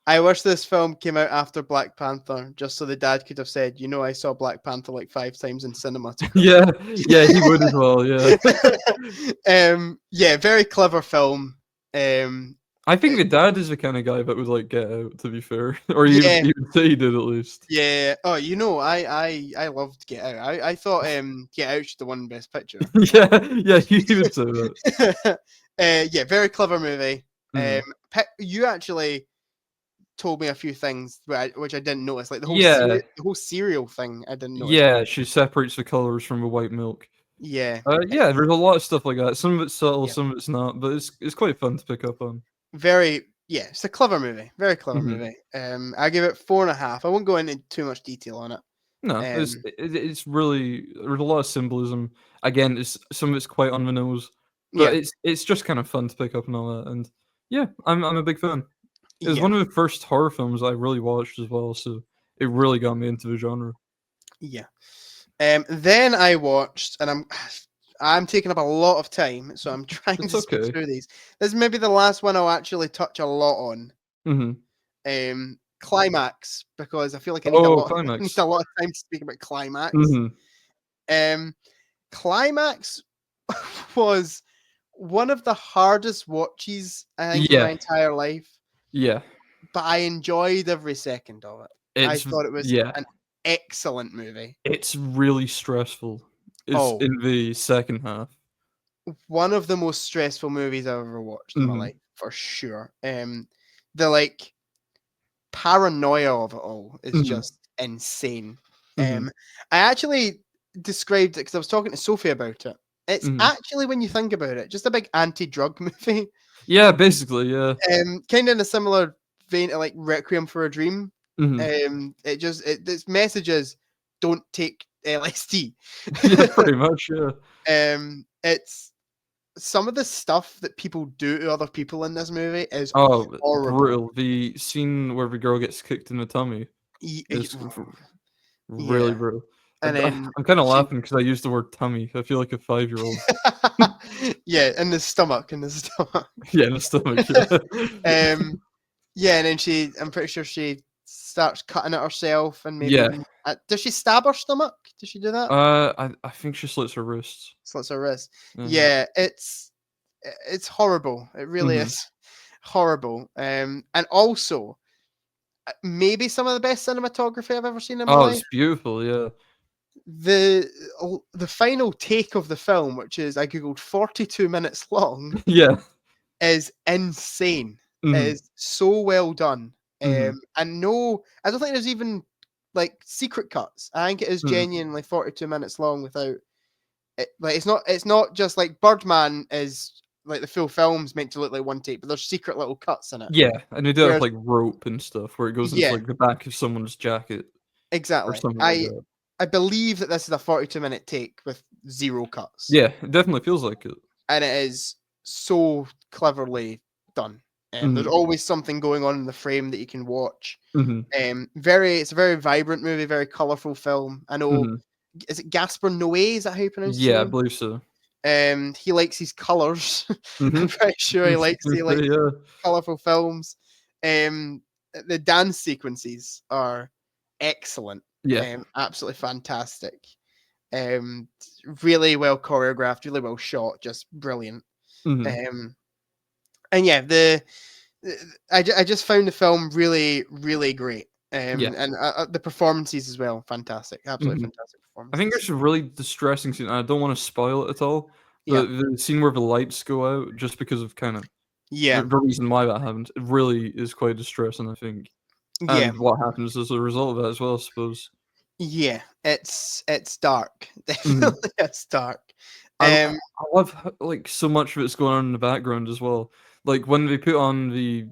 I wish this film came out after Black Panther, just so the dad could have said, I saw Black Panther like 5 times in cinema. Yeah, he would as well. Yeah. Yeah, very clever film. I think the dad is the kind of guy that would like Get Out. To be fair, or Yeah. he would say he did at least. Yeah. Oh, I loved Get Out. I thought Get Out should have won Best Picture. yeah, he would say that. Yeah, very clever movie. Mhm. You actually told me a few things which I didn't notice, like the whole Yeah. the whole cereal thing. I didn't know. Yeah, she separates the colors from the white milk. Yeah. Yeah, there's a lot of stuff like that. Some of it's subtle, Yeah. some of it's not, but it's quite fun to pick up on. Yeah, it's a clever movie. Very clever Mhm. movie. I give it 4.5. I won't go into too much detail on it. No, it's really there's a lot of symbolism. Again, some of it's quite on the nose, but Yeah. it's just kind of fun to pick up and all that. And yeah, I'm a big fan. It was Yeah. one of the first horror films I really watched as well, so it really got me into the genre. Yeah. Then I watched, and I'm taking up a lot of time, so I'm trying It's to speed okay. through these. This is maybe the last one I'll actually touch a lot on. Mhm. Climax, because I feel like I need Climax. a lot of time to speak about Climax. Mhm. Climax was one of the hardest watches I think in Yeah. my entire life, Yeah. but I enjoyed every second of it. I thought it was an excellent movie. It's really stressful. It's Oh. in the second half. One of the most stressful movies I've ever watched in my Mhm. life, for sure. The like paranoia of it all is Mhm. just insane. Mhm. I actually described it because I was talking to Sophie about it. It's Mhm. actually, when you think about it, just a big anti-drug movie. Yeah, basically, yeah. Kind of in a similar vein to like Requiem for a Dream. Mhm. Its message is don't take LSD. Yeah, pretty much, yeah. It's some of the stuff that people do to other people in this movie is Oh, horrible. brutal. The scene where the girl gets kicked in the tummy. It's yeah. really brutal. And then I'm kind of she- laughing because I used the word tummy. I feel like a 5-year-old. yeah, in the stomach. Yeah, in the stomach. Yeah. Yeah, and then I'm pretty sure she starts cutting it herself, and maybe Yeah. even, does she stab her stomach? Does she do that? I think she slits her wrists. Slits her wrist. Mhm. Yeah, it's horrible. It really Mhm. is horrible. And also maybe some of the best cinematography I've ever seen in my Oh, life. it's beautiful. Yeah. The final take of the film, which is I googled 42 minutes long, Yeah. is insane. Mhm. Is so well done. Mhm. And no, I don't think there's even like secret cuts. I think it is Mhm. genuinely 42 minutes long without it. Like it's not just like Birdman is like the full film's meant to look like one take, but there's secret little cuts in it. Yeah, and they do have Whereas, like rope and stuff where it goes into yeah, like the back of someone's jacket or exactly. something like that. I believe that this is a 42-minute take with 0 cuts. Yeah, it definitely feels like it. And it is so cleverly done. There's always something going on in the frame that you can watch. Mhm. It's a very vibrant movie, very colorful film. I know, Mhm. is it Gaspar Noé? Is that how you pronounce his Yeah, I name? believe so. He likes his colors. I'm Mhm. pretty sure he likes Yeah. colorful films. The dance sequences are excellent. Yeah. Absolutely fantastic. Really well choreographed, really well shot, just brilliant. Mhm. And yeah, I just found the film really, really great. Yeah. And the performances as well, fantastic, absolutely Mhm. fantastic I think performances. there's a really distressing scene. I don't want to spoil it at all, Yeah, but the scene where the lights go out just because of kind of yeah, the reason why that happens, it really is quite distressing, I think. yeah, And what happens as a result of that as well, I suppose. yeah. It's dark, Mhm. definitely. It's dark. I love how, like so much of it's going on in the background as well. Like when they put on the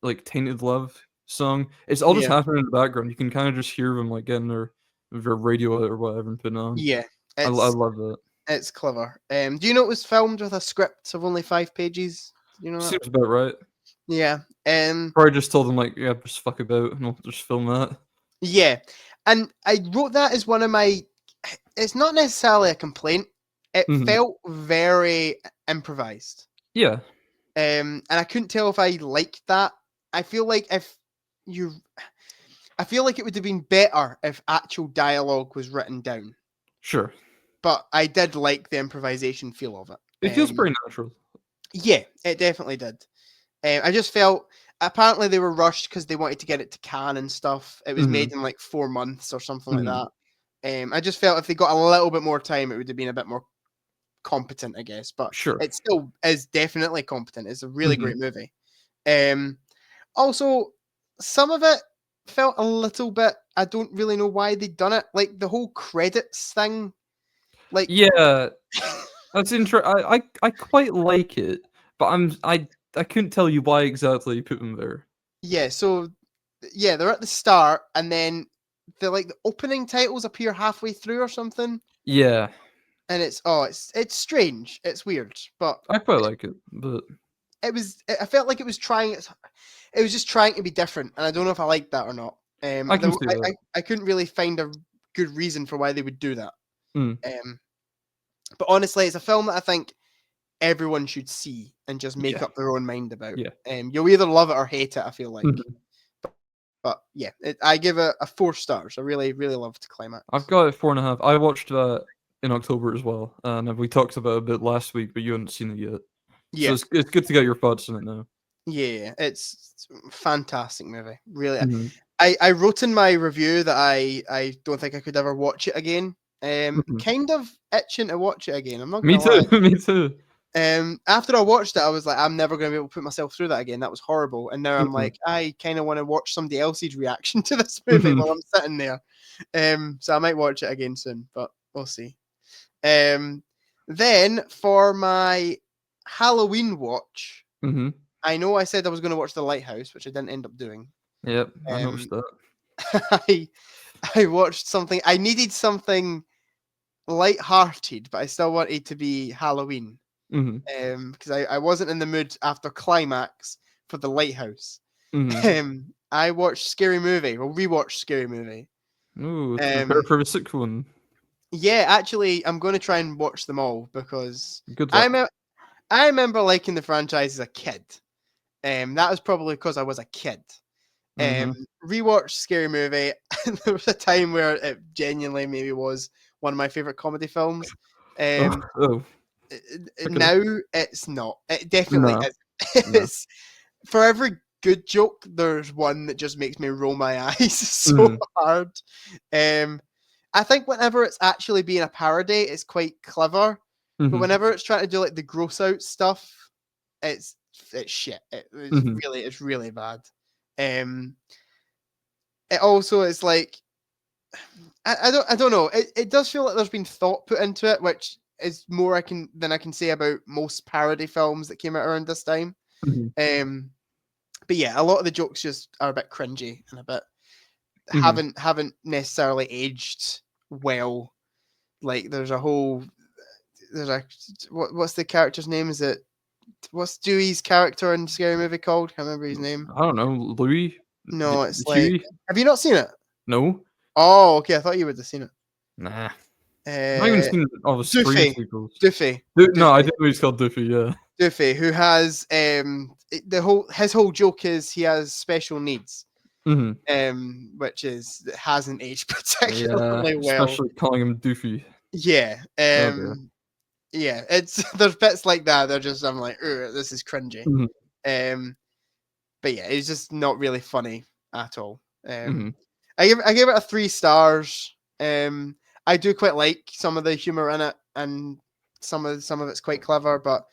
like Tainted Love song, it's all just Yeah, happening in the background. You can kind of just hear them like getting their radio out or whatever and putting it on. yeah. I It's love that. it's clever. Do you know it was filmed with a script of only 5 pages? Do you know that? Seems about right. Yeah. Probably just told them like, yeah, just fuck about and we'll just film that. Yeah. And I wrote that as one of my. It's not necessarily a complaint. It Mhm. felt very improvised. Yeah. And I couldn't tell if I liked that. I feel like if you, I feel like it would have been better if actual dialogue was written down. Sure. But I did like the improvisation feel of it. It feels pretty natural. Yeah, it definitely did. I just felt apparently they were rushed because they wanted to get it to Cannes and stuff. It was made Mhm. in like 4 months or something like Mhm. that. I just felt if they got a little bit more time, it would have been a bit more competent, I guess. But Sure. it still is definitely competent. It's a really Mhm. great movie. Also, some of it felt a little bit. I don't really know why they'd done it. Like the whole credits thing. Like, Yeah. That's I quite like it, but I couldn't tell you why exactly you put them there. yeah. So, yeah, they're at the start, and then the opening titles appear halfway through or something, Yeah. and it's strange. It's weird, but I quite like it, but it was. I felt like it was trying. It was just trying to be different, and I don't know if I liked that or not. I can see that. I couldn't really find a good reason for why they would do that. Mm. But honestly, it's a film that I think everyone should see and just make Yeah. up their own mind about. Yeah. You'll either love it or hate it. I feel like, Mhm. but yeah, I give it a 4 stars. I really, really loved Climax. I've got it 4.5. I watched that in October as well, and we talked about it a bit last week, but you haven't seen it yet. So Yeah, it's good to get your thoughts on it now. yeah, it's a fantastic movie. Really, Mhm. I wrote in my review that I don't think I could ever watch it again. Mhm. Kind of itching to watch it again. I'm not Me gonna too. lie. Me too. After I watched it, I was like, I'm never going to be able to put myself through that again. That was horrible. And now I'm Mhm. like, I kind of want to watch somebody else's reaction to this movie Mhm. while I'm sitting there. So I might watch it again soon, but we'll see. Then for my Halloween watch, Mhm. I know I said I was going to watch The Lighthouse, which I didn't end up doing. Yep, I noticed Um, that. I I watched something. I needed something light-hearted, but I still wanted to be Halloween. Mhm. Because I wasn't in the mood after Climax for The Lighthouse. Mhm. I watched Scary Movie. Well, rewatched Scary Movie. Ooh, to prepare for the sixth one. Yeah, actually, I'm going to try and watch them all because Good I luck. I remember liking the franchise as a kid. That was probably because I was a kid. Rewatched Scary Movie. There was a time where it genuinely maybe was one of my favorite comedy films. Oh, Now it's not. It definitely no, is. no. It's, for every good joke, there's one that just makes me roll my eyes so hard. I think whenever it's actually being a parody, it's quite clever. But whenever it's trying to do like the gross out stuff, it's shit. It's really bad. It also is like I don't know. It does feel like there's been thought put into it, which is more than I can say about most parody films that came out around this time. But yeah, a lot of the jokes just are a bit cringy and a bit haven't necessarily aged well. Like there's a what's the character's name? What's Dewey's character in Scary Movie called? Can't remember his name. I don't know, Louis. No, it's Huey? like. Have you not seen it? No. Oh, okay. I thought you would have seen it. Nah. I've not even seen all the Scream Doofy. sequels. Doofy. No, I didn't know he's called Doofy. Yeah. Doofy, who has his whole joke is he has special needs, which hasn't aged particularly well. Especially calling him Doofy. Yeah. Okay. Yeah. There's bits like that. They're just I'm like, this is cringy. But yeah, it's just not really funny at all. I gave it a 3 stars. I do quite like some of the humor in it, and some of it's quite clever, but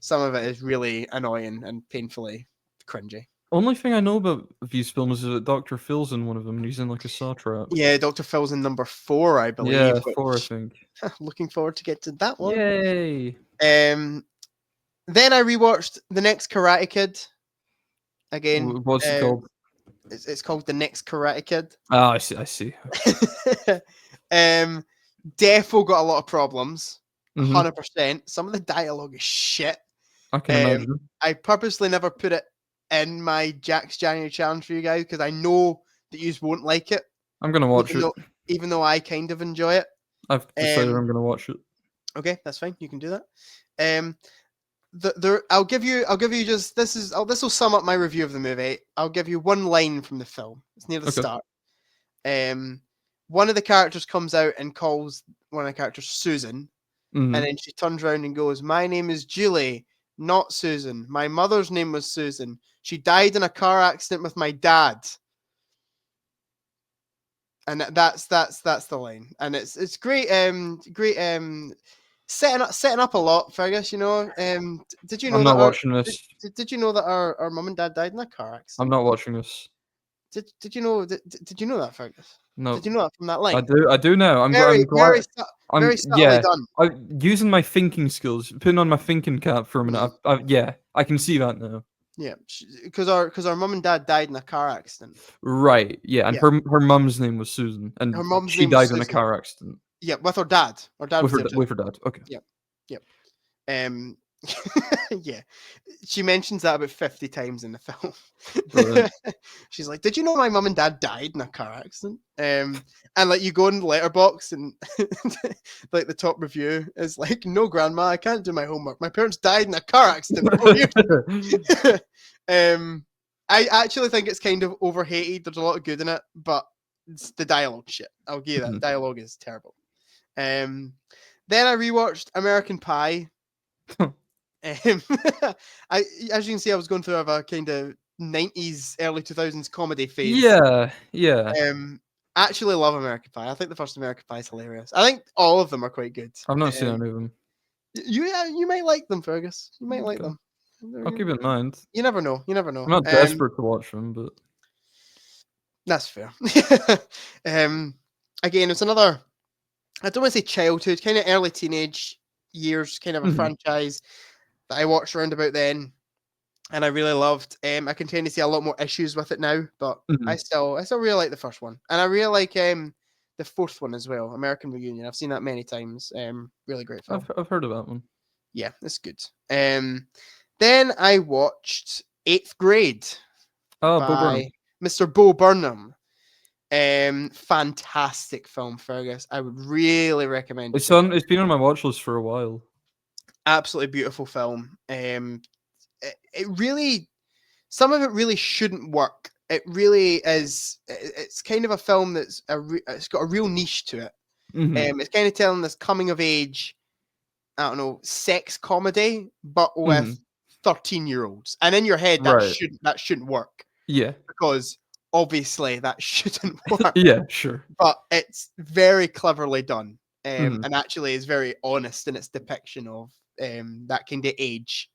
some of it is really annoying and painfully cringy. Only thing I know about these films is that Dr. Phil's in one of them, and he's in like a saw trap. Yeah, Dr. Phil's in number 4, I believe. Yeah, 4, I think. Looking forward to get to that one. Yay! Then I rewatched The Next Karate Kid. Again, what's it called? It's called The Next Karate Kid. Ah, I see. Defo got a lot of problems. 100%. Some of the dialogue is shit. I can imagine. I purposely never put it in my Jack's January challenge for you guys because I know that you won't like it. I'm gonna watch it, even though I kind of enjoy it. I've decided I'm gonna watch it. Okay, that's fine. You can do that. I'll give you just this will sum up my review of the movie. I'll give you one line from the film. It's near the start. One of the characters comes out and calls one of the characters Susan, and then she turns around and goes, "My name is Julie, not Susan. My mother's name was Susan. She died in a car accident with my dad." And that's the line, and it's great. Setting up a lot, Fergus. You know, did you know I'm not watching this? Did you know that our mum and dad died in a car accident? I'm not watching this. Did you know? Did you know that, Fergus? No. Did you know that from that line? I do now. I'm glad. Very subtly done. I'm using my thinking skills, putting on my thinking cap for a minute. I can see that now. Yeah, because our mum and dad died in a car accident. Right. Yeah, and her mum's name was Susan, and she died in a car accident. Yeah, with her dad. Her dad with her dad. Okay. Yep. Yeah, she mentions that about 50 times in the film. She's like, "Did you know my mum and dad died in a car accident?" And like you go in the letterbox and like the top review is like, "No, grandma, I can't do my homework. My parents died in a car accident." I actually think it's kind of overhated. There's a lot of good in it, but it's the dialogue shit. I'll give you that. Dialogue is terrible. Then I rewatched American Pie. As you can see, I was going through a kind of 90s, early 2000s comedy phase. Yeah. Actually love American Pie. I think the first American Pie is hilarious. I think all of them are quite good. I've not seen any of them. You might like them, Fergus. You might like them. I'll keep it in mind. You never know. I'm not desperate to watch them, but that's fair. Again, it's another, I don't want to say childhood, kind of early teenage years, kind of a franchise that I watched around about then, and I really loved. I can tend to see a lot more issues with it now, but I still really like the first one, and I really like the fourth one as well, American Reunion. I've seen that many times. Really great film. I've heard of that one. Yeah, it's good. Then I watched 8th Grade. Oh, Mr. Bo Burnham. Fantastic film, Fergus. I would really recommend it. It's been on my watch list for a while. Absolutely beautiful film. It really, some of it really shouldn't work. It really is. It's kind of a film that's it's got a real niche to it. It's kind of telling this coming of age, I don't know, sex comedy, but with 13-year-olds. And in your head, that shouldn't work. Yeah. Because obviously that shouldn't work. Yeah, sure. But it's very cleverly done. And actually is very honest in its depiction of that kind of age.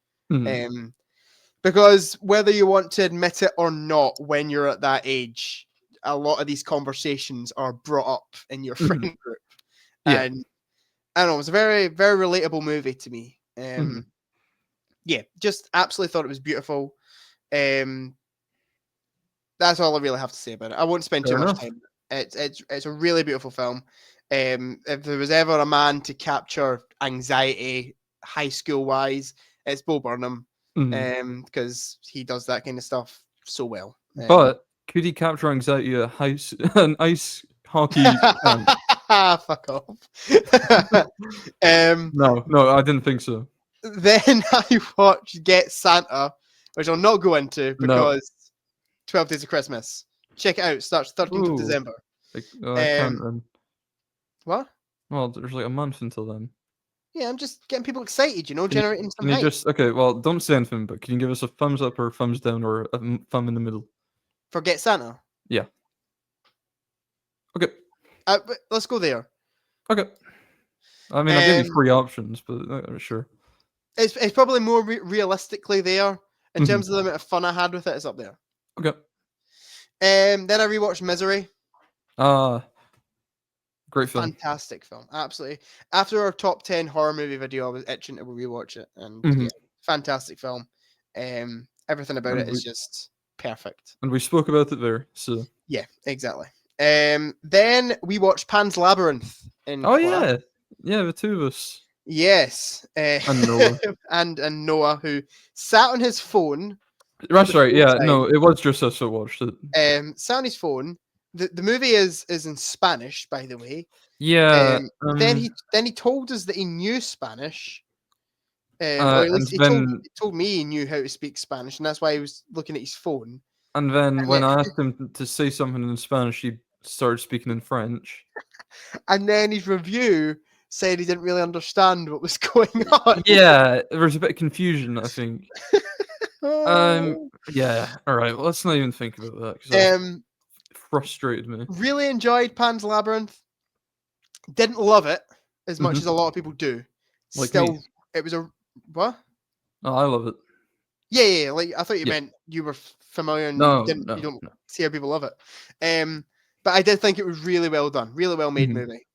Because whether you want to admit it or not, when you're at that age, a lot of these conversations are brought up in your friend group. Yeah. And I don't know, it was a very, very relatable movie to me. Yeah, just absolutely thought it was beautiful. That's all I really have to say about it. I won't spend too much time. It's a really beautiful film. If there was ever a man to capture anxiety high school wise, it's Bo Burnham. Because he does that kind of stuff so well. But could he capture anxiety at an ice hockey camp? Fuck off. No, I didn't think so. Then I watched Get Santa, which I'll not go into because 12 Days of Christmas. Check it out. Starts 13th of December. I can't then. What? Well, there's like a month until then. Yeah, I'm just getting people excited, generating some hype. Okay, well, don't say anything, but can you give us a thumbs up or a thumbs down or a thumb in the middle? For Get Santa? Yeah. Okay. Let's go there. Okay. I mean, I'll give you 3 options, but sure. It's probably more realistically there. In terms of the amount of fun I had with it, it's up there. Okay. Then I rewatched Misery. Great film. Fantastic film. Absolutely. After our top 10 horror movie video, I was itching to rewatch it. And yeah, fantastic film. Everything about it is just perfect. And we spoke about it there, so. Yeah, exactly. Then we watched Pan's Labyrinth. Yeah, the two of us. Yes. And Noah. and Noah, who sat on his phone. That's right, yeah. No, it was just us that watched it. Sat on his phone. The movie is in Spanish, by the way. Yeah. Then he told us that he knew Spanish. Or at least he told me he knew how to speak Spanish, and that's why he was looking at his phone. And then when I asked him to say something in Spanish, he started speaking in French. And then his review said he didn't really understand what was going on. Yeah, there was a bit of confusion, I think. Yeah. All right. Well, let's not even think about that. That frustrated me. Really enjoyed Pan's Labyrinth. Didn't love it as much as a lot of people do. Like Still, me. It was a what? Oh, I love it. Yeah. Like I thought you meant you were familiar and you don't see how people love it. But I did think it was really well done, really well made movie.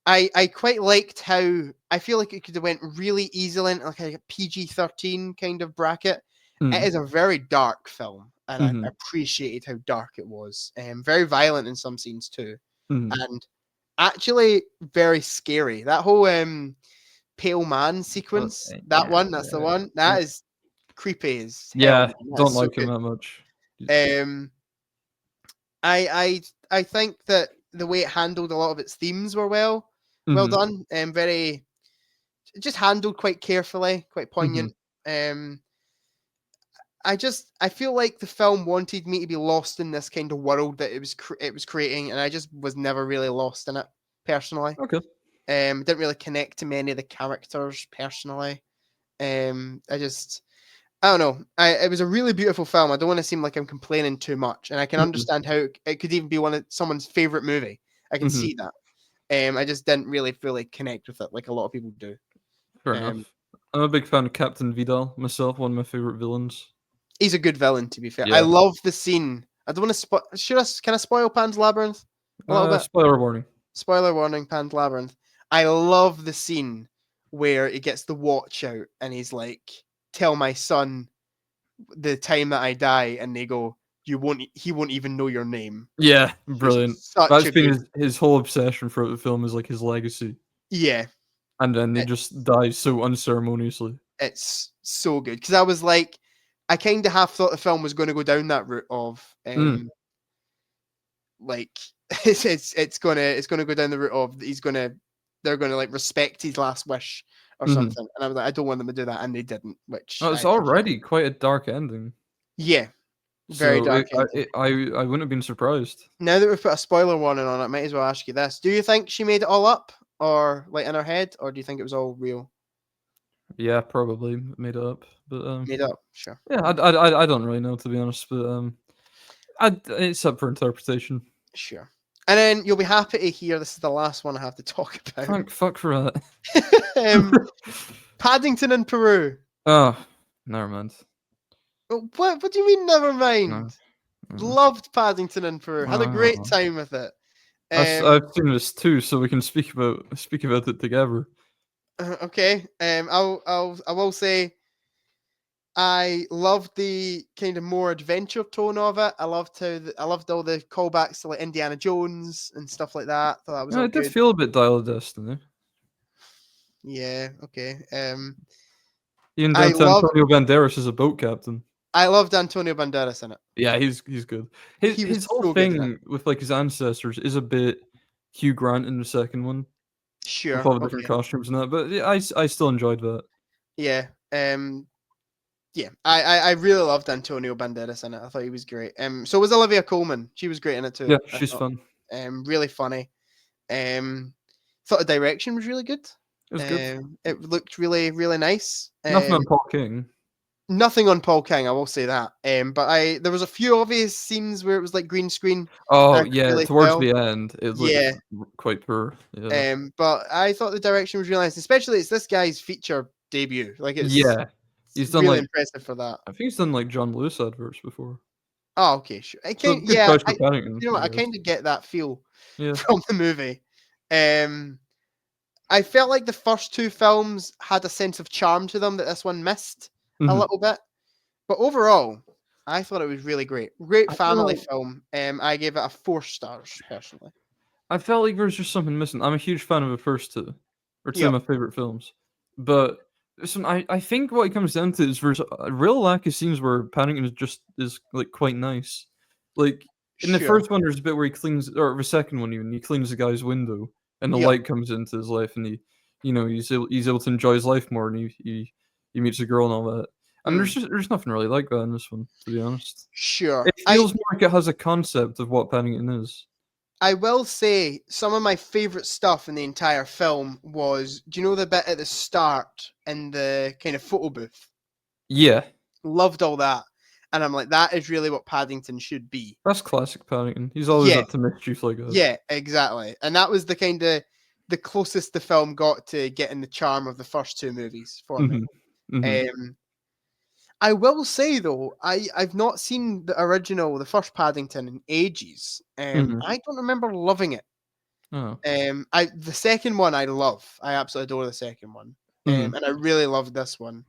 I quite liked how I feel like it could have went really easily into like a PG-13 kind of bracket. It is a very dark film, and I appreciated how dark it was. Very violent in some scenes too, and actually very scary. That whole pale man sequence, that's the one. That is creepy as hell. Don't like him that much. I think that the way it handled a lot of its themes were well done, and very just handled quite carefully, quite poignant. I feel like the film wanted me to be lost in this kind of world that it was creating, and I just was never really lost in it personally. Okay. Didn't really connect to many of the characters personally. I don't know. It was a really beautiful film. I don't want to seem like I'm complaining too much, and I can understand how it could even be someone's favorite movie. I can see that. I just didn't really fully connect with it like a lot of people do. Fair enough. I'm a big fan of Captain Vidal myself. One of my favorite villains. He's a good villain, to be fair. Yeah. I love the scene. I don't want to can I spoil Pan's Labyrinth a little bit? Spoiler warning. Spoiler warning. Pan's Labyrinth. I love the scene where he gets the watch out and he's like, "Tell my son the time that I die," and they go, he won't even know your name. Yeah, brilliant. That's been his whole obsession throughout the film, is like his legacy. Yeah. And then they just die so unceremoniously. It's so good. Because I was like, I kind of half thought the film was going to go down that route of like it's gonna go down the route of they're gonna like respect his last wish or something. And I was like, I don't want them to do that, and they didn't. Which Oh, it's I appreciate. already quite a dark ending. Yeah, very dark ending. I wouldn't have been surprised. Now that we've put a spoiler warning on it, I might as well ask you this: do you think she made it all up, or like in her head, or do you think it was all real? Yeah, probably made it up, but Made up, sure. yeah, I don't really know, to be honest, but it's up for interpretation. Sure. And then you'll be happy to hear this is the last one I have to talk about. Thank fuck for that. Paddington in Peru. Oh, never mind. What do you mean, never mind? No. Loved Paddington in Peru. Had a great time with it. I've seen this too, so we can speak about it together. Okay. I will say I loved the kind of more adventure tone of it. I loved all the callbacks to like Indiana Jones and stuff like that. Thought that was all It did good. feel a bit Dial of Destiny. Yeah. Okay. Ian Antonio Banderas is a boat captain. I loved Antonio Banderas in it. Yeah, he's good. His whole thing with like his ancestors is a bit Hugh Grant in the second one. Sure. With all the different costumes and that, but yeah, I still enjoyed that. Yeah. Yeah. I really loved Antonio Banderas in it. I thought he was great. So was Olivia Colman. She was great in it too. Yeah, she's fun. Really funny. Thought the direction was really good. It was good. It looked really, really nice. Nothing on Paul King. Nothing on Paul King, I will say that. But there was a few obvious scenes where it was like green screen. Oh yeah, really towards the end, it looked quite poor. Yeah. But I thought the direction was really nice, especially it's this guy's feature debut. Like it's he's done really like impressive for that. I think he's done like John Lewis adverts before. Oh, okay, sure. I kind you know what? I kind of get that feel from the movie. I felt like the first two films had a sense of charm to them that this one missed a little bit. But overall, I thought it was really great. Great family film. I gave it a 4 stars, personally. I felt like there was just something missing. I'm a huge fan of the first two. Or two of my favorite films. But I think what it comes down to is there's a real lack of scenes where Paddington is like quite nice. Like in the first one, there's a bit where he cleans, or the second one even, he cleans the guy's window. And the light comes into his life, and he's able to enjoy his life more, and he meets a girl and all that. And there's nothing really like that in this one, to be honest. Sure, it feels more like it has a concept of what Paddington is. I will say some of my favorite stuff in the entire film was, do you know the bit at the start in the kind of photo booth? Yeah, loved all that. And I'm like, that is really what Paddington should be. That's classic Paddington. He's always up to mischief like that. Yeah, exactly. And that was the closest the film got to getting the charm of the first two movies for me. I will say though, I've not seen the original, the first Paddington in ages. I don't remember loving it. Oh. The second one I love. I absolutely adore the second one. And I really loved this one.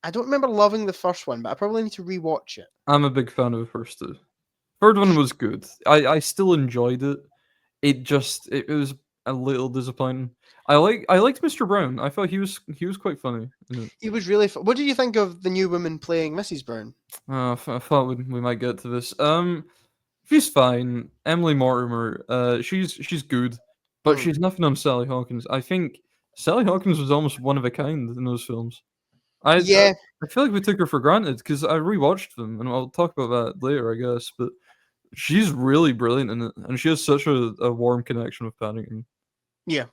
I don't remember loving the first one, but I probably need to rewatch it. I'm a big fan of the first two. Third one was good. I still enjoyed it. It was a little disappointing. I liked Mr. Brown. I thought he was quite funny. He was really fun. What did you think of the new woman playing Mrs. Brown? I thought we might get to this. She's fine. Emily Mortimer. She's good, but she's nothing on Sally Hawkins. I think Sally Hawkins was almost one of a kind in those films. I feel like we took her for granted because I rewatched them, and I'll talk about that later, I guess. But she's really brilliant in it, and she has such a warm connection with Paddington. I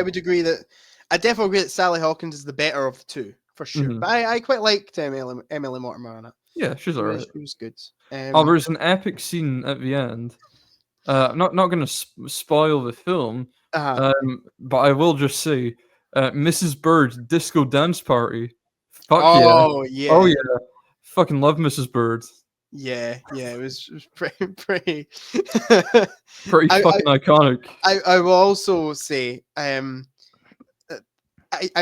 would agree that. I definitely agree that Sally Hawkins is the better of the two for sure. But I quite liked Emily Mortimer on it. Yeah, she's alright. She was good. There's an epic scene at the end. I'm not going to spoil the film, but I will just say. Mrs. Bird's disco dance party. Oh yeah. Fucking love Mrs. Bird. Yeah, it was pretty fucking iconic. I will also say, I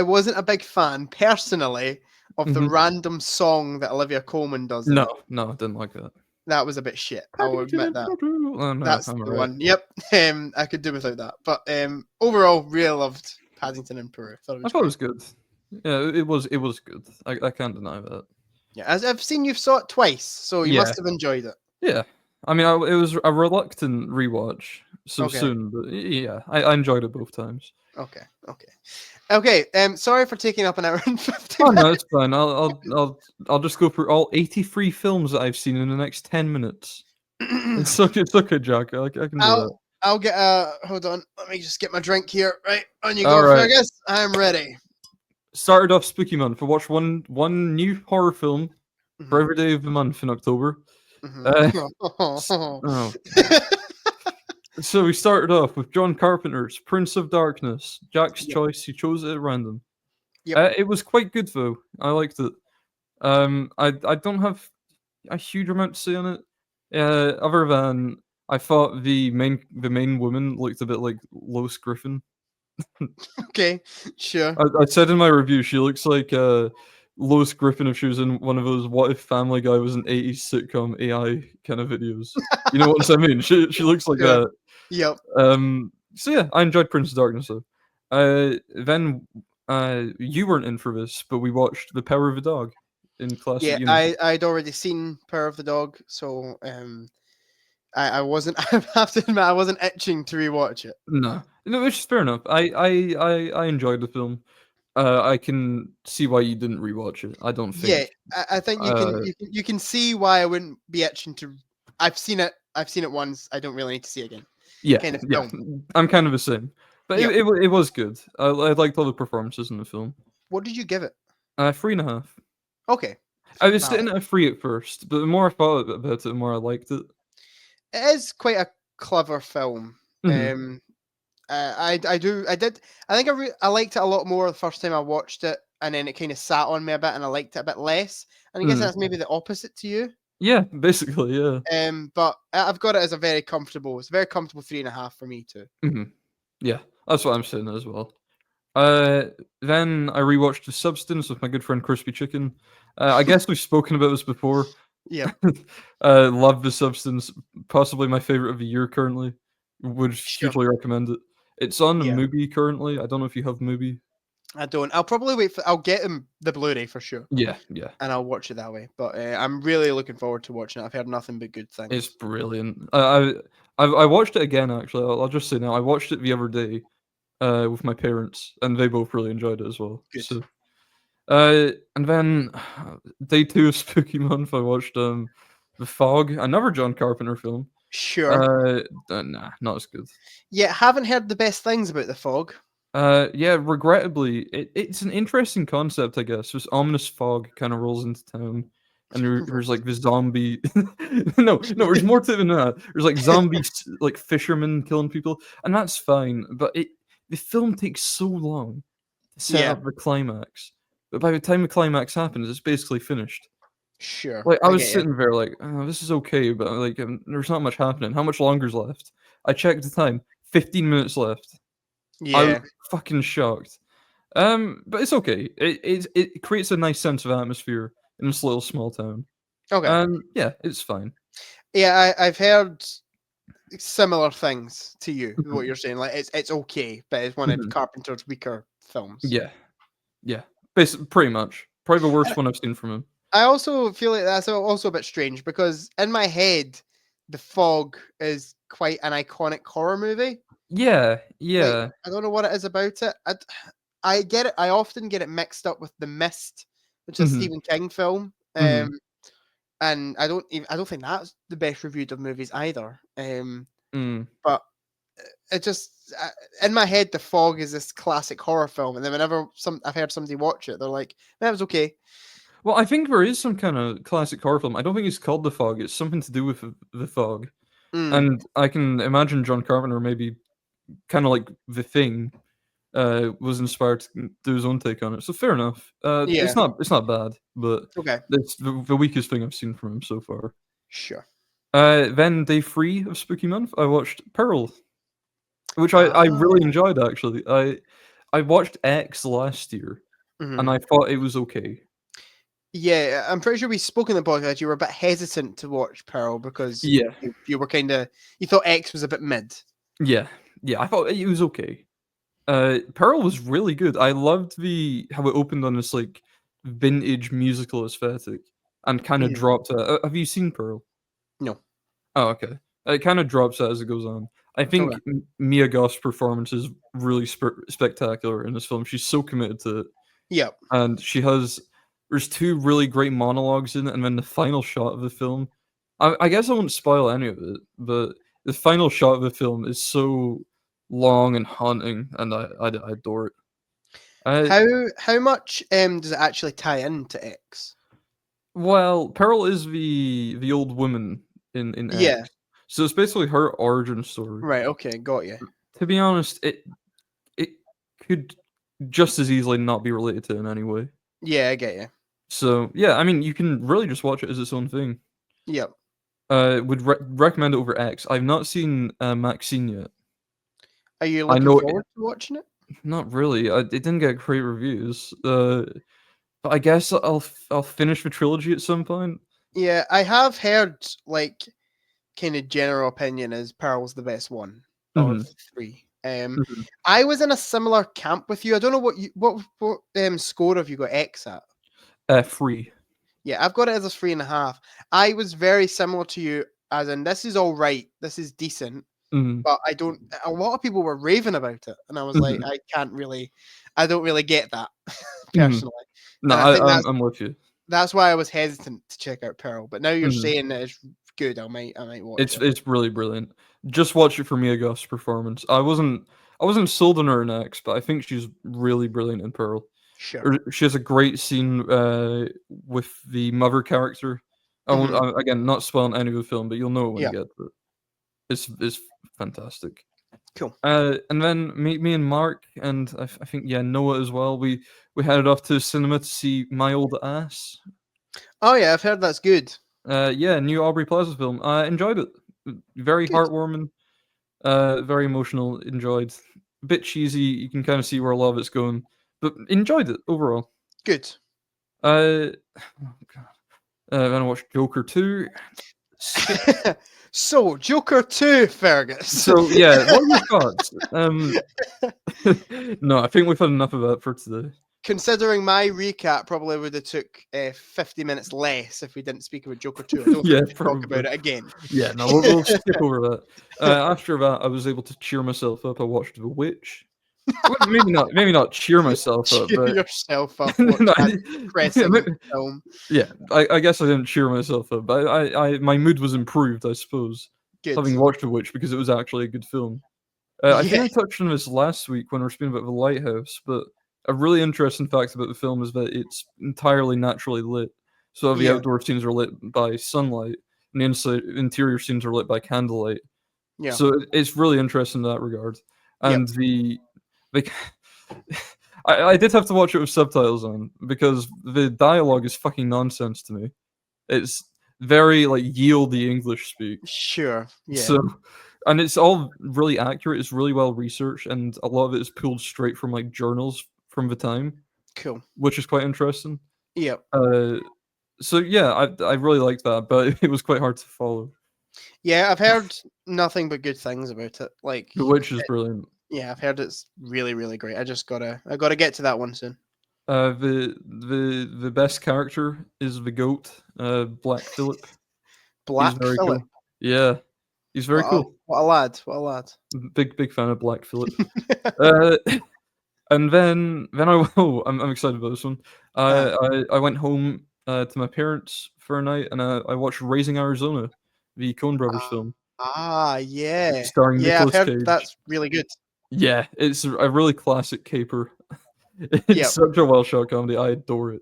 wasn't a big fan personally of the random song that Olivia Colman does. No, I didn't like that. That was a bit shit. I will admit that. Oh, no, that's the one. Yep. I could do without that. But overall, really loved Paddington in Peru. I thought it was good. Yeah, it was good. I can't deny that. Yeah, as I've seen you saw it twice, so you Yeah. must have enjoyed it. Yeah. I mean, it was a reluctant rewatch so Okay. soon, but yeah, I enjoyed it both times. Okay. Sorry for taking up an hour and 50 Oh minutes. no, it's fine. I'll just go through all 83 films that I've seen in the next 10 minutes. It's okay, Jack. I can do that. I'll get hold on. Let me just get my drink here. Right, on you All go, right. Fergus. I'm ready. Started off spooky month. I watched one new horror film for Mhm, every day of the month in October. mhm. Oh. So we started off with John Carpenter's Prince of Darkness. Jack's Yep. choice. He chose it at random. Yep. It was quite good though. I liked it. I don't have a huge amount to say on it. Other than I thought the main woman looked a bit like Lois Griffin. Okay, sure. I said in my review she looks like Lois Griffin if she was in one of those What If Family Guy was an 80s sitcom AI kind of videos. You know what I mean? She looks like Sure. that. Yep. So yeah, I enjoyed Prince of Darkness though. Then you weren't in for this, but we watched The Power of a Dog in classic Yeah, Unity. I'd already seen Power of the Dog, so I wasn't. I have to admit, I wasn't itching to rewatch it. No, which is fair enough. I enjoyed the film. I can see why you didn't rewatch it. I don't Yeah, think. I think you can see why I wouldn't be itching to. I've seen it once. I don't really need to see it again. Yeah, Kind of yeah. film. I'm kind of the same, but Yep. it was good. I liked all the performances in the film. What did you give it? 3.5. Okay. I was Valid. sitting at a 3 at first, but the more I thought about it, the more I liked it. It is quite a clever film. Mhm. I think I liked it a lot more the first time I watched it, and then it kind of sat on me a bit, and I liked it a bit less. And I guess Mhm. that's maybe the opposite to you. Yeah, basically, yeah. But I've got it as it's a very comfortable 3.5 for me too. Mhm. Yeah, that's what I'm saying as well. Then I rewatched The Substance with my good friend Crispy Chicken. I guess we've spoken about this before. Yep. Love The Substance, possibly my favorite of the year currently. Would Sure. hugely recommend it. It's on Yeah. Mubi currently. I don't know if you have Mubi. I don't. I'll probably wait for. I'll get him the Blu-ray for sure, Yeah, and I'll watch it that way. But I'm really looking forward to watching it. I've heard nothing but good things. it's brilliant. I watched it again actually. I'll just say now I watched it the other day with my parents, and they both really enjoyed it as well. Good. So, and then day 2 of Spooky Month, I watched The Fog, another John Carpenter film. Sure. Nah, not as good. Yeah, haven't heard the best things about The Fog. Yeah, regrettably, it's an interesting concept, I guess. This ominous fog kind of rolls into town, and there's like the zombie. No, there's more to it than that. There's like zombies, like fishermen killing people, and that's fine. But the film takes so long to set Yeah. up the climax. But by the time the climax happens, it's basically finished. Sure. Like I was get you. sitting there like, oh, this is okay, but like there's not much happening. How much longer's left? I checked the time. 15 minutes left. I was Yeah. fucking shocked. But it's okay. It creates a nice sense of atmosphere in this little small town. Okay. Yeah, it's fine. Yeah, I've heard similar things to you. Mhm. What you're saying, like it's okay, but it's one of Mhm. Carpenter's weaker films. Yeah. Basically, pretty much. Probably the worst one I've seen from him. I also feel like that's also a bit strange because in my head, The Fog is quite an iconic horror movie. Yeah. Like, I don't know what it is about it. I get it. I often get it mixed up with The Mist, which is a Mhm. Stephen King film. Mhm. And I don't think that's the best reviewed of movies either. Mm. But it just in my head, The Fog is this classic horror film, and then whenever I've heard somebody watch it, they're like, "That was okay." Well, I think there is some kind of classic horror film. I don't think it's called The Fog. It's something to do with the fog. Mm, And I can imagine John Carpenter maybe kind of like The Thing was inspired to do his own take on it. So fair enough. yeah. It's not bad, but Okay. it's the weakest thing I've seen from him so far. Sure. Then day 3 of Spooky Month, I watched Pearl, which I really enjoyed actually. I watched X last year, Mhm. and I thought it was okay. Yeah, I'm pretty sure we spoke in the podcast. You were a bit hesitant to watch Pearl because Yeah, you were you thought X was a bit mid. yeah, I thought it was okay. Pearl was really good. I loved how it opened on this like vintage musical aesthetic. and kind of Mhm. drops it. Have you seen Pearl? No. Oh, okay. It kind of drops it as it goes on. I think Okay. Mia Goth's performance is really spectacular in this film. She's so committed to it, Yep. and there's two really great monologues in it, and then the final shot of the film. I guess I won't spoil any of it, but the final shot of the film is so long and haunting, and I adore it. Uh, How much does it actually tie into X? well, Pearl is the old woman in X, Yeah. so it's basically her origin story. Right. Okay. Got you. To be honest, it could just as easily not be related to in any way. Yeah, I get you. So yeah, I mean, you can really just watch it as its own thing. Yep. Would recommend it over X. I've not seen Maxine yet. Are you I looking know forward to watching it? not really. It didn't get great reviews. But I guess I'll finish the trilogy at some point. Yeah, I have heard like kind of general opinion is Pearl's the best one of Mhm, the three. mhm. I was in a similar camp with you. I don't know what score have you got X at? Free. Yeah, I've got it as a 3.5. I was very similar to you, as in this is all right, this is decent, Mhm, but I don't. A lot of people were raving about it, and I was like, mhm, I don't really get that mhm. personally, No, and I think I'm with you. that's why I was hesitant to check out Pearl. But now you're Mhm. saying that it's good, I might watch it. It's really brilliant. Just watch it for Mia Goth's performance. I wasn't sold on her in X, but I think she's really brilliant in Pearl. Sure. She has a great scene with the mother character. I won't Mhm. again not spoiling any of the film, but you'll know it when you Yeah. get to it. It's fantastic. Cool. And then me and Mark and I think yeah Noah as well. We headed off to the cinema to see My Old Ass. Oh yeah, I've heard that's good. Yeah, new Aubrey Plaza film. I enjoyed it. Very Good. heartwarming. Very emotional. Enjoyed. A bit cheesy. You can kind of see where a lot of it's going, but enjoyed it overall. Good. Oh god. Then I watched Joker 2. Skip. So Joker 2, Fergus. So yeah, what are your thoughts? No, I think we've had enough of that for today. Considering my recap probably would have took 50 minutes less if we didn't speak about Joker 2. I don't Yeah, think we should talk probably. about it again. Yeah, no, we'll skip over that. After that, I was able to cheer myself up. I watched The Witch. Well, maybe not cheer myself up, Cheer but yourself up. no, Watch that yeah, depressing film. yeah, I guess I didn't cheer myself up, but my mood was improved, I suppose, Good. having watched The Witch because it was actually a good film. I think Yeah. I touched on this last week when we were speaking about The Lighthouse, but a really interesting fact about the film is that it's entirely naturally lit. So the Yeah. outdoor scenes are lit by sunlight, and the interior scenes are lit by candlelight. Yeah. So it's really interesting in that regard. Yep. And the I did have to watch it with subtitles on because the dialogue is fucking nonsense to me. It's very like yieldy English speak. Sure. Yeah. So, and it's all really accurate. It's really well researched, and a lot of it is pulled straight from like journals from the time, Cool. which is quite interesting. Yep. So yeah, I really liked that, but it was quite hard to follow. Yeah, I've heard nothing but good things about it. Like, The Witch is brilliant. yeah, I've heard it's really, really great. I gotta get to that one soon. The best character is the goat, Black Phillip. Black He's very Phillip. cool. Yeah, he's very cool. What a lad. What a lad. Big fan of Black Phillip. Uh, and then I'm excited about this one. I went home to my parents for a night, and I watched Raising Arizona, the Coen Brothers film, Yeah. starring Yeah, I've Nicolas heard Cage. that's really good. Yeah, it's a really classic caper. It's Yep. such a well shot comedy. I adore it.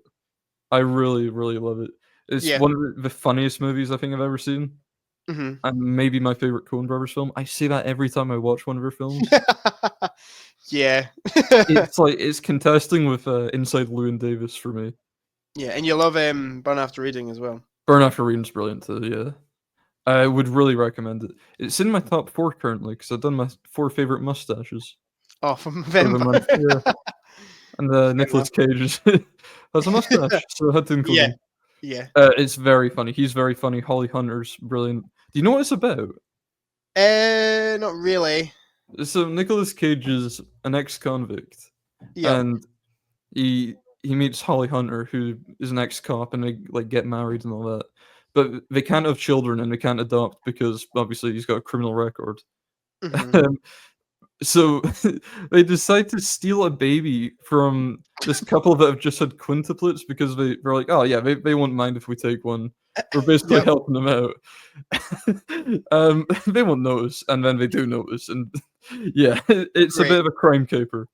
I really, really love it. It's Yeah. one of the funniest movies I think I've ever seen, hmm and maybe my favorite Coen Brothers film. I say that every time I watch one of their films. Yeah. It's like it's contesting with Inside Llewyn Davis for me. Yeah, and you love Burn After Reading as well. Burn After Reading's brilliant too. Yeah, I would really recommend it. It's in my top 4 currently because I've done my 4 favorite mustaches Oh, from for the November. month. Yeah, and Nicolas Cage has a mustache, so I had to include Yeah. him. Yeah. It's very funny. He's very funny. Holly Hunter's brilliant. Do you know what it's about? Not really. So Nicolas Cage is an ex-convict, Yeah. and he he meets Holly Hunter, who is an ex-cop, and they like get married and all that. But they can't have children and they can't adopt because obviously he's got a criminal record. Mhm. So they decide to steal a baby from this couple that have just had quintuplets because they're like, oh yeah, they won't mind if we take one. We're basically Yep. helping them out. They won't notice, and then they do notice, and yeah, it's a Great. bit of a crime caper.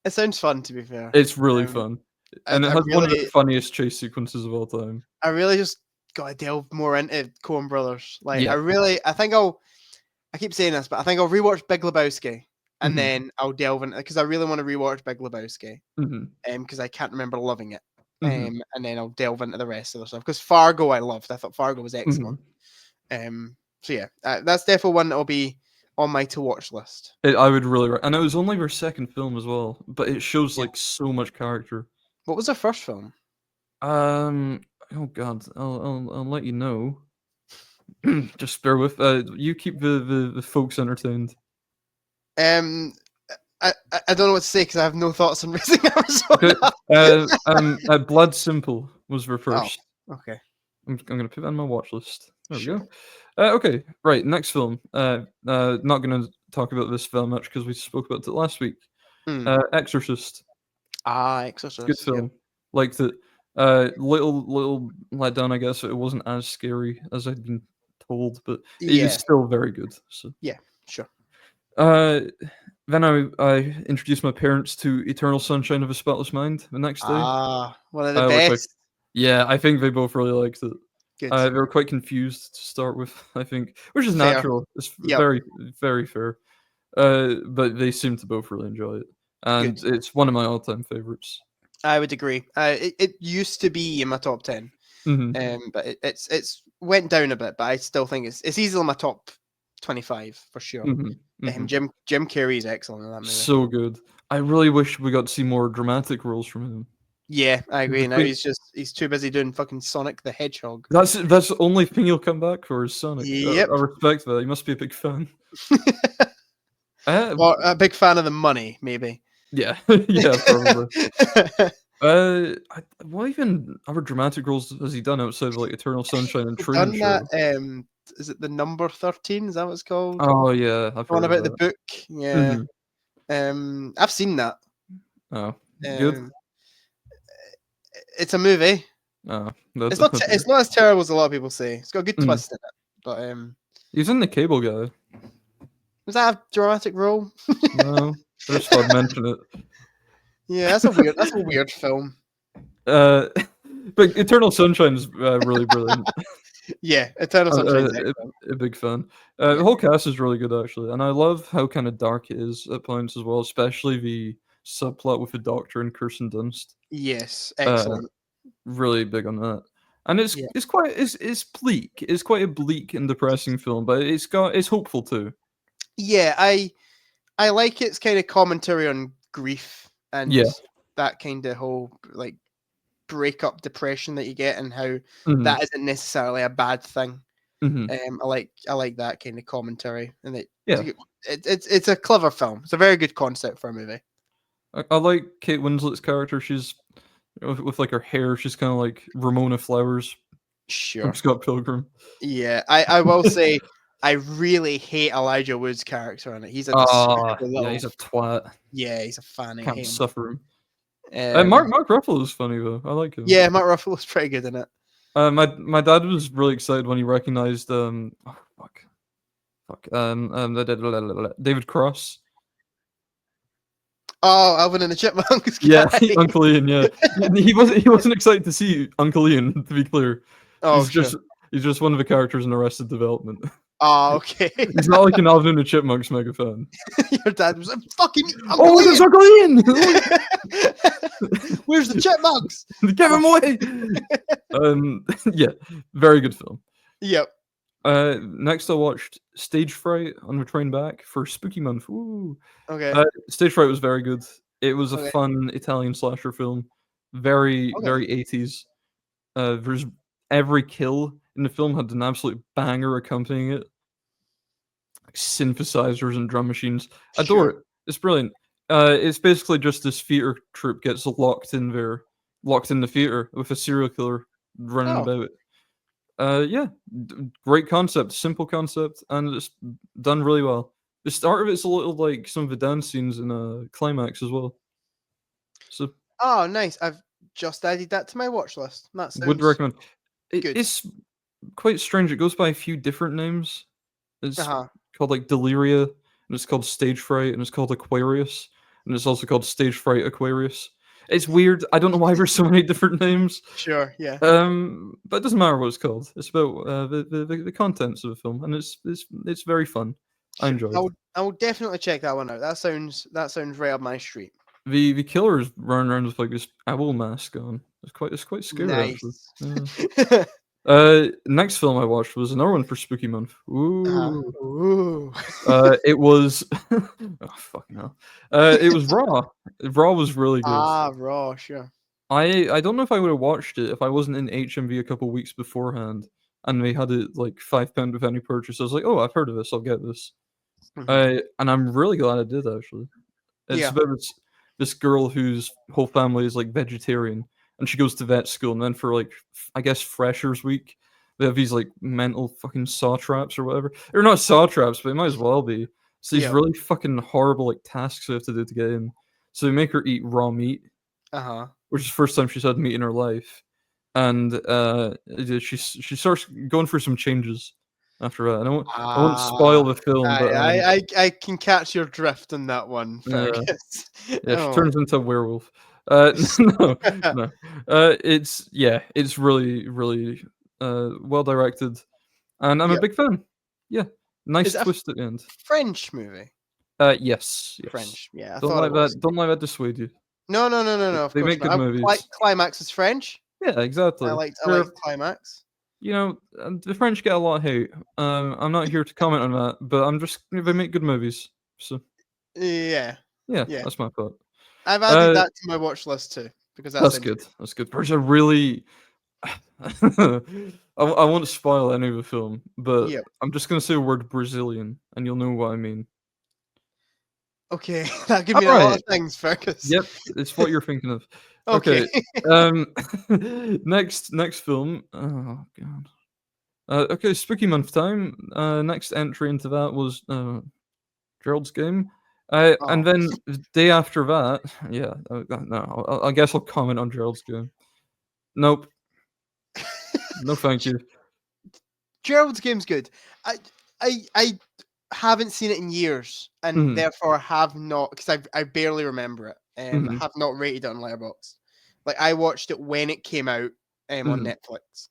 It sounds fun, to be fair. It's really Um, fun, I, and it I has one of the really, funniest chase sequences of all time. I really just gotta delve more into Coen Brothers. Like, Yeah. I think I keep saying this, but I think I'll rewatch Big Lebowski, and Mhm. then I'll delve into because I really want to rewatch Big Lebowski, Mhm. because I can't remember loving it. Mhm. And then I'll delve into the rest of the stuff because Fargo I loved. I thought Fargo was excellent. Mhm. So yeah, that's definitely one that'll be on my to watch list. I would really, and it was only their second film as well, but it shows Yeah. like so much character. What was their first film? Oh god, I'll let you know. Just bear with. You keep the folks entertained. Um, I don't know what to say because I have no thoughts on Raising Okay. Arizona. Blood Simple was their Oh, first. okay. I'm gonna put that on my watch list. There Sure. we go. Okay, right. Next film. Not gonna talk about this film much because we spoke about it last week. Hmm. Exorcist. Exorcist. Good Yep. film. Liked it. Little let down, I guess. It wasn't as scary as I'd been told, but it is Yeah. still very good. So. Yeah. Sure. Then I introduced my parents to Eternal Sunshine of a Spotless Mind the next day. One of the which best. Yeah, I think they both really liked it. Good. They were quite confused to start with, I think, which is Fair. natural. It's Yep. very, very fair. But they seem to both really enjoy it, and Good. it's one of my all-time favorites. I would agree. It used to be in my top 10, Mhm. but it's went down a bit. But I still think it's easily in my top 25 for sure. Mhm. Mhm. Jim Carrey is excellent in that movie. So good. I really wish we got to see more dramatic roles from him. Yeah, I agree. Now Between- he's too busy doing fucking Sonic the Hedgehog. That's the only thing he'll come back for is Sonic. Yep. I respect that. He must be a big fan. Or a big fan of the money, maybe. Yeah, yeah, probably. What even other dramatic roles has he done outside of like Eternal Sunshine and He's Truman done Show? that. Is it the Number 13? Is that what it's called? Oh yeah, I've The one heard about of the that. book. Yeah. Mhm. I've seen that. Oh, good. It's a movie. Oh, It's not. It's not as terrible as a lot of people say. It's got a good Mhm. twist in it. But He's in The Cable Guy. was that a dramatic role? No, I just thought I'd mention it. Yeah, that's a weird. That's a weird film. But Eternal Sunshine's really brilliant. Yeah, Eternal Sunshine. A big fan. The whole cast is really good actually, and I love how kind of dark it is at points as well, especially the subplot with the Doctor and Kirsten Dunst. Yes, excellent. Really big on that. And it's bleak. It's quite a bleak and depressing film, but it's hopeful too. Yeah, I like its kind of commentary on grief and that kind of whole like breakup depression that you get and how that isn't necessarily a bad thing. I like that kind of commentary, and it's a clever film. It's a very good concept for a movie. I like Kate Winslet's character. She's with like her hair. She's kind of like Ramona Flowers Sure. from Scott Pilgrim. Yeah, I will say I really hate Elijah Wood's character in it. He's a yeah, he's a twat. Yeah, he's a fan. Can't suffer him. Mark Mark Ruffalo's funny though. I like him. Yeah, Mark Ruffalo's pretty good in it. My dad was really excited when he recognized David Cross. Oh, Alvin and the Chipmunks. Yeah, Uncle Ian. Yeah, he wasn't excited to see Uncle Ian. To be clear, he's just one of the characters in Arrested Development. Oh, okay. He's not like an Alvin and the Chipmunks mega fan. Your dad was like, "Fucking Uncle there's Uncle Ian! Where's the Chipmunks? Give him away!" Yeah, very good film. Yep. Next I watched Stage Fright on the train back for Spooky Month. Woo. Okay. Stage Fright was very good. It was a fun Italian slasher film. Very 80s. There's every kill in the film had an absolute banger accompanying it. Like synthesizers and drum machines. Adore it. It's brilliant. It's basically just this theater troupe gets locked in their locked in the theater with a serial killer running Oh. about. Yeah, great concept, simple concept, and it's done really well. The start of it's a little like some of the dance scenes in a climax as well. So Oh, nice. I've just added that to my watch list. That would sounds recommend. good. It's quite strange. It goes by a few different names. It's Uh-huh. called like Deliria, and it's called Stage Fright, and it's called Aquarius, and it's also called Stage Fright Aquarius. It's weird. I don't know why there's so many different names. Sure, yeah. But it doesn't matter what it's called. It's about the contents of the film, and it's very fun. I Sure. enjoyed it. I will definitely check that one out. That sounds right up my street. The killer is running around with like this owl mask on. It's quite scary actually. Nice. Next film I watched was another one for Spooky Month. Uh-huh. Ooh. Ooh. It was oh fucking hell. It was Raw. Raw was really good. Raw, sure. I don't know if I would have watched it if I wasn't in HMV a couple weeks beforehand and they had it like £5 with any purchase. I was like, oh, I've heard of this. I'll get this. Mhm. And I'm really glad I did actually. It's Yeah. about this girl whose whole family is like vegetarian, and she goes to vet school, and then for like I guess Freshers Week, they have these like mental fucking saw traps or whatever. They're not saw traps, but it might as well be. So these Yeah. really fucking horrible like tasks they have to do to get in. So they make her eat raw meat, Uh-huh. which is the first time she's had meat in her life, and she starts going through some changes after that. And I won't spoil the film, but I can catch your drift on that one, Yeah. Fergus. yeah, she Oh. turns into a werewolf. No, no. It's really, really well directed, and I'm a Yep. big fan. Yeah, nice Is it a twist at the end. French movie. Yes, yes. French. Yeah, I Don't thought let it was. that. Don't let that dissuade you. No, of They course make good not. movies. Climax is French. Yeah, exactly. I They're- liked Climax. You know, the French get a lot of hate. I'm not here to comment on that, but they make good movies. So Yeah. yeah, Yeah. that's my thought. I've added Uh, that to my watch list too because That's sounds good. That's good. There's a really. I won't spoil any of the film, but Yep. I'm just gonna say the word Brazilian, and you'll know what I mean. Okay, that give me a lot Alright. of things, Fergus. Yep, it's what you're thinking of. Okay. Next film. Oh god. Okay, Spooky Month time. Next entry into that was Gerald's Game. Oh. And then the day after that, yeah, no, I guess I'll comment on Gerald's Game. Nope, no, thank you. Gerald's Game's good. I haven't seen it in years, and Mhm. therefore have not because I barely remember it. Mhm. Have not rated it on Letterboxd. Like I watched it when it came out on Mhm. Netflix.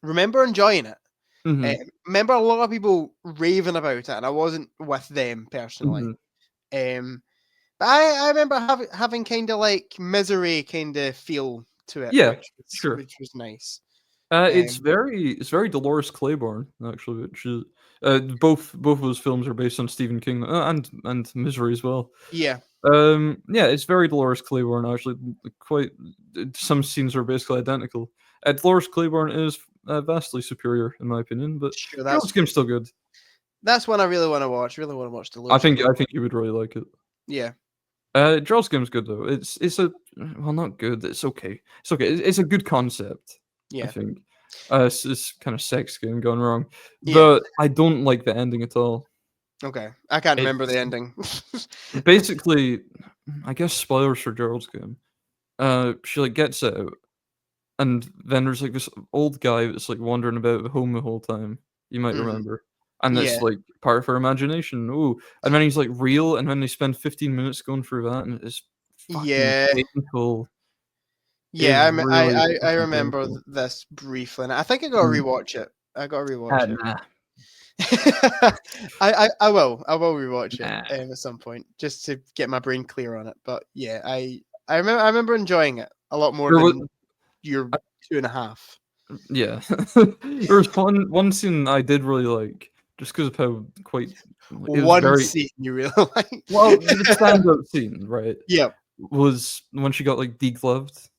Remember enjoying it. Mhm. Remember a lot of people raving about it, and I wasn't with them personally. Mhm. But I remember having kind of like misery kind of feel to it, Yeah, sure. which was nice. It's very Dolores Claiborne actually, which is both of those films are based on Stephen King and Misery as well. Yeah, Yeah, it's very Dolores Claiborne actually. Quite some scenes are basically identical. Dolores Claiborne is vastly superior in my opinion, but sure. Gerald's Game's still good. That's one I really want to watch. Really want to watch the. I think you would really like it. Yeah. Gerald's Game's good though. It's a well, not good. It's okay. It's okay. It's a good concept. I Yeah. think. It's kind of sex game gone wrong, Yeah. but I don't like the ending at all. Okay. I can't remember the It's- ending. Basically, I guess spoilers for Gerald's Game. She like gets out, and then there's like this old guy that's like wandering about home the whole time. You might Mhm. remember, and that's Yeah. like part of her imagination. Oh, and then he's like real, and then they spend 15 minutes going through that, and it's fucking Yeah. painful. Yeah, It's really I fucking remember painful. this briefly, and I think I gotta Mhm. rewatch it. I gotta rewatch it. Nah. I will rewatch it Nah. at some point just to get my brain clear on it. But yeah, I remember enjoying it a lot more There than was- your 2.5. Yeah. There was one scene I did really like, just because of how quite it was One very scene you really like. well, the stand-up scene, right, Yeah, was when she got like degloved.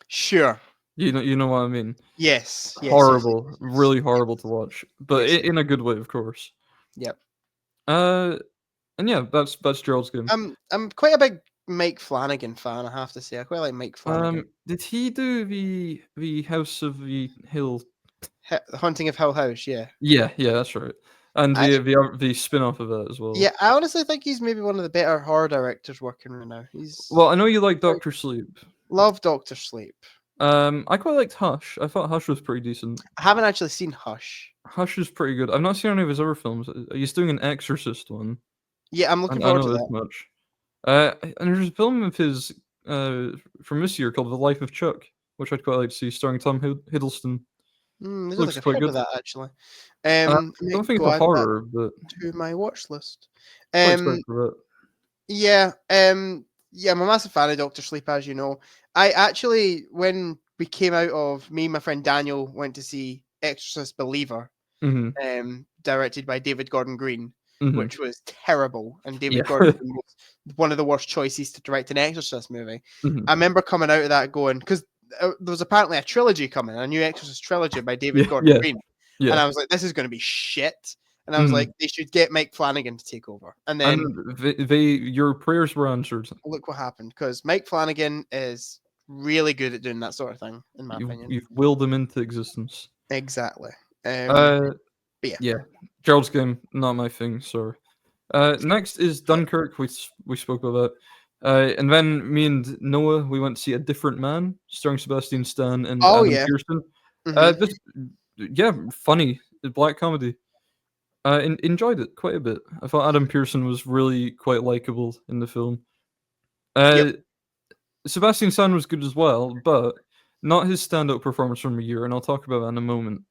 sure. You know what I mean? Yes. Horrible, yes. really horrible to watch, but Yes. in a good way, of course. Yep. And yeah, that's Gerald's Game. I'm quite a big Mike Flanagan fan, I have to say. I quite like Mike Flanagan. Did he do the House of the Hill? Haunting of Hill House, yeah. Yeah, that's right. And the spin-off of it as well. Yeah, I honestly think he's maybe one of the better horror directors working right now. Well, I know you like Doctor Sleep. Love Doctor Sleep. I quite liked Hush. I thought Hush was pretty decent. I haven't actually seen Hush. Hush is pretty good. I've not seen any of his other films. He's doing an Exorcist one. Yeah, I'm looking forward to this that. much. And there's a film of his from this year called The Life of Chuck, which I'd quite like to see, starring Tom Hiddleston. This Looks like quite I've heard good. of that actually. I don't think it's a horror, but to my watch list. quite excited for that. Yeah, I'm a massive fan of Doctor Sleep, as you know. I actually, when we came out of, me and my friend Daniel went to see Exorcist Believer, directed by David Gordon Green, which was terrible. And David Gordon Green was one of the worst choices to direct an Exorcist movie. I remember coming out of that going, because there was apparently a trilogy coming, a new Exorcist trilogy by David Gordon Green. And I was like, this is going to be shit. And I was like, they should get Mike Flanagan to take over. And then your prayers were answered. Look what happened, because Mike Flanagan is really good at doing that sort of thing, in my opinion. You've willed them into existence. Exactly. But yeah. Gerald's Game, not my thing. Sorry. Next is Dunkirk. We spoke about that. And then me and Noah, we went to see A Different Man, starring Sebastian Stan and Adam Pearson. Funny black comedy. Enjoyed it quite a bit. I thought Adam Pearson was really quite likable in the film. Sebastian Stan was good as well, but not his stand-up performance from a year, and I'll talk about that in a moment.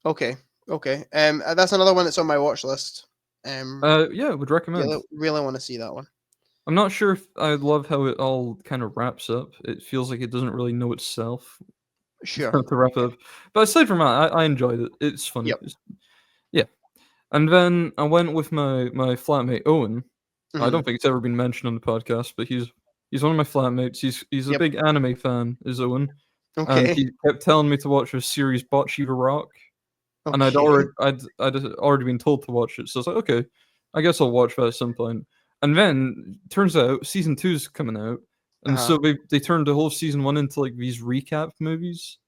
Okay. That's another one that's on my watch list. Would recommend. Really want to see that one. I'm not sure if I love how it all kind of wraps up. It feels like it doesn't really know itself. Sure. To wrap up. But aside from that, I enjoyed it. It's funny. Yep. And then I went with my flatmate Owen. I don't think it's ever been mentioned on the podcast, but he's one of my flatmates. He's a big anime fan, is Owen. Okay. And he kept telling me to watch a series Bocce the Rock. Okay. And I'd already been told to watch it, so I was like, okay, I guess I'll watch that at some point. And then turns out season 2's coming out, and so they turned the whole season 1 into like these recap movies.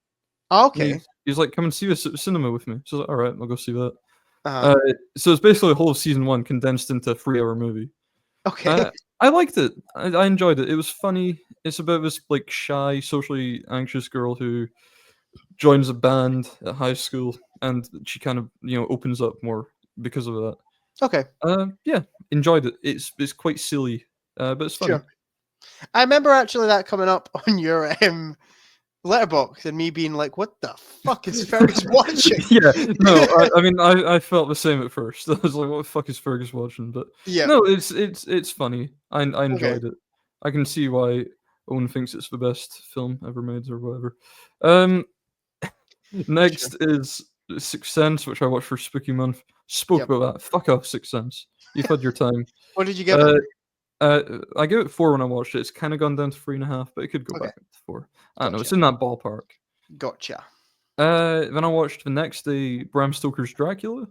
Okay. He's like, come and see this at the cinema with me. So I was like, all right, I'll go see that. So it's basically a whole season 1 condensed into a 3-hour movie. Okay. I liked it. I enjoyed it. It was funny. It's about this like shy, socially anxious girl who joins a band at high school, and she kind of opens up more because of that. Okay. Enjoyed it. It's quite silly, but it's funny. Sure. I remember actually that coming up on your Letterboxd and me being like, "What the fuck is Fergus watching?" I mean, I felt the same at first. I was like, "What the fuck is Fergus watching?" But no, it's funny. I enjoyed it. I can see why Owen thinks it's the best film ever made or whatever. Next is Sixth Sense, which I watched for Spooky Month. Spoke about that. Fuck off, Sixth Sense. You've had your time. What did you give it? I gave it 4 when I watched it. It's kind of gone down to 3.5, but it could go back up to 4. I don't know. It's in that ballpark. Gotcha. Then I watched the next day Bram Stoker's Dracula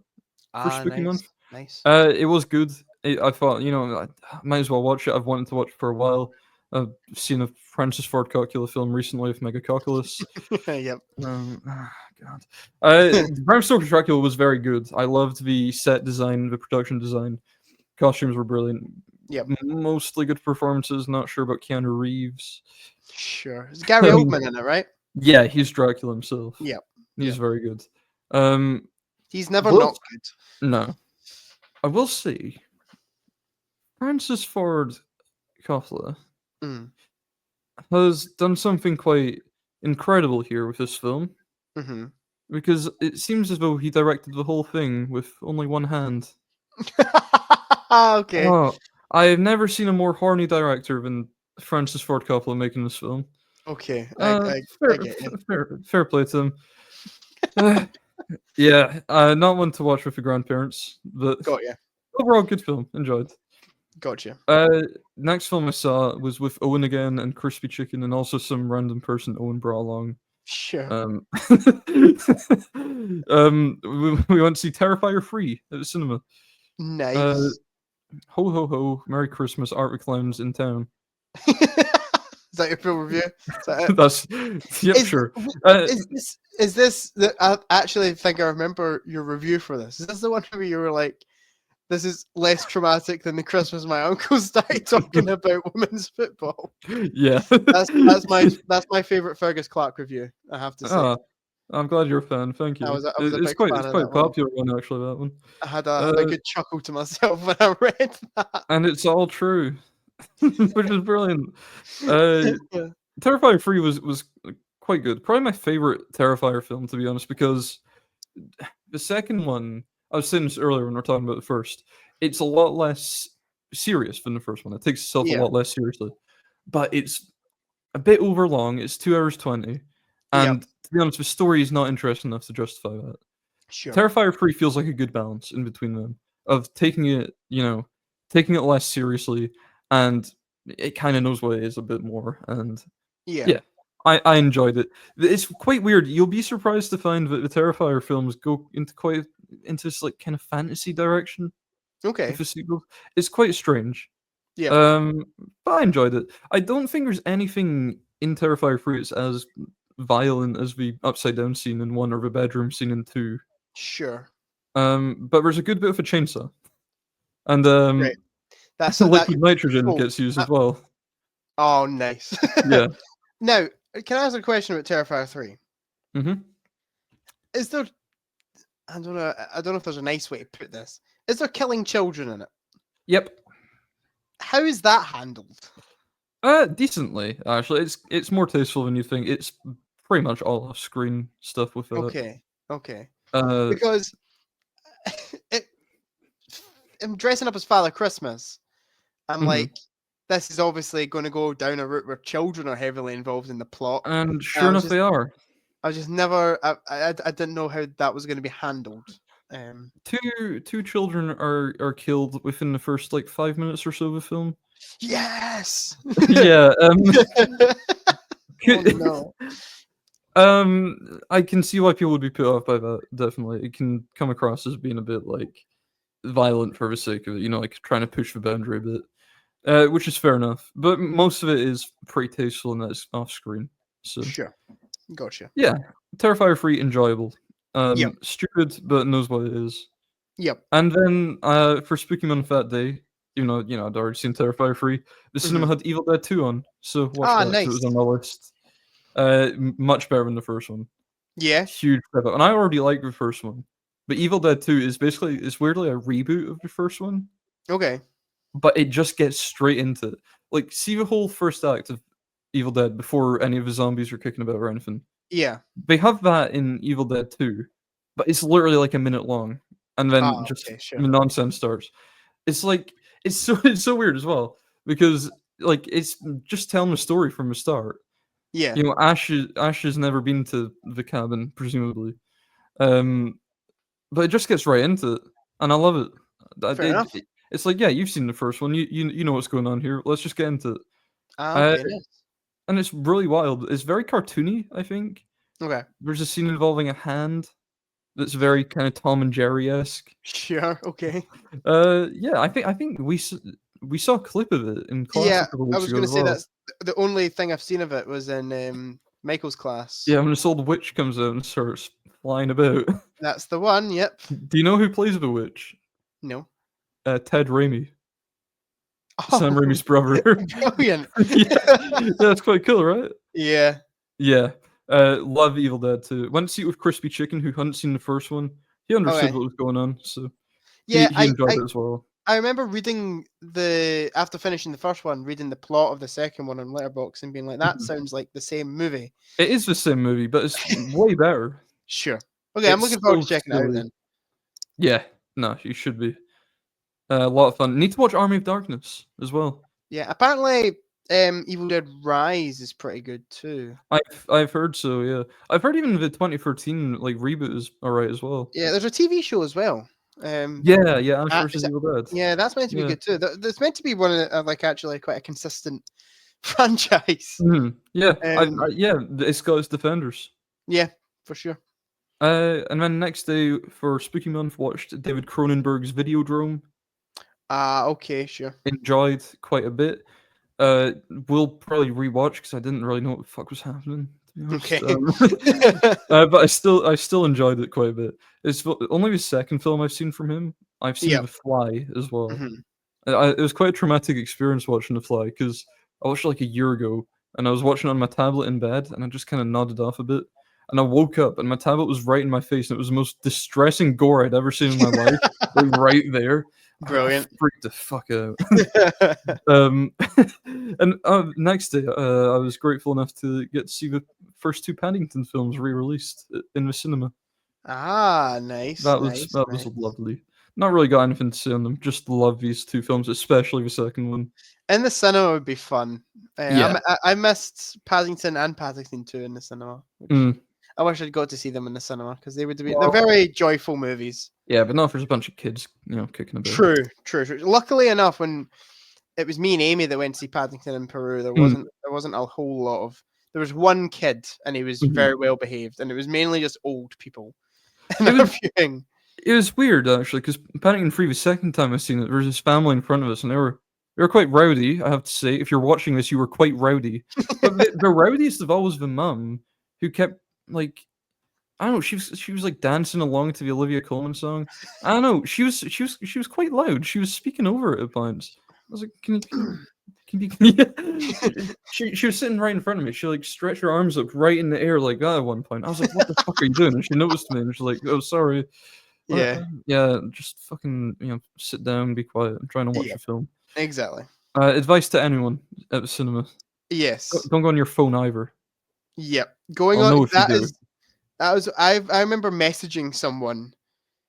for Spooky Month. Nice. It was good. I thought, I might as well watch it. I've wanted to watch it for a while. I've seen a Francis Ford Coppola film recently with Megacocculus. Yep. God. Bram Stoker's Dracula was very good. I loved the set design, the production design. Costumes were brilliant. Yep. Mostly good performances. Not sure about Keanu Reeves. Sure. Is Gary Oldman in it, right? Yeah, he's Dracula himself. Yep. He's very good. He's never not good. No. I will say, Francis Ford Coppola has done something quite incredible here with this film. Because it seems as though he directed the whole thing with only one hand. Okay. Oh, I have never seen a more horny director than Francis Ford Coppola making this film. Okay. I get it. Fair play to him. Not one to watch with your grandparents, but Got you. Overall, good film. Enjoyed. Gotcha. Next film I saw was with Owen again and Crispy Chicken, and also some random person Owen brought along. Sure. We went to see Terrifier 3 at the cinema. Nice. Ho ho ho! Merry Christmas, Art Clowns in town. Is that your full review? Is that it? That's yep, Is, sure. is this the, I actually think I remember your review for this. Is this the one where you were like, this is less traumatic than the Christmas my uncle started talking about women's football? Yeah. That's my favorite Fergus Clark review, I have to say. Ah, I'm glad you're a fan. Thank you. I was a It's big quite fan it's of quite that a one. popular one actually. That one, I had a good chuckle to myself when I read that. and it's all true, which is brilliant. Yeah. Terrifier 3 was quite good. Probably my favorite Terrifier film, to be honest, because the second one, I was saying this earlier when we were talking about the first, it's a lot less serious than the first one. It takes itself a Yeah. lot less seriously, but it's a bit overlong. It's 2 hours 20, and to be honest, the story is not interesting enough to justify that. Sure. Terrifier 3 feels like a good balance in between them of taking it, taking it less seriously, and it kind of knows what it is a bit more. And Yeah. I enjoyed it. It's quite weird. You'll be surprised to find that the Terrifier films go into this like kind of fantasy direction Okay. with the sequels. It's quite strange. Yeah. But I enjoyed it. I don't think there's anything in Terrifier 3 that's as violent as the upside down scene in 1 or the bedroom scene in 2. Sure. But there's a good bit of a chainsaw. And Great. That's liquid nitrogen cool. gets used as well. Oh, nice. Yeah. Now, can I ask a question about Terrifier 3? Mm-hmm. Is there, I don't know if there's a nice way to put this. Is there killing children in it? Yep. How is that handled? Decently, actually. It's more tasteful than you think. It's pretty much all off-screen stuff with it. Okay. Uh, Because I'm dressing up as Father Christmas. I'm Mhm. like, this is obviously going to go down a route where children are heavily involved in the plot. and I sure was enough, just- they are. I just never, I didn't know how that was going to be handled. Two children are killed within the first like 5 minutes or so of the film. Yes. Yeah. Oh, no. I can see why people would be put off by that. Definitely, it can come across as being a bit like violent for the sake of it. Like trying to push the boundary a bit, which is fair enough. But most of it is pretty tasteful and that's off screen. So Sure. Gotcha. yeah, Terrifier 3 enjoyable. Yep. Stupid, but knows what it is. Yep. And then for Spooky Month that day, I'd already seen Terrifier 3. The cinema had Evil Dead 2 on, so watch that. Nice. So it was on my list. Much better than the first one. Yeah. Huge step up. And I already liked the first one. But Evil Dead 2 is basically, it's weirdly a reboot of the first one. Okay. But it just gets straight into it. Like, see the whole first act of Evil Dead before any of the zombies are kicking about or anything. Yeah. They have that in Evil Dead 2, but it's literally like a minute long. And then sure. the nonsense starts. It's like, it's so weird as well. Because, like, it's just telling the story from the start. Yeah. Ash has never been to the cabin, presumably. But it just gets right into it, and I love it. Fair enough. It's like, yeah, you've seen the first one. You know what's going on here. Let's just get into it. Okay. Nice. And it's really wild. It's very cartoony, I think. Okay. There's a scene involving a hand that's very kind of Tom and Jerry-esque. Sure. Okay. Yeah, I think we saw a clip of it in class a couple I weeks was ago going to as say well. that's the only thing I've seen of it was in Michael's class. Yeah, when this old witch comes out and starts flying about. That's the one. Yep. Do you know who plays the witch? No. Ted Raimi. Oh, Sam Raimi's brother. brilliant. Yeah, that's quite cool, right? Yeah. Yeah. Love Evil Dead 2. Went to see it with Crispy Chicken, who hadn't seen the first one. He understood Okay. what was going on, so Yeah. he enjoyed it as well. I remember reading after finishing the first one, reading the plot of the second one on Letterboxd and being like, that sounds like the same movie. It is the same movie, but it's way better. Sure. Okay, I'm It's looking forward to so checking it out silly. then. Yeah, no, you should be. A lot of fun. Need to watch Army of Darkness as well. Yeah, apparently Evil Dead Rise is pretty good too. I've heard so, yeah. I've heard even the 2013 like reboot is alright as well. Yeah, there's a TV show as well. Yeah, Ash versus Evil Dead. Yeah, that's meant to be Yeah. good too. That's meant to be one of like actually quite a consistent franchise. Mhm. Yeah, Um, it's got its defenders. Yeah, for sure. And then next day for Spooky Month, watched David Cronenberg's Videodrome. Okay, sure. Enjoyed quite a bit. We'll probably rewatch because I didn't really know what the fuck was happening, to be honest. Okay. But I still enjoyed it quite a bit. It's only the second film I've seen from him. I've seen Yep. The Fly as well. Mhm. It was quite a traumatic experience watching The Fly because I watched it like a year ago and I was watching it on my tablet in bed and I just kind of nodded off a bit. And I woke up and my tablet was right in my face and it was the most distressing gore I'd ever seen in my life. Like right there. Brilliant. I freaked the fuck out. And next day, I was grateful enough to get to see the first two Paddington films re-released in the cinema. Nice. That Nice. was lovely. Not really got anything to say on them. Just love these two films, especially the second one. In the cinema would be fun. Yeah. I missed Paddington and Paddington 2 in the cinema. Which Mm. I wish I'd got to see them in the cinema because they would be Well- they're very joyful movies. Yeah, but not if there's a bunch of kids, kicking about. True. Luckily enough, when it was me and Amy that went to see Paddington in Peru, there wasn't a whole lot of. There was one kid, and he was very well behaved, and it was mainly just old people. It was- viewing. It was weird actually, because Paddington 3, the second time I seen it, there was this family in front of us, and they were quite rowdy. I have to say, if you're watching this, you were quite rowdy. But the rowdiest of all was the mum, who kept like, I don't know, she was like dancing along to the Olivia Colman song. I don't know, she was quite loud. She was speaking over it at points. I was like, can you she was sitting right in front of me. She like stretched her arms up right in the air like that at one point. I was like, what the fuck are you doing? And she noticed me and she's like, oh sorry. Yeah, Yeah, just fucking, sit down, be quiet. I'm trying to watch a film. exactly. Advice to anyone at the cinema: Yes. don't go on your phone either. Yep. Going I'll know on. if you do. That was. I remember messaging someone.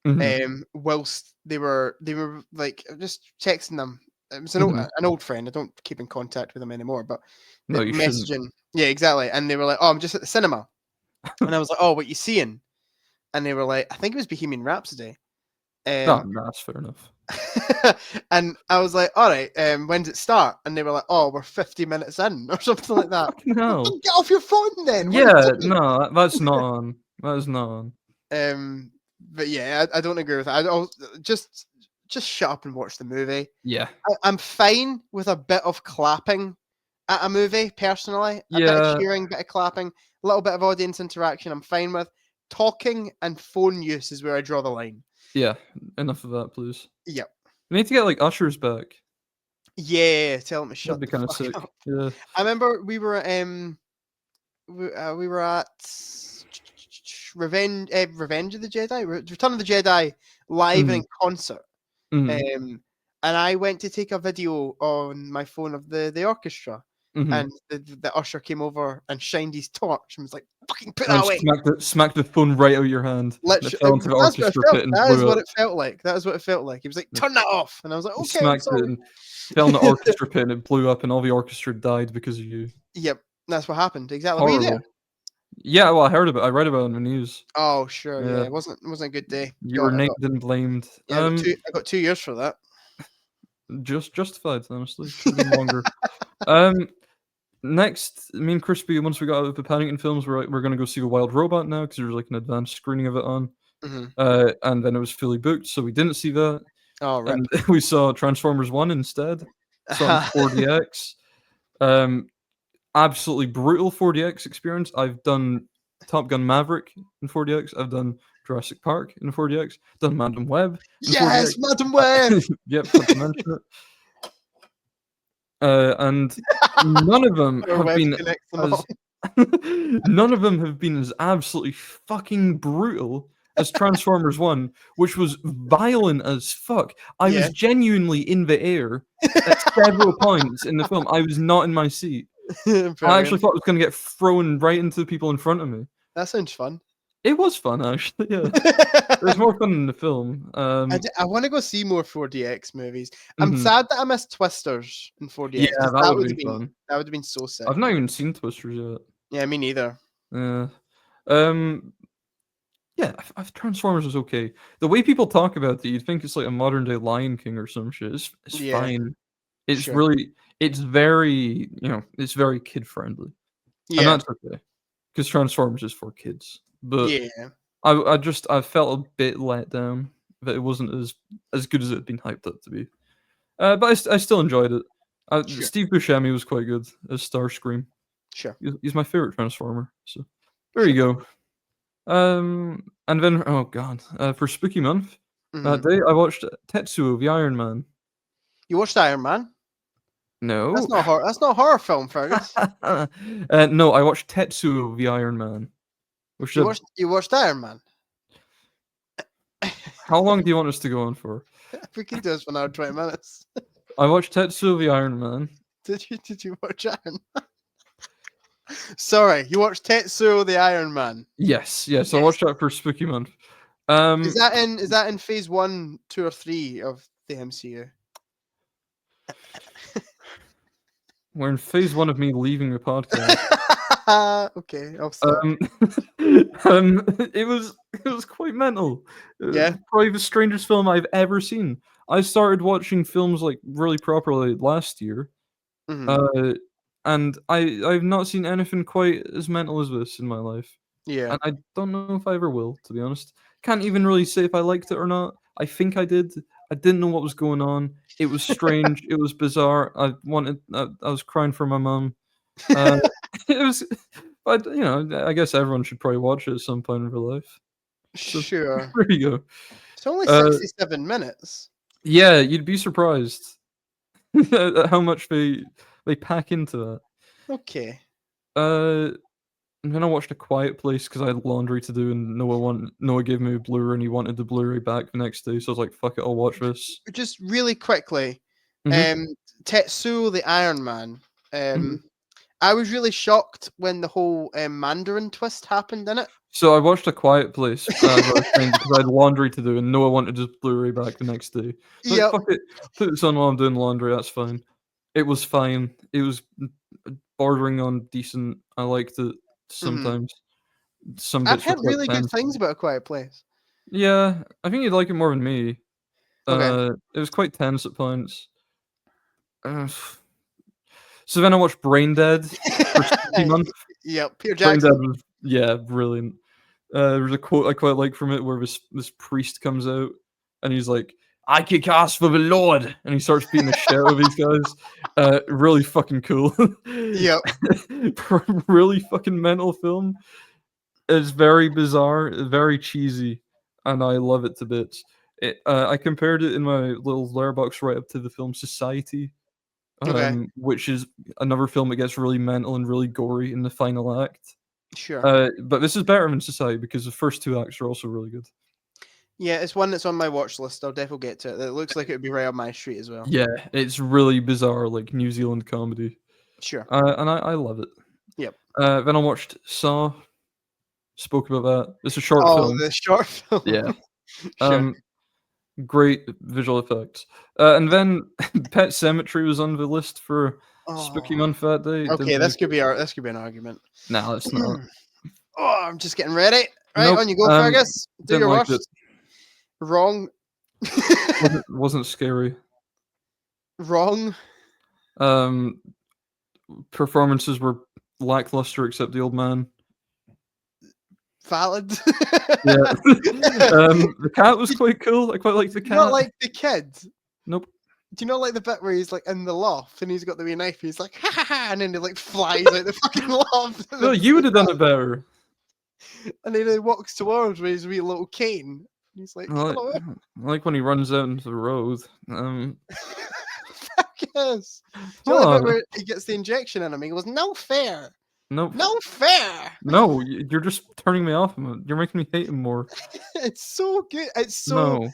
Mhm. Whilst they were like just texting them. It was an old friend. I don't keep in contact with them anymore, but No, you messaging. shouldn't. Yeah, exactly. And they were like, "Oh, I'm just at the cinema," and I was like, "Oh, what you seeing?" And they were like, "I think it was Bohemian Rhapsody." No, that's fair enough. And I was like, "All right, when does it start?" And they were like, "Oh, we're 50 minutes in," or something like that. Fucking hell. Well, get off your phone then. What are you Yeah, doing? no, that's not on. That is not on. But yeah, I don't agree with that. Just shut up and watch the movie. Yeah. I'm fine with a bit of clapping at a movie, personally. A bit of cheering, bit of clapping, a little bit of audience interaction. I'm fine with. Talking and phone use is where I draw the line. Yeah. Enough of that, please. Yep. We need to get like ushers back. Yeah, tell them to shut That'd be the kind of fuck sick. up. Yeah. I remember we were at Revenge of the Jedi, Return of the Jedi live and in concert. Mhm. And I went to take a video on my phone of the orchestra, Mhm. and the usher came over and shined his torch and was like, "Fucking put And that away!" smacked the phone right out of your hand. And it Literally, fell into the that's what it orchestra felt. pit and That is blew what up. it felt like. That is what it felt like. He was like, "Turn that off," and I was like, You "Okay, I'm smacked it sorry." and fell in the orchestra pit and it blew up and all the orchestra died because of you. Yep, that's what happened. Exactly. Were you there? Horrible. Yeah, well, I heard about it. I read about it on the news. Oh, sure. Yeah, Yeah. it wasn't a good day. You were named and blamed. Yeah, I got 2 years for that. Just justified, honestly. Should have been longer. Next, me and Crispy, once we got out of the Paddington films, we're gonna go see the Wild Robot now because there's like an advanced screening of it on. And then it was fully booked, so we didn't see that. Oh, right. And we saw Transformers 1 instead. Saw it in 4DX. Absolutely brutal 4DX experience. I've done Top Gun Maverick in 4DX. I've done Jurassic Park in 4DX. Done Madam Web. Yes, Madam Web. Yep, had to mention it. And none of them have been none of them have been as absolutely fucking brutal as Transformers 1, which was violent as fuck. I was genuinely in the air at several points in the film. I was not in my seat. I actually thought I was going to get thrown right into the people in front of me. That sounds fun. It was fun, actually. Yeah, it was more fun in the film. I want to go see more 4DX movies. I'm sad that I missed Twisters in 4DX. Yeah, that would have been fun. That would have been so sick. I've not even seen Twisters yet. Yeah, me neither. Yeah. Yeah, I've Transformers is okay. The way people talk about it, you'd think it's like a modern day Lion King or some shit. It's fine. It's really, it's very, it's very kid friendly. Yeah, and that's okay, because Transformers is for kids. But yeah, I felt a bit let down that it wasn't as good as it had been hyped up to be. But I still enjoyed it. Sure. Steve Buscemi was quite good as Starscream. Sure. He's my favorite Transformer. So there you go. And then oh god, for Spooky Month that day I watched Tetsuo the Iron Man. You watched Iron Man? No, That's not horror. That's not a horror film, Fergus. no, I watched Tetsuo the Iron Man. Which You watched Iron Man. How long do you want us to go on for? We can do this for another 20 minutes. I watched Tetsuo the Iron Man. Did you watch Iron Man? Sorry, you watched Tetsuo the Iron Man. Yes. I watched that for Spooky Month. Is that in phase 1, 2, or 3 of the MCU? We're in phase 1 of me leaving the podcast. Okay, I'll start. It was quite mental. Yeah. Probably the strangest film I've ever seen. I started watching films like really properly last year. Mhm. And I've not seen anything quite as mental as this in my life. Yeah. And I don't know if I ever will, to be honest. Can't even really say if I liked it or not. I think I did. I didn't know what was going on. It was strange. It was bizarre. I was crying for my mum. It was, but I guess everyone should probably watch it at some point in their life. So, Sure. there you go. It's only 67 minutes. Yeah, you'd be surprised at how much they pack into that. Okay. And then I watched A Quiet Place because I had laundry to do, and Noah gave me a Blu-ray, and he wanted the Blu-ray back the next day, so I was like, "Fuck it, I'll watch this." Just really quickly, Mhm. Tetsuo the Iron Man. Mhm. I was really shocked when the whole Mandarin twist happened in it. So I watched A Quiet Place, as I was saying, because I had laundry to do, and Noah wanted his Blu-ray back the next day. So Yep. fuck it, put this on while I'm doing laundry. That's fine. It was fine. It was bordering on decent. I liked it sometimes. Some I've bits were heard quite really good tense. things about A Quiet Place. Yeah, I think you'd like it more than me. Okay. It was quite tense at points. So then I watched Brain Dead for Spooky Month. Yep. Peter Brain Dead Jackson. was brilliant. There's a quote I quite like from it where this priest comes out and he's like, "I kick ass for the Lord," and he starts beating the shit out of these guys. Really fucking cool. Yep. Really fucking mental film. It's very bizarre, very cheesy, and I love it to bits. I compared it in my little Letterboxd write up to the film Society, Okay. which is another film that gets really mental and really gory in the final act. Sure. But this is better than Society because the first 2 acts are also really good. Yeah, it's one that's on my watch list. I'll definitely get to it. It looks like it would be right up my street as well. Yeah, it's really bizarre, like New Zealand comedy. Sure. And I love it. Yep. Then I watched Saw. Spoke about that. It's a short Oh, film. the short film. Yeah. Sure. Great visual effects. And then Pet Sematary was on the list for Spooky Oh. Month that day. Okay, this could be an argument. No, it's not. Oh, I'm just getting ready. Right, Nope, on you go, Fergus. Do didn't your like worst. it. Wrong. Wasn't scary. Wrong. Performances were lackluster except the old man. Valid. Yeah. The cat was quite cool. I quite liked the Do you not cat. like the kid? Nope. Do you not like the bit where he's like in the loft and he's got the wee knife? He's like, ha ha ha, and then he like flies out the fucking loft. No, you would have done it better. And then he walks towards with his wee little cane. He's like, I hello. like, I like when he runs out into the road. Fuck yes. Do you know the Oh, bit where he gets the injection in him? He goes, no fair. nope. No fair. No, you're just turning me off. You're making me hate him more. It's so good. It's so No.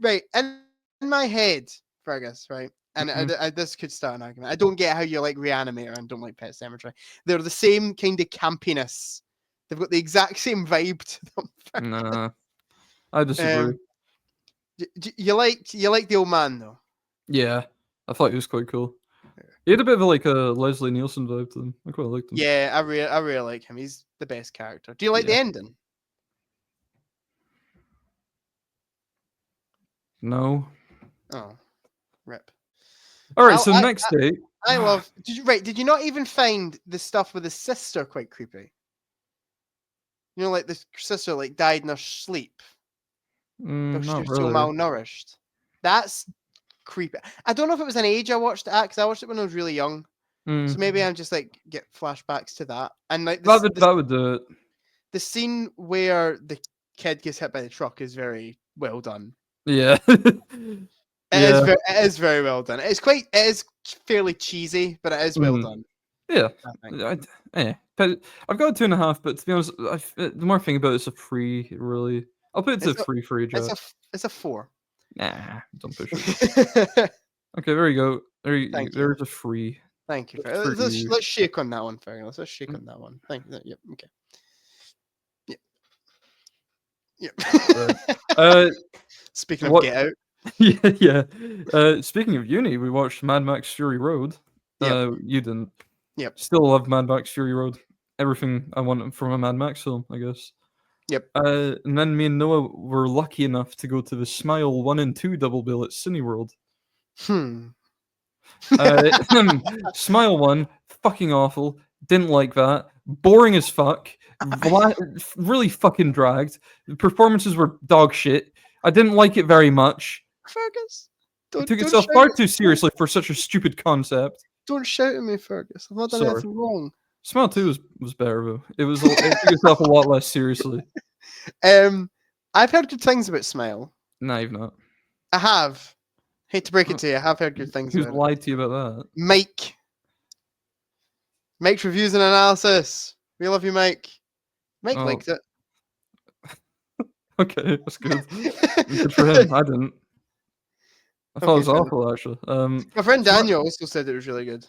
right in my head, Fergus, right? And Mhm. this could start an argument. I don't get how you like Reanimator and don't like Pet Sematary. They're the same kind of campiness. They've got the exact same vibe to them. Nah, I disagree. You like the old man though. Yeah, I thought he was quite cool. He had a bit of like a Leslie Nielsen vibe to him. I quite liked him. Yeah, I really like him. He's the best character. Do you like the Yeah. ending? No. Oh, rip. All right. I- So I- next day. I love. Did you not even find the stuff with his sister quite creepy? You know, like the sister like died in her sleep. She Not was so really. malnourished. That's creepy. I don't know if it was an age I watched it at, because I watched it when I was really young. Mm. So maybe I'm just like get flashbacks to that. And like That would do it. the scene where the kid gets hit by the truck is very well done. Yeah. It is very well done. It is fairly cheesy, but it is well done. Yeah. I think. But I've got a 2.5, but to be honest, the more I think about it, it's a 3, really. I'll put it to It's a- 3 for you, Jack. It's a 4. Nah, don't push it. Okay, there you go. Thank you. There's a 3. Thank you. For you. Let's shake on that one, Fergus. Let's shake on that one. Thank you. Yep. Okay. Yep. Speaking of Get Out. Yeah. Speaking of uni, we watched Mad Max Fury Road. Yep. You didn't. Yep. Still love Mad Max Fury Road. Everything I want from a Mad Max film, I guess. Yep. And then me and Noah were lucky enough to go to the Smile 1 and 2 double bill at Cineworld. Smile 1, fucking awful. Didn't like that. Boring as fuck. Really fucking dragged. The performances were dog shit. I didn't like it very much. Fergus, It took itself far too seriously for such a stupid concept. Don't shout at me, Fergus. I've not done anything wrong. Smile 2 was better though. It took itself a lot less seriously. I've heard good things about Smile. No, you've not. I have. Hate to break it to you, I have heard good things Who's about it. lied to you about that? Mike's reviews and analysis. We love you, Mike. Mike Oh. liked it. Okay, that's good. Good for him. I didn't. I thought it was fair awful, actually. My friend Daniel also said it was really good.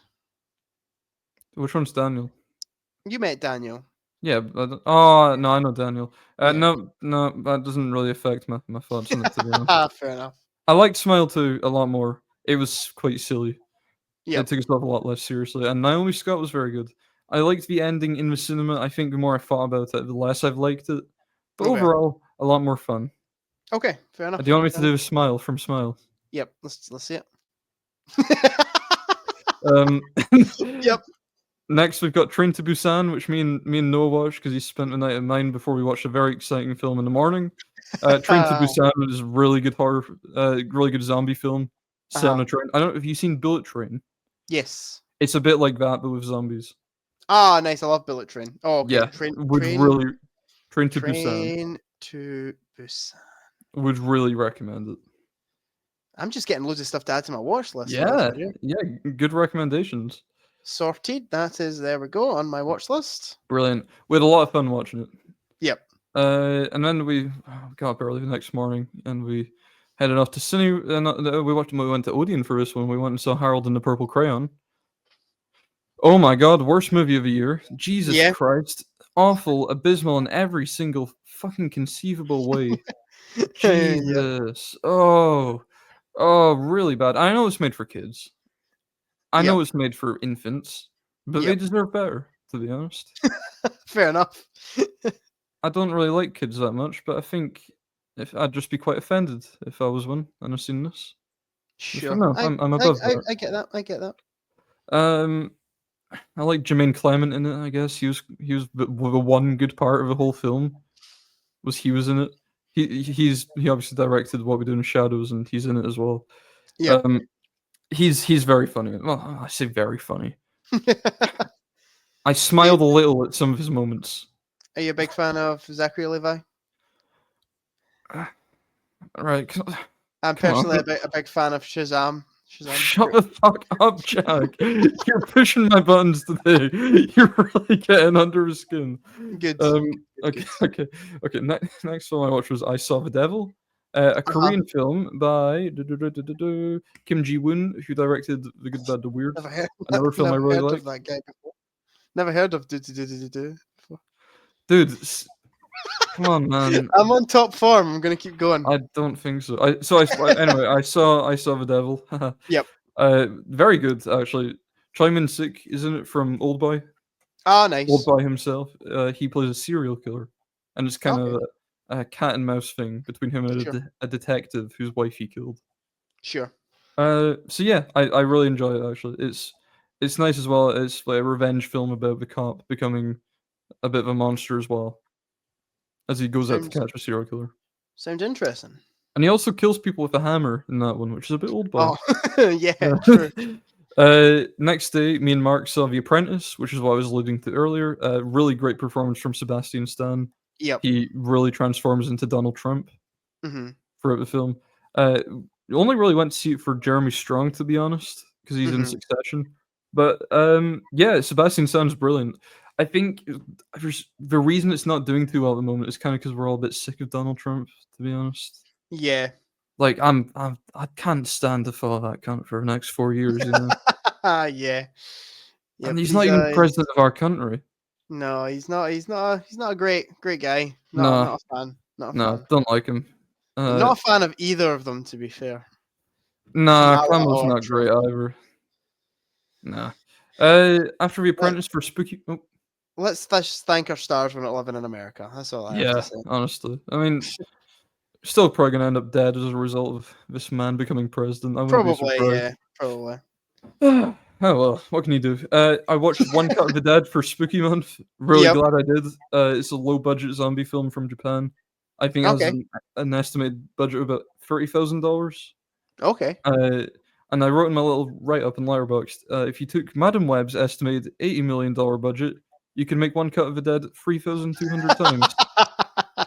Which one's Daniel? You met Daniel. Yeah. Oh no, I know Daniel. Yeah. No, that doesn't really affect my thoughts on it. To be honest. Fair enough. I liked Smile 2 a lot more. It was quite silly. Yep. It took itself a lot less seriously, and Naomi Scott was very good. I liked the ending in the cinema. I think the more I thought about it, the less I've liked it. But Okay. overall, a lot more fun. Okay, fair enough. Do you want me to do a Smile from Smile? Yep, let's see it. Yep. Next, we've got Train to Busan, which me and Noah watched because he spent the night at mine before we watched a very exciting film in the morning. Train to Busan is a really good horror, really good zombie film set on a train. I don't know if you've seen Bullet Train. Yes. It's a bit like that, but with zombies. Ah, nice. I love Bullet Train. Oh, okay. Yeah, Train to Busan. to Busan. Would really recommend it. I'm just getting loads of stuff to add to my watch list. Yeah, good recommendations. Sorted. That is, there we go, on my watch list. Brilliant. We had a lot of fun watching it. Yep. And then we got up early the next morning and we headed off to Cine. And we went to Odeon for this one. We went and saw Harold and the Purple Crayon. Oh my god, worst movie of the year. Jesus Christ. Awful, abysmal in every single fucking conceivable way. Jesus. Oh, really bad. I know it's made for kids. I know it's made for infants, but they deserve better, to be honest. Fair enough. I don't really like kids that much, but I think I'd just be quite offended if I was one and I've seen this. Sure. No, I'm above that. I get that. I get that. I like Jermaine Clement in it. I guess he was the one good part of the whole film. He was in it. He obviously directed What We Do in Shadows, and he's in it as well. Yeah. He's very funny. Well, I say very funny. I smiled a little at some of his moments. Are you a big fan of Zachary Levi? Right. I'm personally a big fan of Shazam. Shut the fuck up, Jack. You're pushing my buttons today. You're really getting under his skin. Good. Okay. Next film I watched was I Saw the Devil, a Korean film by Kim Ji-woon, who directed The Good, Bad, the Weird. Another film I really like. That guy before. Never heard of Dude, come on, man. I'm on top form. I'm gonna keep going. I don't think so. Anyway, I saw the Devil. Yep. Very good actually. Choi Min-sik is in it from Old Boy. Ah, nice. Old Boy himself. He plays a serial killer, and it's kind of a cat and mouse thing between him and a detective whose wife he killed. Sure. So yeah, I really enjoy it actually. It's nice as well. It's like a revenge film about the cop becoming a bit of a monster as well, as he goes out to catch a serial killer. Sounds interesting. And he also kills people with a hammer in that one, which is a bit old. Oh, yeah, true. Next day, me and Mark saw The Apprentice, which is what I was alluding to earlier. Really great performance from Sebastian Stan. Yep. He really transforms into Donald Trump Mm-hmm. throughout the film. Only really went to see it for Jeremy Strong, to be honest, because he's in Mhm. Succession. But yeah, Sebastian Stan's brilliant. I think the reason it's not doing too well at the moment is kind of because we're all a bit sick of Donald Trump, to be honest. Yeah. Like I can't stand to follow that cunt for the next 4 years, you know. Yeah. Yep. And he's not even president of our country. No, he's not. He's not a great guy. No, Not a fan. Not a no, fan. don't like him. Not a fan of either of them, to be fair. Nah, Mala Kamala's or not great Trump. either. Nah. After The Apprentice for Spooky. Oh, Let's just thank our stars we're not living in America. That's all I have yeah, to say. honestly. I mean, still probably gonna end up dead as a result of this man becoming president. I wouldn't be Probably, surprised. yeah. Probably. Oh well, what can you do? I watched One Cut of the Dead for Spooky Month. Really Yep. glad I did. It's a low-budget zombie film from Japan. I think it has Okay. an estimated budget of about $30,000. Okay. And I wrote in my little write-up in Letterboxd, if you took Madam Web's estimated $80 million budget, you can make One Cut of the Dead 3,200 times,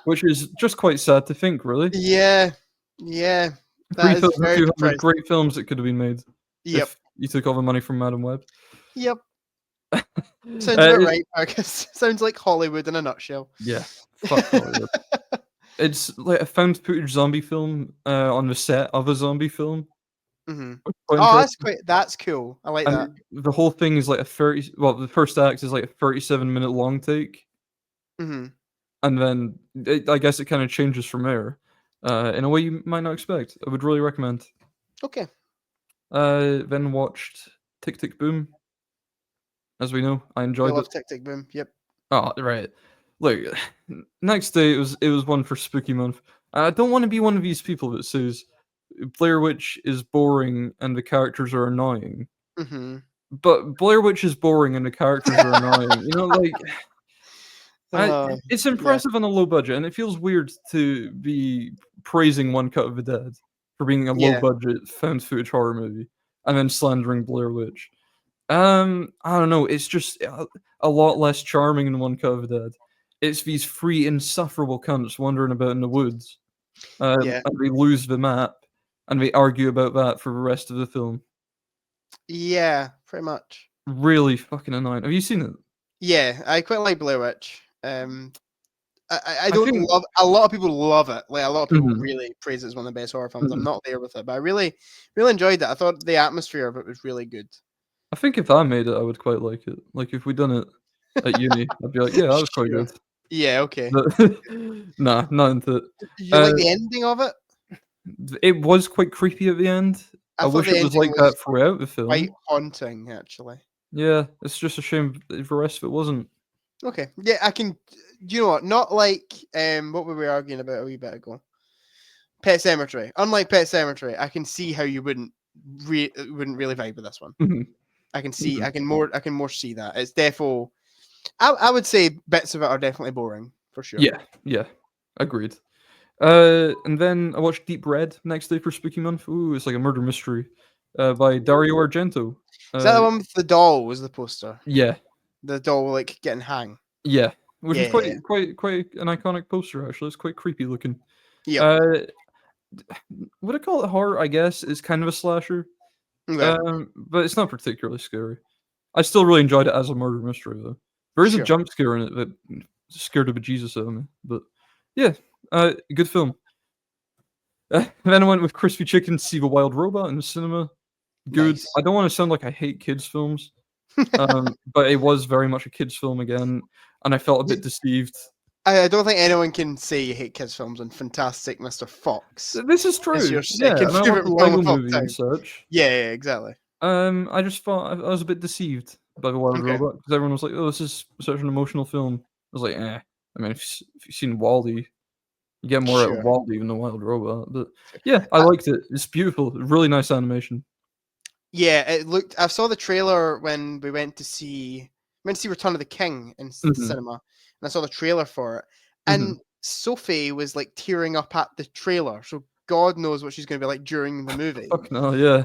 which is just quite sad to think, really. Yeah. Yeah. That is very 3,200 depressing. great films that could have been made Yep. if you took all the money from Madam Web. Yep. Sounds about right, Marcus. Sounds like Hollywood in a nutshell. Yeah, fuck Hollywood. It's like a found footage zombie film on the set of a zombie film. Mm-hmm. Quite Oh, interesting. that's cool. I like that. And the whole thing is like the first act is like a 37-minute long take, Mm-hmm. and then I guess it kind of changes from there in a way you might not expect. I would really recommend. Okay. Then watched Tick Tick Boom. As we know, I I enjoyed love it. Tick Tick Boom. Yep. Oh, right. Look, next day it was one for Spooky Month. I don't want to be one of these people that says Blair Witch is boring and the characters are annoying. Mm-hmm. But Blair Witch is boring and the characters are annoying. You know, like it's impressive on a low budget, and it feels weird to be praising One Cut of the Dead for being a low budget found footage horror movie, and then slandering Blair Witch. I don't know. It's just a lot less charming than One Cut of the Dead. It's these three insufferable cunts wandering about in the woods, and they lose the map, and they argue about that for the rest of the film. Yeah, pretty much. Really fucking annoying. Have you seen it? Yeah, I quite like Blair Witch. I don't love. A lot of people love it. Like a lot of people really praise it as one of the best horror films. I'm not there with it, but I really enjoyed it. I thought the atmosphere of it was really good. I think if I made it, I would quite like it. Like if we'd done it at uni, I'd be like, yeah, that was quite good. Yeah, okay. But, nah, not into it. Did you like the ending of it? It was quite creepy at the end. I wish it was like that throughout the film. Quite haunting, actually. Yeah, it's just a shame the rest of it wasn't. Okay. Yeah, I can. You know what? Not like what were we arguing about a wee bit ago? Pet Sematary. Unlike Pet Sematary, I can see how you wouldn't really vibe with this one. I can see. I can more see that. It's defo. I would say bits of it are definitely boring for sure. Yeah, agreed. And then I watched Deep Red next day for Spooky Month. Ooh, it's like a murder mystery by Dario Argento. Is that the one with the doll? Was the poster? Yeah, the doll like getting hung. Yeah, which is quite an iconic poster actually. It's quite creepy looking. Yeah. Would I call it horror? I guess it's kind of a slasher. Okay. But it's not particularly scary. I still really enjoyed it as a murder mystery though. There is a jump scare in it that scared the bejesus out of me. But yeah, good film. Then I went with Crispy Chicken, See the Wild Robot in the cinema. Good. Nice. I don't want to sound like I hate kids' films, but it was very much a kids' film again, and I felt a bit deceived. I don't think anyone can say you hate kids' films and Fantastic Mr. Fox. This is true. Your second favorite Lego movie and such. Yeah, exactly. I just thought I was a bit deceived by the Wild Robot because everyone was like, "Oh, this is such an emotional film." I was like, "Eh." I mean, if you've seen WALL-E, you get more out of WALL-E than the Wild Robot. But yeah, I liked it. It's beautiful. Really nice animation. Yeah, it looked. I saw the trailer when we went to see Return of the King in cinema, and I saw the trailer for it. And Sophie was like tearing up at the trailer. So God knows what she's going to be like during the movie. Fuck no, yeah.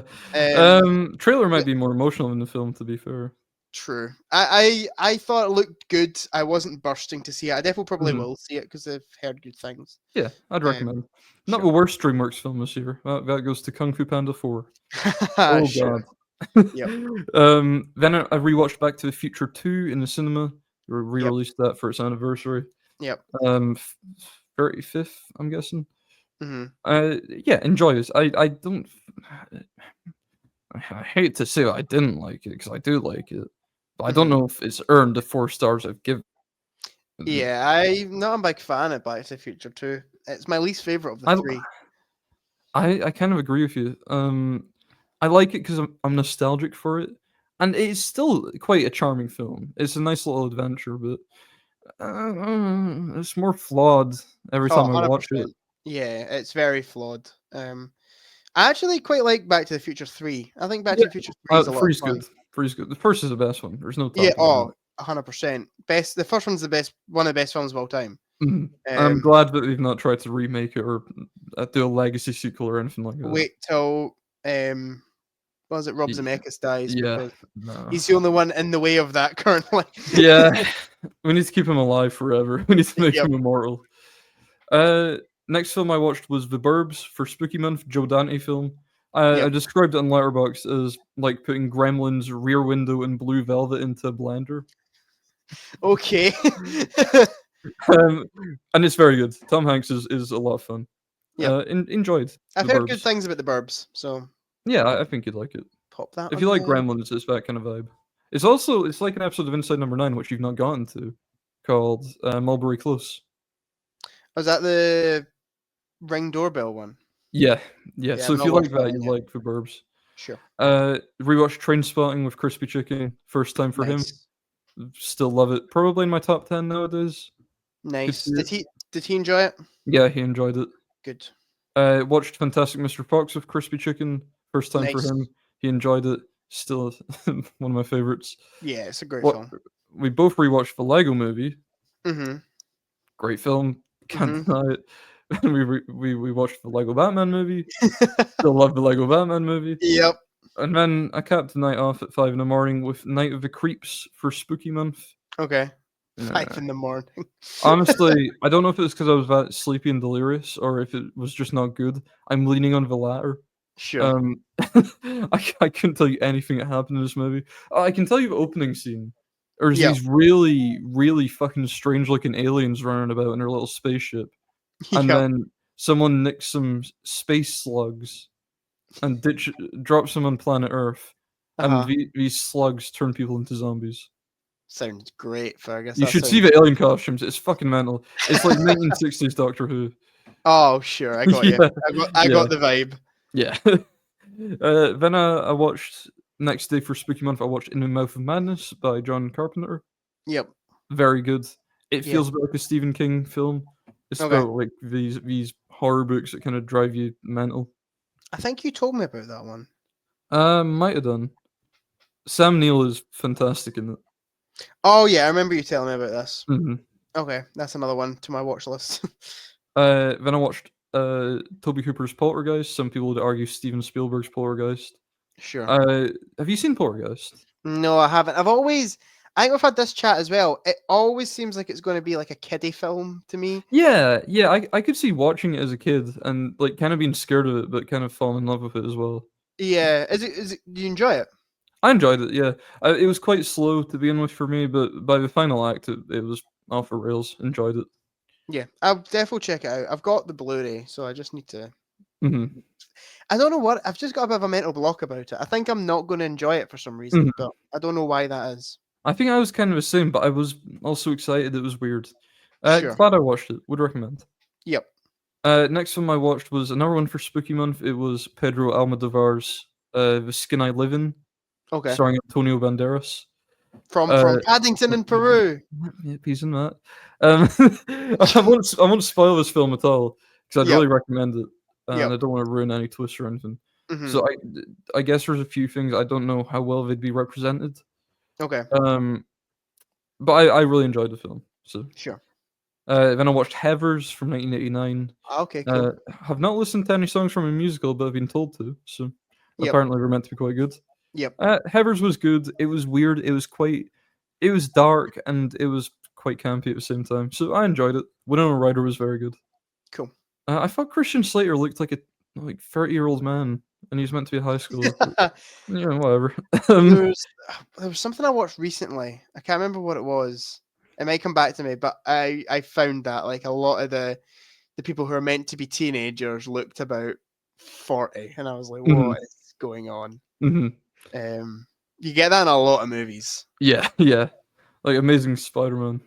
Trailer might be more emotional than the film, to be fair. True. I thought it looked good. I wasn't bursting to see it. I definitely probably will see it because I've heard good things. Yeah, I'd recommend. Not Sure. the worst DreamWorks film this year. That goes to Kung Fu Panda 4. Oh God. Yep. Then I rewatched Back to the Future 2 in the cinema. Re-released that for its anniversary. Yep. 35th, I'm guessing. Mm-hmm. Yeah, enjoy it. I don't. I hate to say I didn't like it because I do like it, but I don't know if it's earned the 4 stars I've given. Yeah, I'm not a big fan of Back to the Future 2. It's my least favorite of the 3. I kind of agree with you. I like it because I'm nostalgic for it, and it's still quite a charming film. It's a nice little adventure, but it's more flawed every time I watch it. Yeah, it's very flawed. I actually quite like Back to the Future 3. I think Back to the Future 3 is a lot of fun. Good. 3's good. The first is the best one. There's no Yeah, talking 100%. Best. The first one's the best. One of the best films of all time. I'm glad that they've not tried to remake it or do a legacy sequel or anything like that. Wait till what was it? Rob Zemeckis dies. Yeah, he's the only one in the way of that currently. Yeah, we need to keep him alive forever. We need to make him immortal. Next film I watched was The Burbs for Spooky Month, Joe Dante film. I described it on Letterboxd as like putting Gremlins, Rear Window, and Blue Velvet into a blender. Okay. And it's very good. Tom Hanks is a lot of fun. Yeah, enjoyed. I've heard good things about The Burbs, so yeah, I think you'd like it. Pop that. If you like Gremlins, it's that kind of vibe. It's like an episode of Inside Number 9 which you've not gotten to, called Mulberry Close. Was that the Ring doorbell one? Yeah. So if you like that, you like The Burbs. Sure. Rewatched Trainspotting with Crispy Chicken. First time for him. Still love it. Probably in my top 10 nowadays. Nice. Did he enjoy it? Yeah, he enjoyed it. Good. Watched Fantastic Mr. Fox with Crispy Chicken. First time for him. He enjoyed it. Still one of my favorites. Yeah, it's a great film. We both rewatched the Lego Movie. Mm-hmm. Great film. Can't deny it. we watched the Lego Batman movie. Still love the Lego Batman movie. Yep. And then I capped the night off at 5 a.m. with Night of the Creeps for Spooky Month. Okay. 5 a.m. Honestly, I don't know if it was because I was that sleepy and delirious or if it was just not good. I'm leaning on the latter. Sure. I couldn't tell you anything that happened in this movie. I can tell you the opening scene. There's these really, really fucking strange looking aliens running about in their little spaceship. And then someone nicks some space slugs and drops them on planet Earth. And these slugs turn people into zombies. Sounds great, Fergus. You should see the alien costumes. It's fucking mental. It's like 1960s Doctor Who. Oh, sure. I got you. I got the vibe. Yeah. Then I watched next day for Spooky Month. I watched In the Mouth of Madness by John Carpenter. Yep. Very good. It feels a bit like a Stephen King film. It's about like these horror books that kind of drive you mental. I think you told me about that one. Might have done. Sam Neill is fantastic in it. Oh yeah, I remember you telling me about this. Mm-hmm. Okay, that's another one to my watch list. Then I watched Toby Hooper's Poltergeist. Some people would argue Steven Spielberg's Poltergeist. Sure. Have you seen Poltergeist? No, I haven't. I think we've had this chat as well. It always seems like it's going to be like a kiddie film to me. Yeah. I could see watching it as a kid and like kind of being scared of it, but kind of falling in love with it as well. Yeah. Is it? Do you enjoy it? I enjoyed it. Yeah. It was quite slow to begin with for me, but by the final act, it was off the rails. Enjoyed it. Yeah, I'll definitely check it out. I've got the Blu-ray, so I just need to. Mm-hmm. I don't know what. I've just got a bit of a mental block about it. I think I'm not going to enjoy it for some reason, but I don't know why that is. I think I was kind of the same, but I was also excited. It was weird. Sure. Glad I watched it. Would recommend. Yep. Next film I watched was another one for Spooky Month. It was Pedro Almodovar's The Skin I Live In. Okay. Starring Antonio Banderas. From Paddington in Peru. Yep, he's in that. I won't spoil this film at all because I'd really recommend it, and I don't want to ruin any twists or anything. Mm-hmm. So I guess there's a few things I don't know how well they'd be represented. Okay. But I really enjoyed the film. So sure. Then I watched Heathers from 1989. Okay, cool. Have not listened to any songs from a musical, but I've been told to. So Yep. apparently they're meant to be quite good. Yep. Heathers was good. It was weird. It was dark, and it was quite campy at the same time. So I enjoyed it. Winona Ryder was very good. Cool. I thought Christian Slater looked like a 30-year-old man, and he's meant to be a high schooler. But, whatever. there was something I watched recently. I can't remember what it was. It might come back to me, but I found that like a lot of the people who are meant to be teenagers looked about 40, and I was like, what is going on? You get that in a lot of movies. Yeah, like Amazing Spider-Man.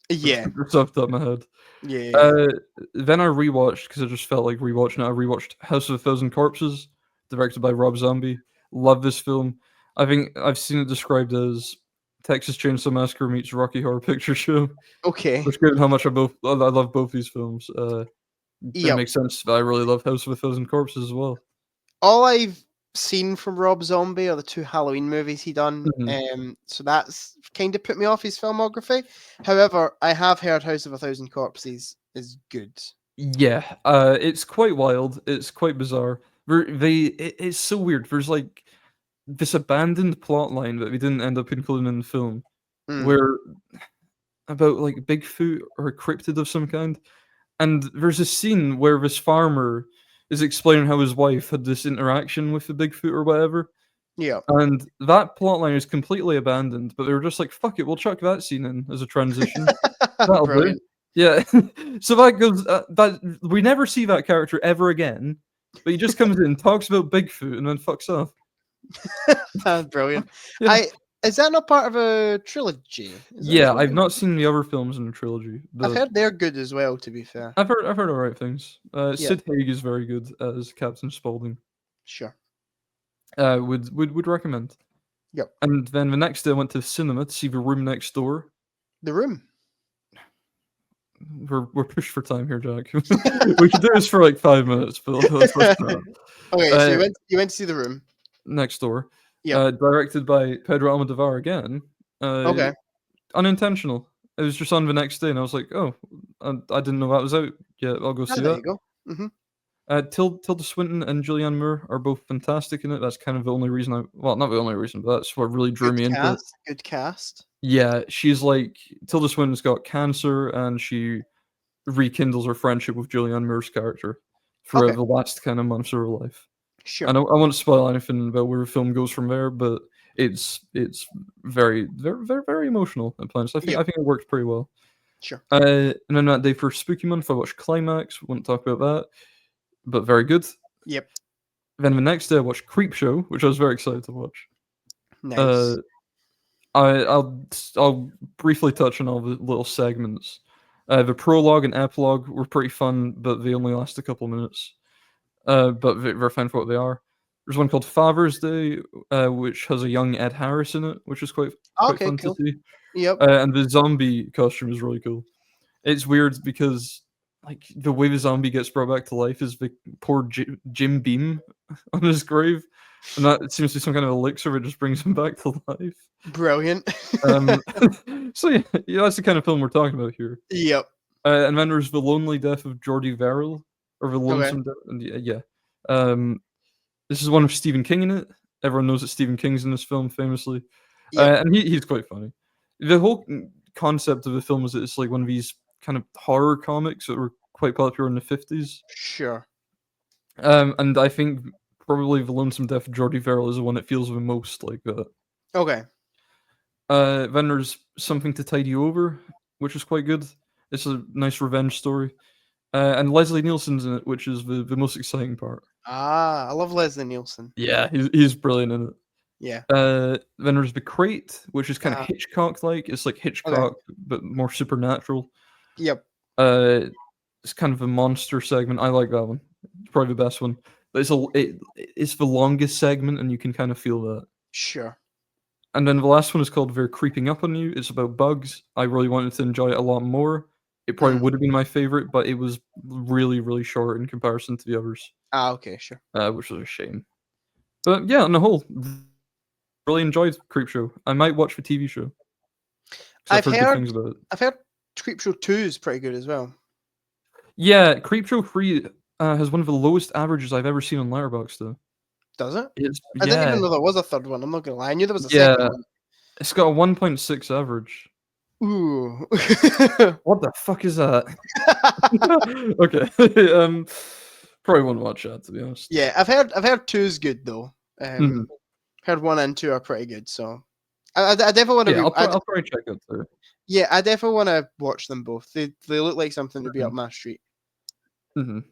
Yeah, it's off the top of my head. Yeah. Then I rewatched because I just felt like rewatching it. I rewatched House of a Thousand Corpses, directed by Rob Zombie. Love this film. I think I've seen it described as Texas Chainsaw Massacre meets Rocky Horror Picture Show. Okay. Which, given how much I love both these films, it makes sense. I really love House of a Thousand Corpses as well. All I've seen from Rob Zombie are the 2 Halloween movies he done. So that's kind of put me off his filmography. However, I have heard House of a Thousand Corpses is good. Yeah, it's quite wild. It's quite bizarre. It's so weird. There's like this abandoned plot line that we didn't end up including in the film, where about like Bigfoot or a cryptid of some kind, and there's a scene where this farmer is explaining how his wife had this interaction with the Bigfoot or whatever. Yeah. And that plotline is completely abandoned, but they were just like, fuck it, we'll chuck that scene in as a transition. That'll do. Yeah. So that goes, that we never see that character ever again, but he just comes in, talks about Bigfoot, and then fucks off. That's brilliant. Yeah. Is that not part of a trilogy? Yeah, I've not seen the other films in the trilogy. I've heard they're good as well, to be fair. I've heard alright things. Sid Haig is very good as Captain Spaulding. Sure. Would recommend. Yep. And then the next day I went to the cinema to see The Room Next Door. The Room? We're pushed for time here, Jack. We could do this for like 5 minutes, but let's not. Okay, so you went to see The Room. Next Door. Yeah. Directed by Pedro Almodovar again. Okay. Unintentional. It was just on the next day, and I was like, oh, I didn't know that was out. Yeah, I'll go see that. There you go. Tilda Swinton and Julianne Moore are both fantastic in it. That's kind of the only reason not the only reason, but that's what really drew me into it. Good cast. Yeah, she's like, Tilda Swinton's got cancer, and she rekindles her friendship with Julianne Moore's character throughout the last kind of months of her life. Sure. I won't spoil anything about where the film goes from there, but it's very, very, very, very emotional at points. I think it worked pretty well. Sure. And then that day for Spooky Month, I watched Climax. Won't talk about that, but very good. Yep. Then the next day I watched Creepshow, which I was very excited to watch. Nice. I'll briefly touch on all the little segments. The prologue and epilogue were pretty fun, but they only last a couple of minutes. But they're fine for what they are. There's one called Father's Day, which has a young Ed Harris in it, which is quite fun to see. Yep. And the zombie costume is really cool. It's weird because like the way the zombie gets brought back to life is the poor Jim Beam on his grave, and that seems to be some kind of elixir that just brings him back to life. Brilliant. So yeah, that's the kind of film we're talking about here. Yep. And then there's The Lonely Death of Jordy Verrill, or The Lonesome Death. And this is one with Stephen King in it. Everyone knows that Stephen King's in this film famously. And he's quite funny. The whole concept of the film is that it's like one of these kind of horror comics that were quite popular in the 50s. Sure. And I think probably The Lonesome Death of Jordy Verrill is the one that feels the most like that. Okay. Then there's Something to Tide You Over, which is quite good. It's a nice revenge story. And Leslie Nielsen's in it, which is the most exciting part. I love Leslie Nielsen. Yeah, he's brilliant in it. Yeah. Then there's The Crate, which is kind of Hitchcock-like. It's like Hitchcock, but more supernatural. Yep. It's kind of a monster segment. I like that one. It's probably the best one. But it's the longest segment, and you can kind of feel that. Sure. And then the last one is called They're Creeping Up on You. It's about bugs. I really wanted to enjoy it a lot more. It probably would have been my favorite, but it was really, really short in comparison to the others. Okay, sure. Which was a shame. But yeah, on the whole, really enjoyed Creepshow. I might watch the TV show. I've heard good things about it. I've heard Creepshow 2 is pretty good as well. Yeah, Creepshow 3 has one of the lowest averages I've ever seen on Letterboxd, though. Does it? It's I didn't yeah, even know there was a third one. I'm not gonna lie. I knew there was a yeah. second one. It's got a 1.6 average. Ooh. What the fuck is that? Okay. Probably won't watch that, to be honest. Yeah, I've heard 2's good though. Mhm. Heard 1 and 2 are pretty good. So I definitely want to. Yeah, I'll probably check out 2. Yeah, I definitely want to watch them both. They look like something to be up my street. Then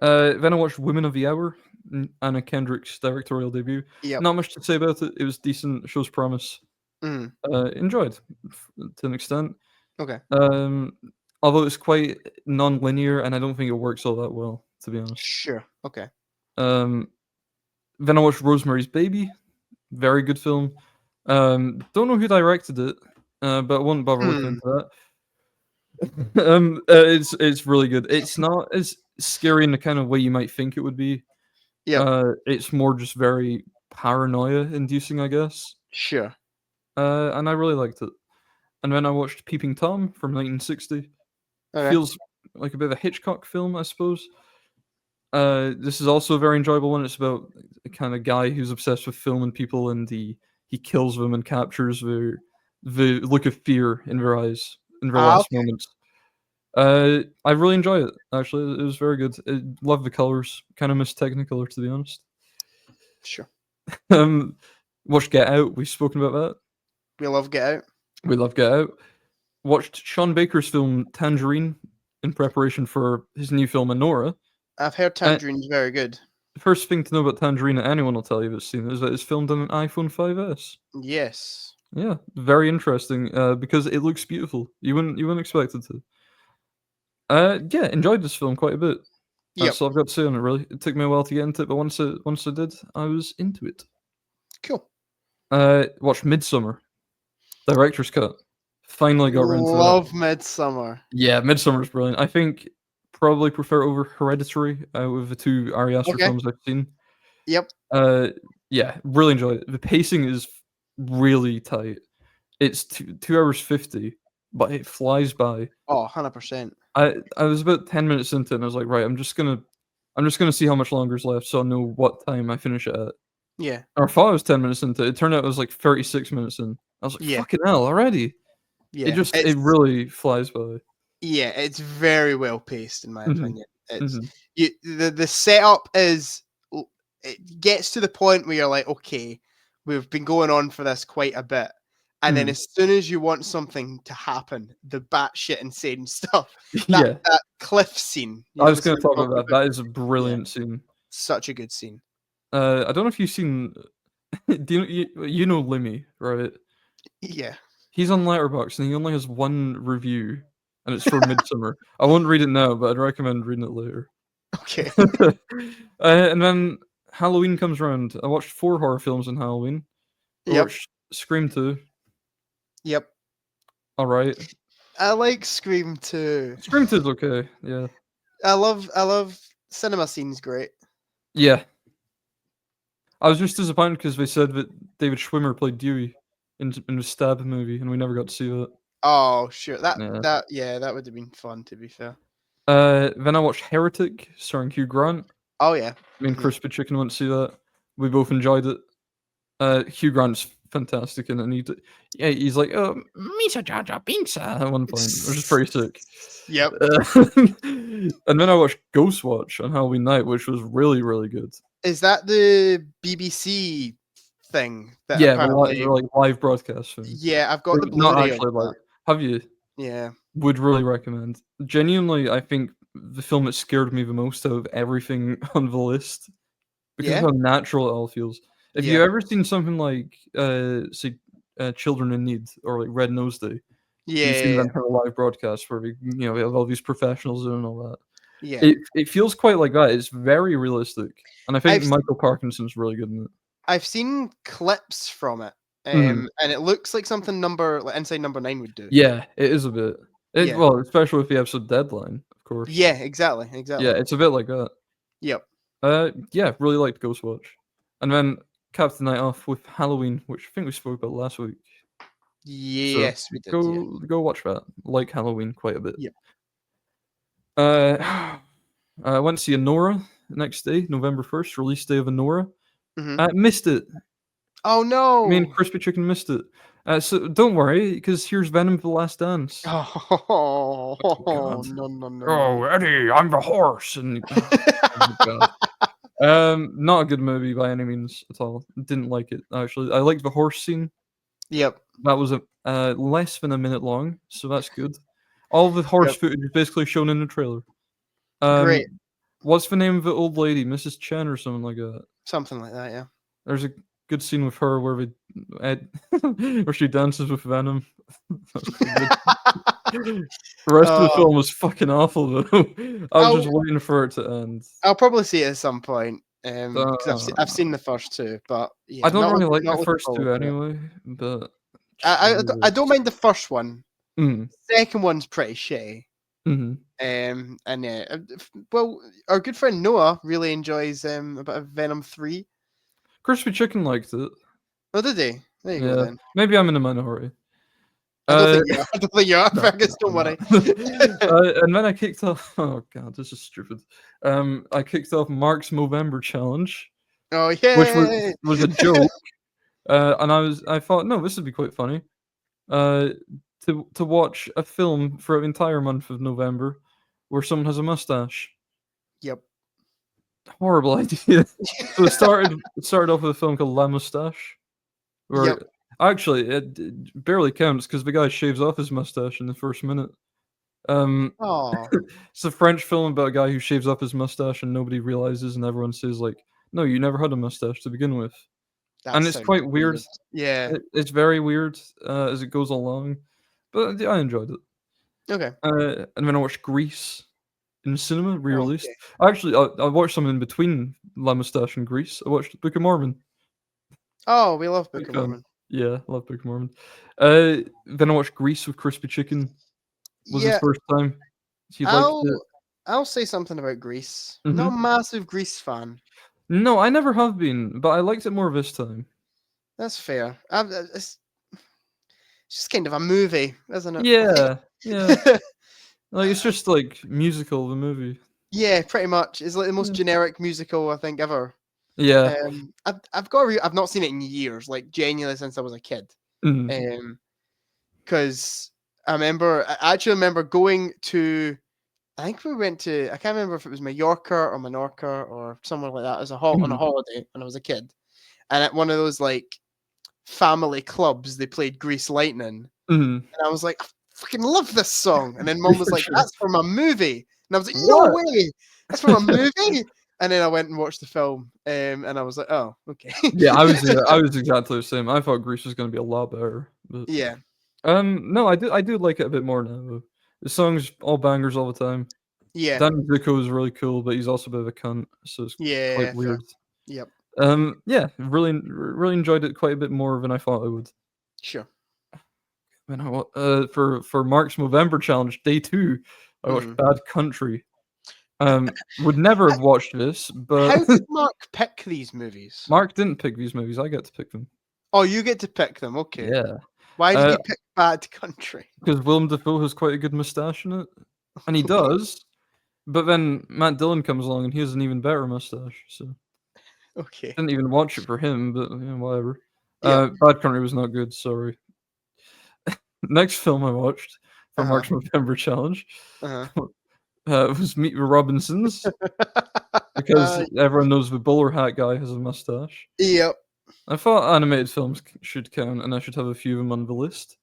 I watched Women of the Hour, Anna Kendrick's directorial debut. Yep. Not much to say about it. It was decent. Shows promise. Enjoyed to an extent. Okay. Although it's quite non-linear, and I don't think it works all that well, to be honest. Sure. Okay. Then I watched Rosemary's Baby. Very good film. Don't know who directed it, but I won't bother looking into that. It's really good. It's not as scary in the kind of way you might think it would be. Yeah. It's more just very paranoia-inducing, I guess. Sure. And I really liked it. And then I watched Peeping Tom from 1960. Okay. Feels like a bit of a Hitchcock film, I suppose. This is also a very enjoyable one. It's about a kind of guy who's obsessed with filming people, and he kills them and captures the look of fear in their eyes in their last okay. moments. I really enjoy it. Actually, it was very good. I love the colors. Kind of miss Technicolor, to be honest. Sure. Watched Get Out. We've spoken about that. We love Get Out. We love Get Out. Watched Sean Baker's film Tangerine in preparation for his new film Anora. I've heard Tangerine's very good. The first thing to know about Tangerine that anyone will tell you that's seen it is that it's filmed on an iPhone 5S. Yes. Yeah, very interesting. Because it looks beautiful. You wouldn't expect it to. Yeah, enjoyed this film quite a bit. That's all I've got to say on it. Really, it took me a while to get into it, but once I did, I was into it. Cool. Watched Midsummer, director's cut. Finally got around to that. Love Midsummer. Yeah, Midsummer's brilliant. I think probably prefer over Hereditary out of the two Ari Aster films I've seen. Yep. Yeah, really enjoyed it. The pacing is really tight. It's 2 hours 50, but it flies by. Oh, 100%. I was about 10 minutes into it and I was like, right, I'm just gonna see how much longer is left so I know what time I finish it at. Yeah. Or I thought I was 10 minutes into it. It turned out it was like 36 minutes in. I was like, fucking hell, already. Yeah. It really flies by. Yeah, it's very well paced in my opinion. It's Mhm. the setup is, it gets to the point where you're like, okay, we've been going on for this quite a bit. And then as soon as you want something to happen, the batshit insane stuff. That cliff scene. I was going to talk about that. That is a brilliant scene. Such a good scene. I don't know if you've seen. Do you know Limmy, right? Yeah. He's on Letterboxd and he only has one review, and it's for Midsummer. I won't read it now, but I'd recommend reading it later. Okay. And then Halloween comes around. I watched 4 horror films on Halloween. I watched Scream 2. Yep. All right. I like Scream 2. Scream 2 is okay. Yeah. I love cinema scenes. Great. Yeah. I was just disappointed because they said that David Schwimmer played Dewey in the Stab movie, and we never got to see that. Oh, sure. That would have been fun, to be fair. Then I watched Heretic, starring Hugh Grant. Oh yeah. Me and Crispy Chicken went to see that. We both enjoyed it. Hugh Grant's fantastic in it, and he's like, "Oh, Misa Jar Jar Binks" at one point, which is pretty sick. Yep. And then I watched Ghostwatch on Halloween night, which was really, really good. Is that the BBC thing? That the live broadcast thing. Yeah, I've got the Blu-ray. Not actually live. Have you? Yeah. Would really recommend. Genuinely, I think the film that scared me the most out of everything on the list, because of how natural it all feels. Have you ever seen something like, say, Children in Need or like Red Nose Day? Yeah. You've seen them kind of live broadcast where we have all these professionals doing all that. Yeah. It feels quite like that. It's very realistic, and I think Michael Parkinson's really good in it. I've seen clips from it, and it looks like something Inside Number 9 would do. Yeah, it is a bit. Well, especially with the episode Deadline, of course. Yeah, exactly. Yeah, it's a bit like that. Yep. Yeah, really liked Ghostwatch, and then capped the night off with Halloween, which I think we spoke about last week. Yes, we did. Go watch that. Like Halloween quite a bit. Yep. I went to see Anora next day, November 1st, release day of Anora. Mhm. Missed it. Oh no! Me and Crispy Chicken missed it. So don't worry, because here's Venom: The Last Dance. Oh, God. no. Oh, Eddie, I'm the horse. And oh my God. Not a good movie by any means at all. Didn't like it actually. I liked the horse scene. Yep. That was less than a minute long, so that's good. All the horse Yep. footage is basically shown in the trailer. Great. What's the name of the old lady, Mrs. Chen or something like that? Something like that, yeah. There's a good scene with her where where she dances with Venom. That's pretty good. The rest of the film was fucking awful though. I was just waiting for it to end. I'll probably see it at some point. Because I've seen the first two, but yeah, I don't really like not the first two forward to it. anyway, but I don't mind the first one. Mm, Second one's pretty shitty. mhm. And yeah, well, our good friend Noah really enjoys a bit of Venom 3. Crispy Chicken liked it. Oh, did he? There you go Yeah, then. maybe I'm in the minority. I don't think you are. I don't think you are, No, Fergus. Don't I'm worry. not. And then I kicked off. Oh god, this is stupid. I kicked off Mark's Movember challenge, Oh which yeah. was a joke. And I thought, no, this would be quite funny. To watch a film for the entire month of November where someone has a mustache. Yep. Horrible idea. So it started off with a film called La Moustache, where Yep. actually it barely counts because the guy shaves off his mustache in the first minute. Oh. It's a French film about a guy who shaves off his mustache and nobody realizes, and everyone says like, "No, you never had a mustache to begin with." That And it's sounds quite weird. Yeah. It's very weird as it goes along, but I enjoyed it. Okay. And then I watched Grease in the cinema, re-released. Okay. Actually, I watched something in between La Moustache and Grease. I watched Book of Mormon. Oh, we love Book Big of fan. Mormon. Yeah, I love Book of Mormon. Then I watched Grease with Crispy Chicken. Was his Yeah, first time. He liked it. I'll say something about Grease. Not a Mhm. massive Grease fan. No, I never have been, but I liked it more this time. That's fair. It's just kind of a movie, isn't it? Yeah, yeah. Like it's just like musical the movie. Yeah, pretty much. It's like the most Yeah. generic musical I think ever. Yeah. I've not seen it in years, like genuinely since I was a kid. Mhm. Because I actually remember going to, I think we went to, I can't remember if it was Mallorca or Menorca or somewhere like that as on a Mhm. holiday when I was a kid. And at one of those like family clubs, they played Grease Lightning. Mhm. And I was like, I fucking love this song. And then mom was For like, sure. that's from a movie. And I was like, What? no way, that's from a movie. And then I went and watched the film, and I was like, oh, okay. Yeah, I was exactly the same. I thought Grease was gonna be a lot better. But Yeah, no, I do like it a bit more now. Though. The song's all bangers all the time. yeah, Dan Zuko is really cool, but he's also a bit of a cunt, so it's yeah. quite Fair. weird. Yep, Yeah, really enjoyed it quite a bit more than I thought I would. sure. When for Mark's Movember challenge day 2, I watched Bad Country. Would never have watched this, How but did Mark pick these movies? Mark didn't pick these movies. I get to pick them. Oh, you get to pick them. Okay. Yeah, Why did you pick Bad Country? because Willem Dafoe has quite a good mustache in it, and he does. But then Matt Dillon comes along and he has an even better mustache. So Okay. didn't even watch it for him, but whatever. Yeah. Bad Country was not good. Sorry. Next film I watched for Mark's Movember challenge was Meet the Robinsons because everyone knows the bowler hat guy has a mustache. Yep. I thought animated films should count, and I should have a few of them on the list.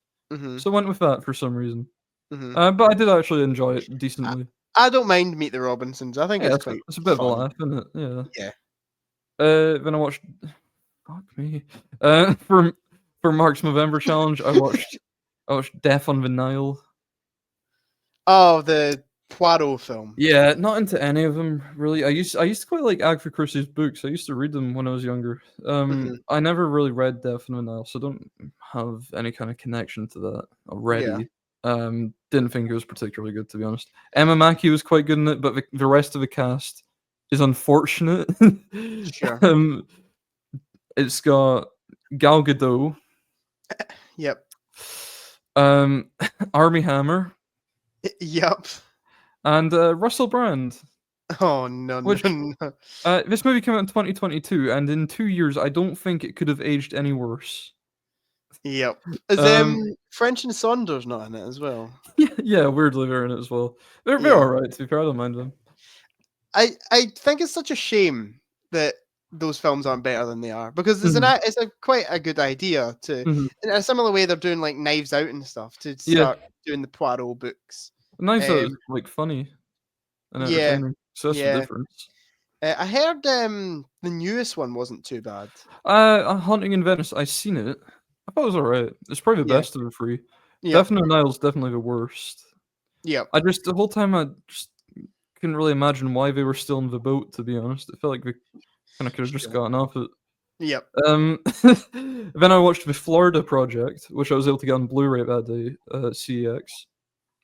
So I went with that for some reason. But I did actually enjoy it decently. I don't mind Meet the Robinsons. I think Yeah, it's quite it's a bit fun. of a laugh, isn't it? Yeah. Yeah. Then I watched. Fuck me. For Mark's Movember challenge, I watched Death on the Nile. Oh, the Poirot film. Yeah, not into any of them really. I used to quite like Agatha Christie's books. I used to read them when I was younger. I never really read Death on the Nile, so I don't have any kind of connection to that already. Didn't think it was particularly good, to be honest. Emma Mackey was quite good in it, but the rest of the cast is unfortunate. Sure. It's got Gal Gadot. Yep. Army Hammer Yep. and Russell Brand. Oh no, Which no, no. This movie came out in 2022, and in 2 years, I don't think it could have aged any worse. Yep. Is Um, French and Saunders not in it as well? yeah, weirdly they're in it as well. They're Yeah. alright, to be fair, I don't mind them. I think it's such a shame that those films aren't better than they are, because it's Mhm. it's a quite a good idea to, Mhm. in a similar way they're doing like Knives Out and stuff, to Yeah. start doing the Poirot books. Knives Out is, Um, like, funny and yeah, entertaining, so that's the yeah. difference. I heard the newest one wasn't too bad. Haunting in Venice, I seen it. I thought it was alright. It's probably the Yeah. best of the 3. Yeah. Death in the Nile's definitely the worst. Yeah. The whole time I just couldn't really imagine why they were still in the boat, to be honest. I felt like they kinda could've just Sure. gotten off it. Yep. Then I watched The Florida Project, which I was able to get on Blu-ray that day at CEX.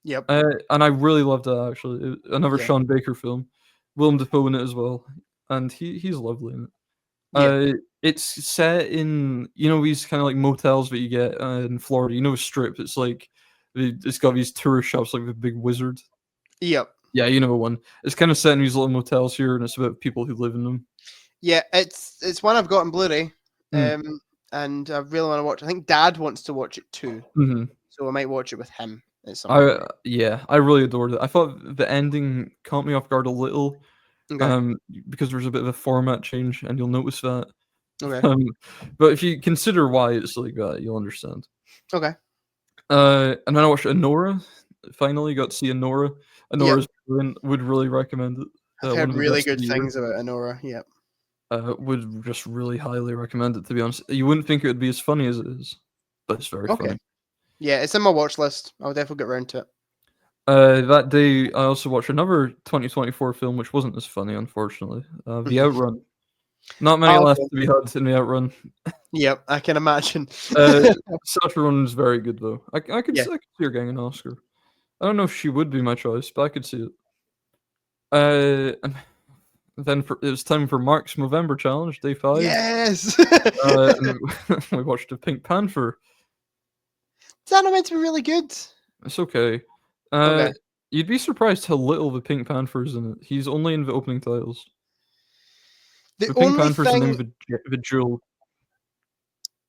Yep. And I really loved that actually. Another Yeah. Sean Baker film. Willem Dafoe in it as well, and he's lovely in it. Yeah. It's set in, these kinda like motels that you get in Florida. You know, a strip. It's like it's got these tourist shops like the Big Wizard. Yep. Yeah, you know one. It's kinda set in these little motels here, and it's about people who live in them. Yeah. It's one I've got on Blu-ray. Mm. And I really want to watch. I think Dad wants to watch it too, Mhm. so I might watch it with him at some point. I really adored it. I thought the ending caught me off guard a little, Okay. because there's a bit of a format change, and you'll notice that. Okay. Um, but if you consider why it's like that, you'll understand. Okay. And then I watched Anora. Finally got to see Anora. Anora's brilliant. Would really recommend it. I've One heard of the really best of good the year. things about Anora. Yep. Would just really highly recommend it, to be honest. You wouldn't think it would be as funny as it is, but it's very Okay. funny. Yeah, it's in my watch list. I'll definitely get around to it. That day, I also watched another 2024 film, which wasn't as funny, unfortunately. The Outrun. Not many Oh, laughs okay. to be had in The Outrun. Yep, I can imagine. Saoirse Ronan is very good, though. I could Yeah. see her getting an Oscar. I don't know if she would be my choice, but I could see it. And then it was time for Mark's Movember Challenge, day 5. Yes. And we watched The Pink Panther. Is that not meant to be really good? It's okay. Okay. You'd be surprised how little the Pink Panther is in it. He's only in the opening titles. The The Pink only Panther's the name thing. of the jewel.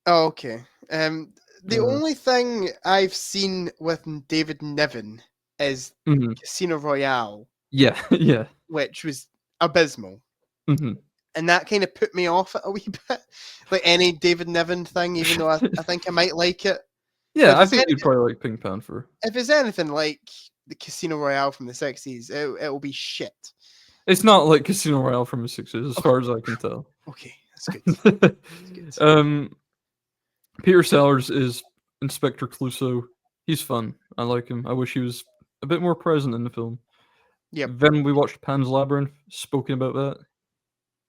Oh, okay. The only thing I've seen with David Niven is Mhm. Casino Royale, Yeah, yeah. which was abysmal. Mhm. And that kind of put me off it a wee bit. Like any David Niven thing, even though I think I might like it. Yeah, I If think it's you'd probably like Pink Panther. If it's anything like the Casino Royale from the 60s, it will be shit. It's not like Casino Royale from the 60s, as far as I can tell. Okay, that's good. That's good. Peter Sellers is Inspector Clouseau. He's fun. I like him. I wish he was a bit more present in the film. Yep. Then we watched Pan's Labyrinth, spoken about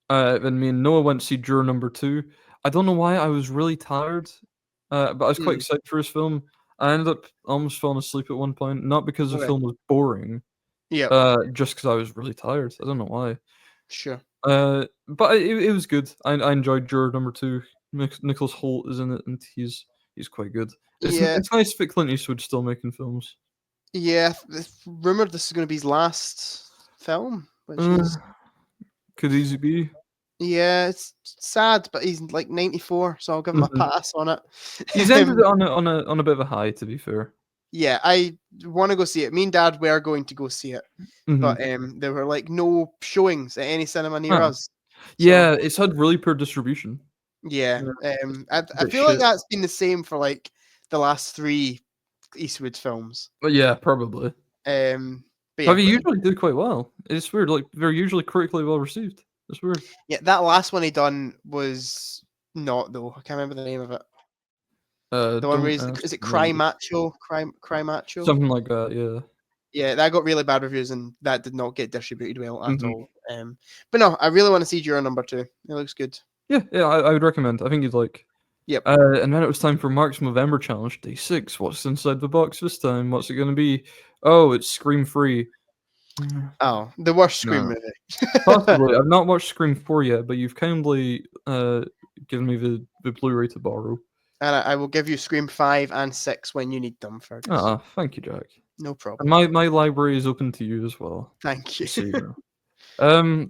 that. Then me and Noah went to see Juror Number 2. I don't know why, I was really tired, but I was quite excited for this film. I ended up almost falling asleep at one point, not because the Okay. film was boring, Yeah. just because I was really tired. I don't know why. Sure. But it was good. I enjoyed Juror Number 2. Nicholas Hoult is in it, and he's quite good. Yeah. It's nice that Clint Eastwood's still making films. Yeah. It's rumored this is going to be his last film, which is. Could easily be. Yeah, it's sad, but he's like 94, so I'll give him a pass on it. He's ended it on a bit of a high, to be fair. Yeah, I want to go see it. Me and Dad were going to go see it, but there were like no showings at any cinema near us. Yeah, it's had really poor distribution. Yeah, I feel like that's been the same for like the last 3 Eastwood films. But yeah, probably. But yeah, they usually do quite well. It's weird. Like they're usually critically well received. It's weird. Yeah, that last one he done was not though. I can't remember the name of it. The one where is it Cry Macho? Cry Macho? Something like that, yeah. Yeah, that got really bad reviews and that did not get distributed well at all. But no, I really want to see Juror Number 2. It looks good. Yeah, I would recommend. I think you'd like. Yep. And then it was time for Mark's Movember Challenge, day 6. What's inside the box this time? What's it going to be? Oh, it's Scream 3. Oh, the worst Scream movie. Possibly. I've not watched Scream 4 yet, but you've kindly given me the Blu-ray to borrow. and I will give you Scream 5 and 6 when you need them, Fergus. Thank you, Jack. No And problem. my library is open to you as well. Thank you. So you know.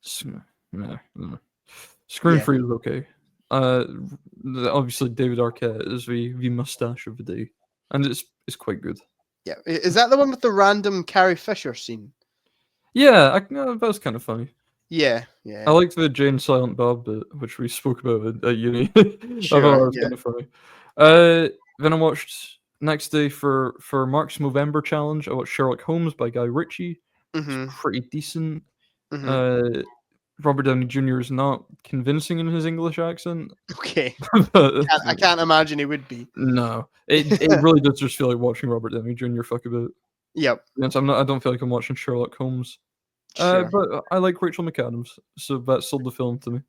Scream Yeah. 3 is okay. Obviously David Arquette is the mustache of the day, and it's quite good. Yeah. Is that the one with the random Carrie Fisher scene? Yeah, that was kind of funny. Yeah. I Yeah. liked the Jane Silent Bob bit, which we spoke about at uni. I thought Sure, that was yeah. kind of funny. Then I watched next day for Mark's Movember challenge. I watched Sherlock Holmes by Guy Ritchie. It's Mm-hmm. pretty decent. Mm-hmm. Robert Downey Jr. is not convincing in his English accent. Okay. But, I can't imagine he would be. no, it really does just feel like watching Robert Downey Jr. fuck about. Yep. Yes, I don't feel like I'm watching Sherlock Holmes. Sure. But I like Rachel McAdams, so that sold the film to me.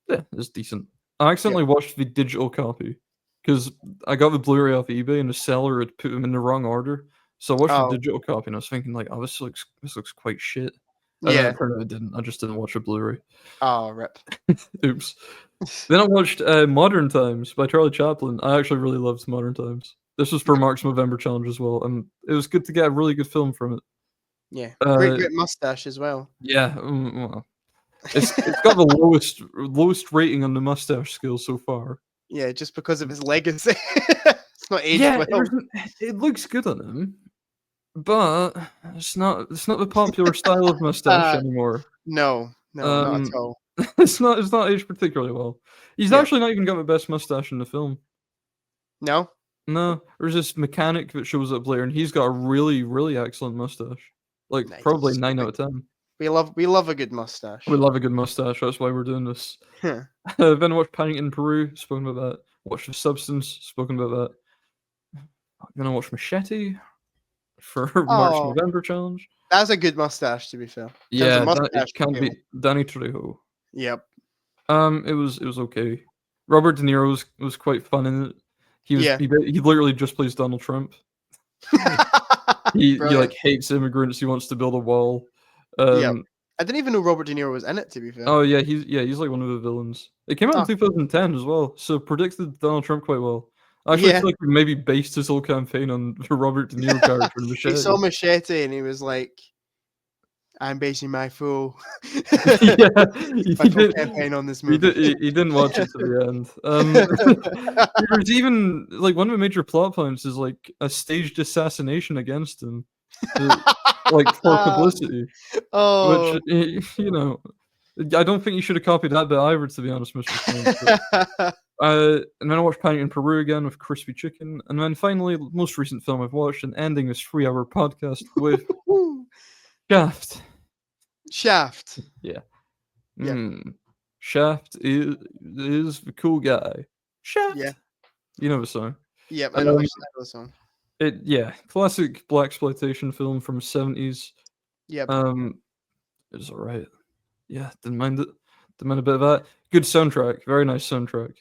Yeah, it's decent. I accidentally watched the digital copy because I got the Blu-ray off eBay and the seller had put them in the wrong order. So I watched the digital copy and I was thinking like, oh, this looks quite shit. And then Yeah. it turned out it didn't. I just didn't watch a Blu-ray. Oh, rip. Oops. Then I watched Modern Times by Charlie Chaplin. I actually really loved Modern Times. This was for Mark's Movember challenge as well, and it was good to get a really good film from it. Yeah. Great mustache as well. Yeah, well, it's got the lowest rating on the mustache scale so far. Yeah, just because of his legacy. It's not aged well. It looks good on him, but it's not the popular style of mustache anymore. No, not at all. It's not aged particularly well. He's Yeah. actually not even got the best mustache in the film. No? No, there's this mechanic that shows up later, and he's got a really, really excellent mustache. Like probably Nice. 9 out of 10. We love a good mustache. We love a good mustache. That's why we're doing this. Huh. Then I watched Paddington Peru. Spoken about that. Watched The Substance. Spoken about that. Then I watched Machete for March Oh. November challenge. That's a good mustache, to be fair. In terms Yeah, of it mustache can't appeal. be Danny Trejo. Yep. It was okay. Robert De Niro was quite fun in it. He literally just plays Donald Trump. He like hates immigrants. He wants to build a wall. Yep. I didn't even know Robert De Niro was in it, to be fair. Oh yeah, he's like one of the villains. It came out in 2010 as well, so predicted Donald Trump quite well. I actually feel like he maybe based his whole campaign on the Robert De Niro character in Machete. He saw Machete and he was like, "I'm basing my full, yeah, my full campaign on this movie." He didn't watch it to the end. There's even like one of the major plot points is like a staged assassination against him, like for publicity. Oh, Which you know, I don't think you should have copied that bit either, to be honest, Mr. Stone. And then I watched Paddington Peru again with Crispy Chicken, and then finally, the most recent film I've watched, and ending this 3-hour podcast with Shaft. Shaft. Yeah. Shaft is the cool guy. Shaft. Yeah. You know the song. Yep, I know the song. Classic blaxploitation film from the 70s. Yep. It was alright. Yeah, didn't mind it. Didn't mind a bit of that. Good soundtrack. Very nice soundtrack.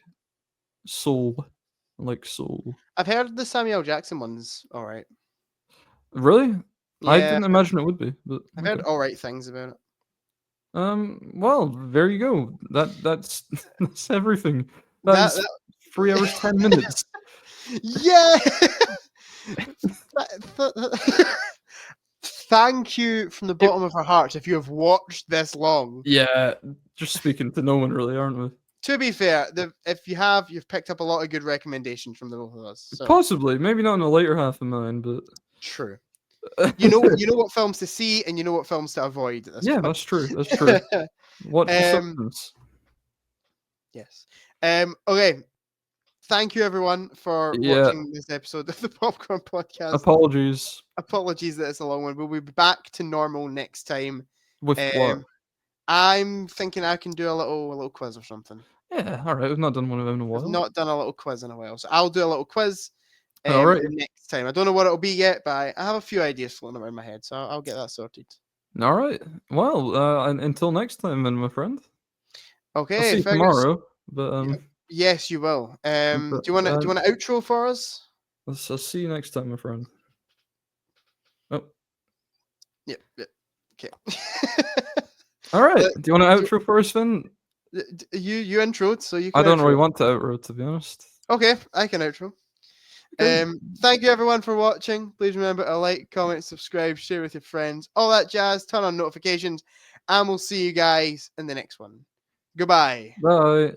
Soul. I like soul. I've heard the Samuel Jackson one's alright. Really? Yeah, I didn't imagine it would be, but I've heard alright things about it. Well, there you go. That's everything. That's 3 hours 10 minutes. Yeah. Thank you from the bottom of our hearts if you have watched this long. Yeah, just speaking to no one really, aren't we? To be fair, if you have, you've picked up a lot of good recommendations from the both of us. So. Possibly, maybe not in the later half of mine, but true. You know what films to see, and you know what films to avoid. At this point. That's true. That's true. What Substance? Yes. Okay. Thank you, everyone, for watching this episode of the Popcorn Podcast. Apologies that it's a long one. We'll be back to normal next time. With what? I'm thinking I can do a little quiz or something. Yeah, all right. We've not done one of them in a while. We've not done a little quiz in a while, so I'll do a little quiz. All right. Next time. I don't know what it'll be yet, but I have a few ideas floating around my head, so I'll get that sorted. All right. Well, until next time, then, my friend. Okay. I'll see you tomorrow. But yes, you will. Do you want an outro for us? I'll see you next time, my friend. Oh. Yep. Okay. All right. Do you want an outro for us, Finn? You introed, so you can. I don't really want to outro, to be honest. Okay, I can outro. Okay. Thank you everyone for watching. Please remember to like, comment, subscribe, share with your friends, all that jazz. Turn on notifications, and we'll see you guys in the next one. Goodbye. Bye.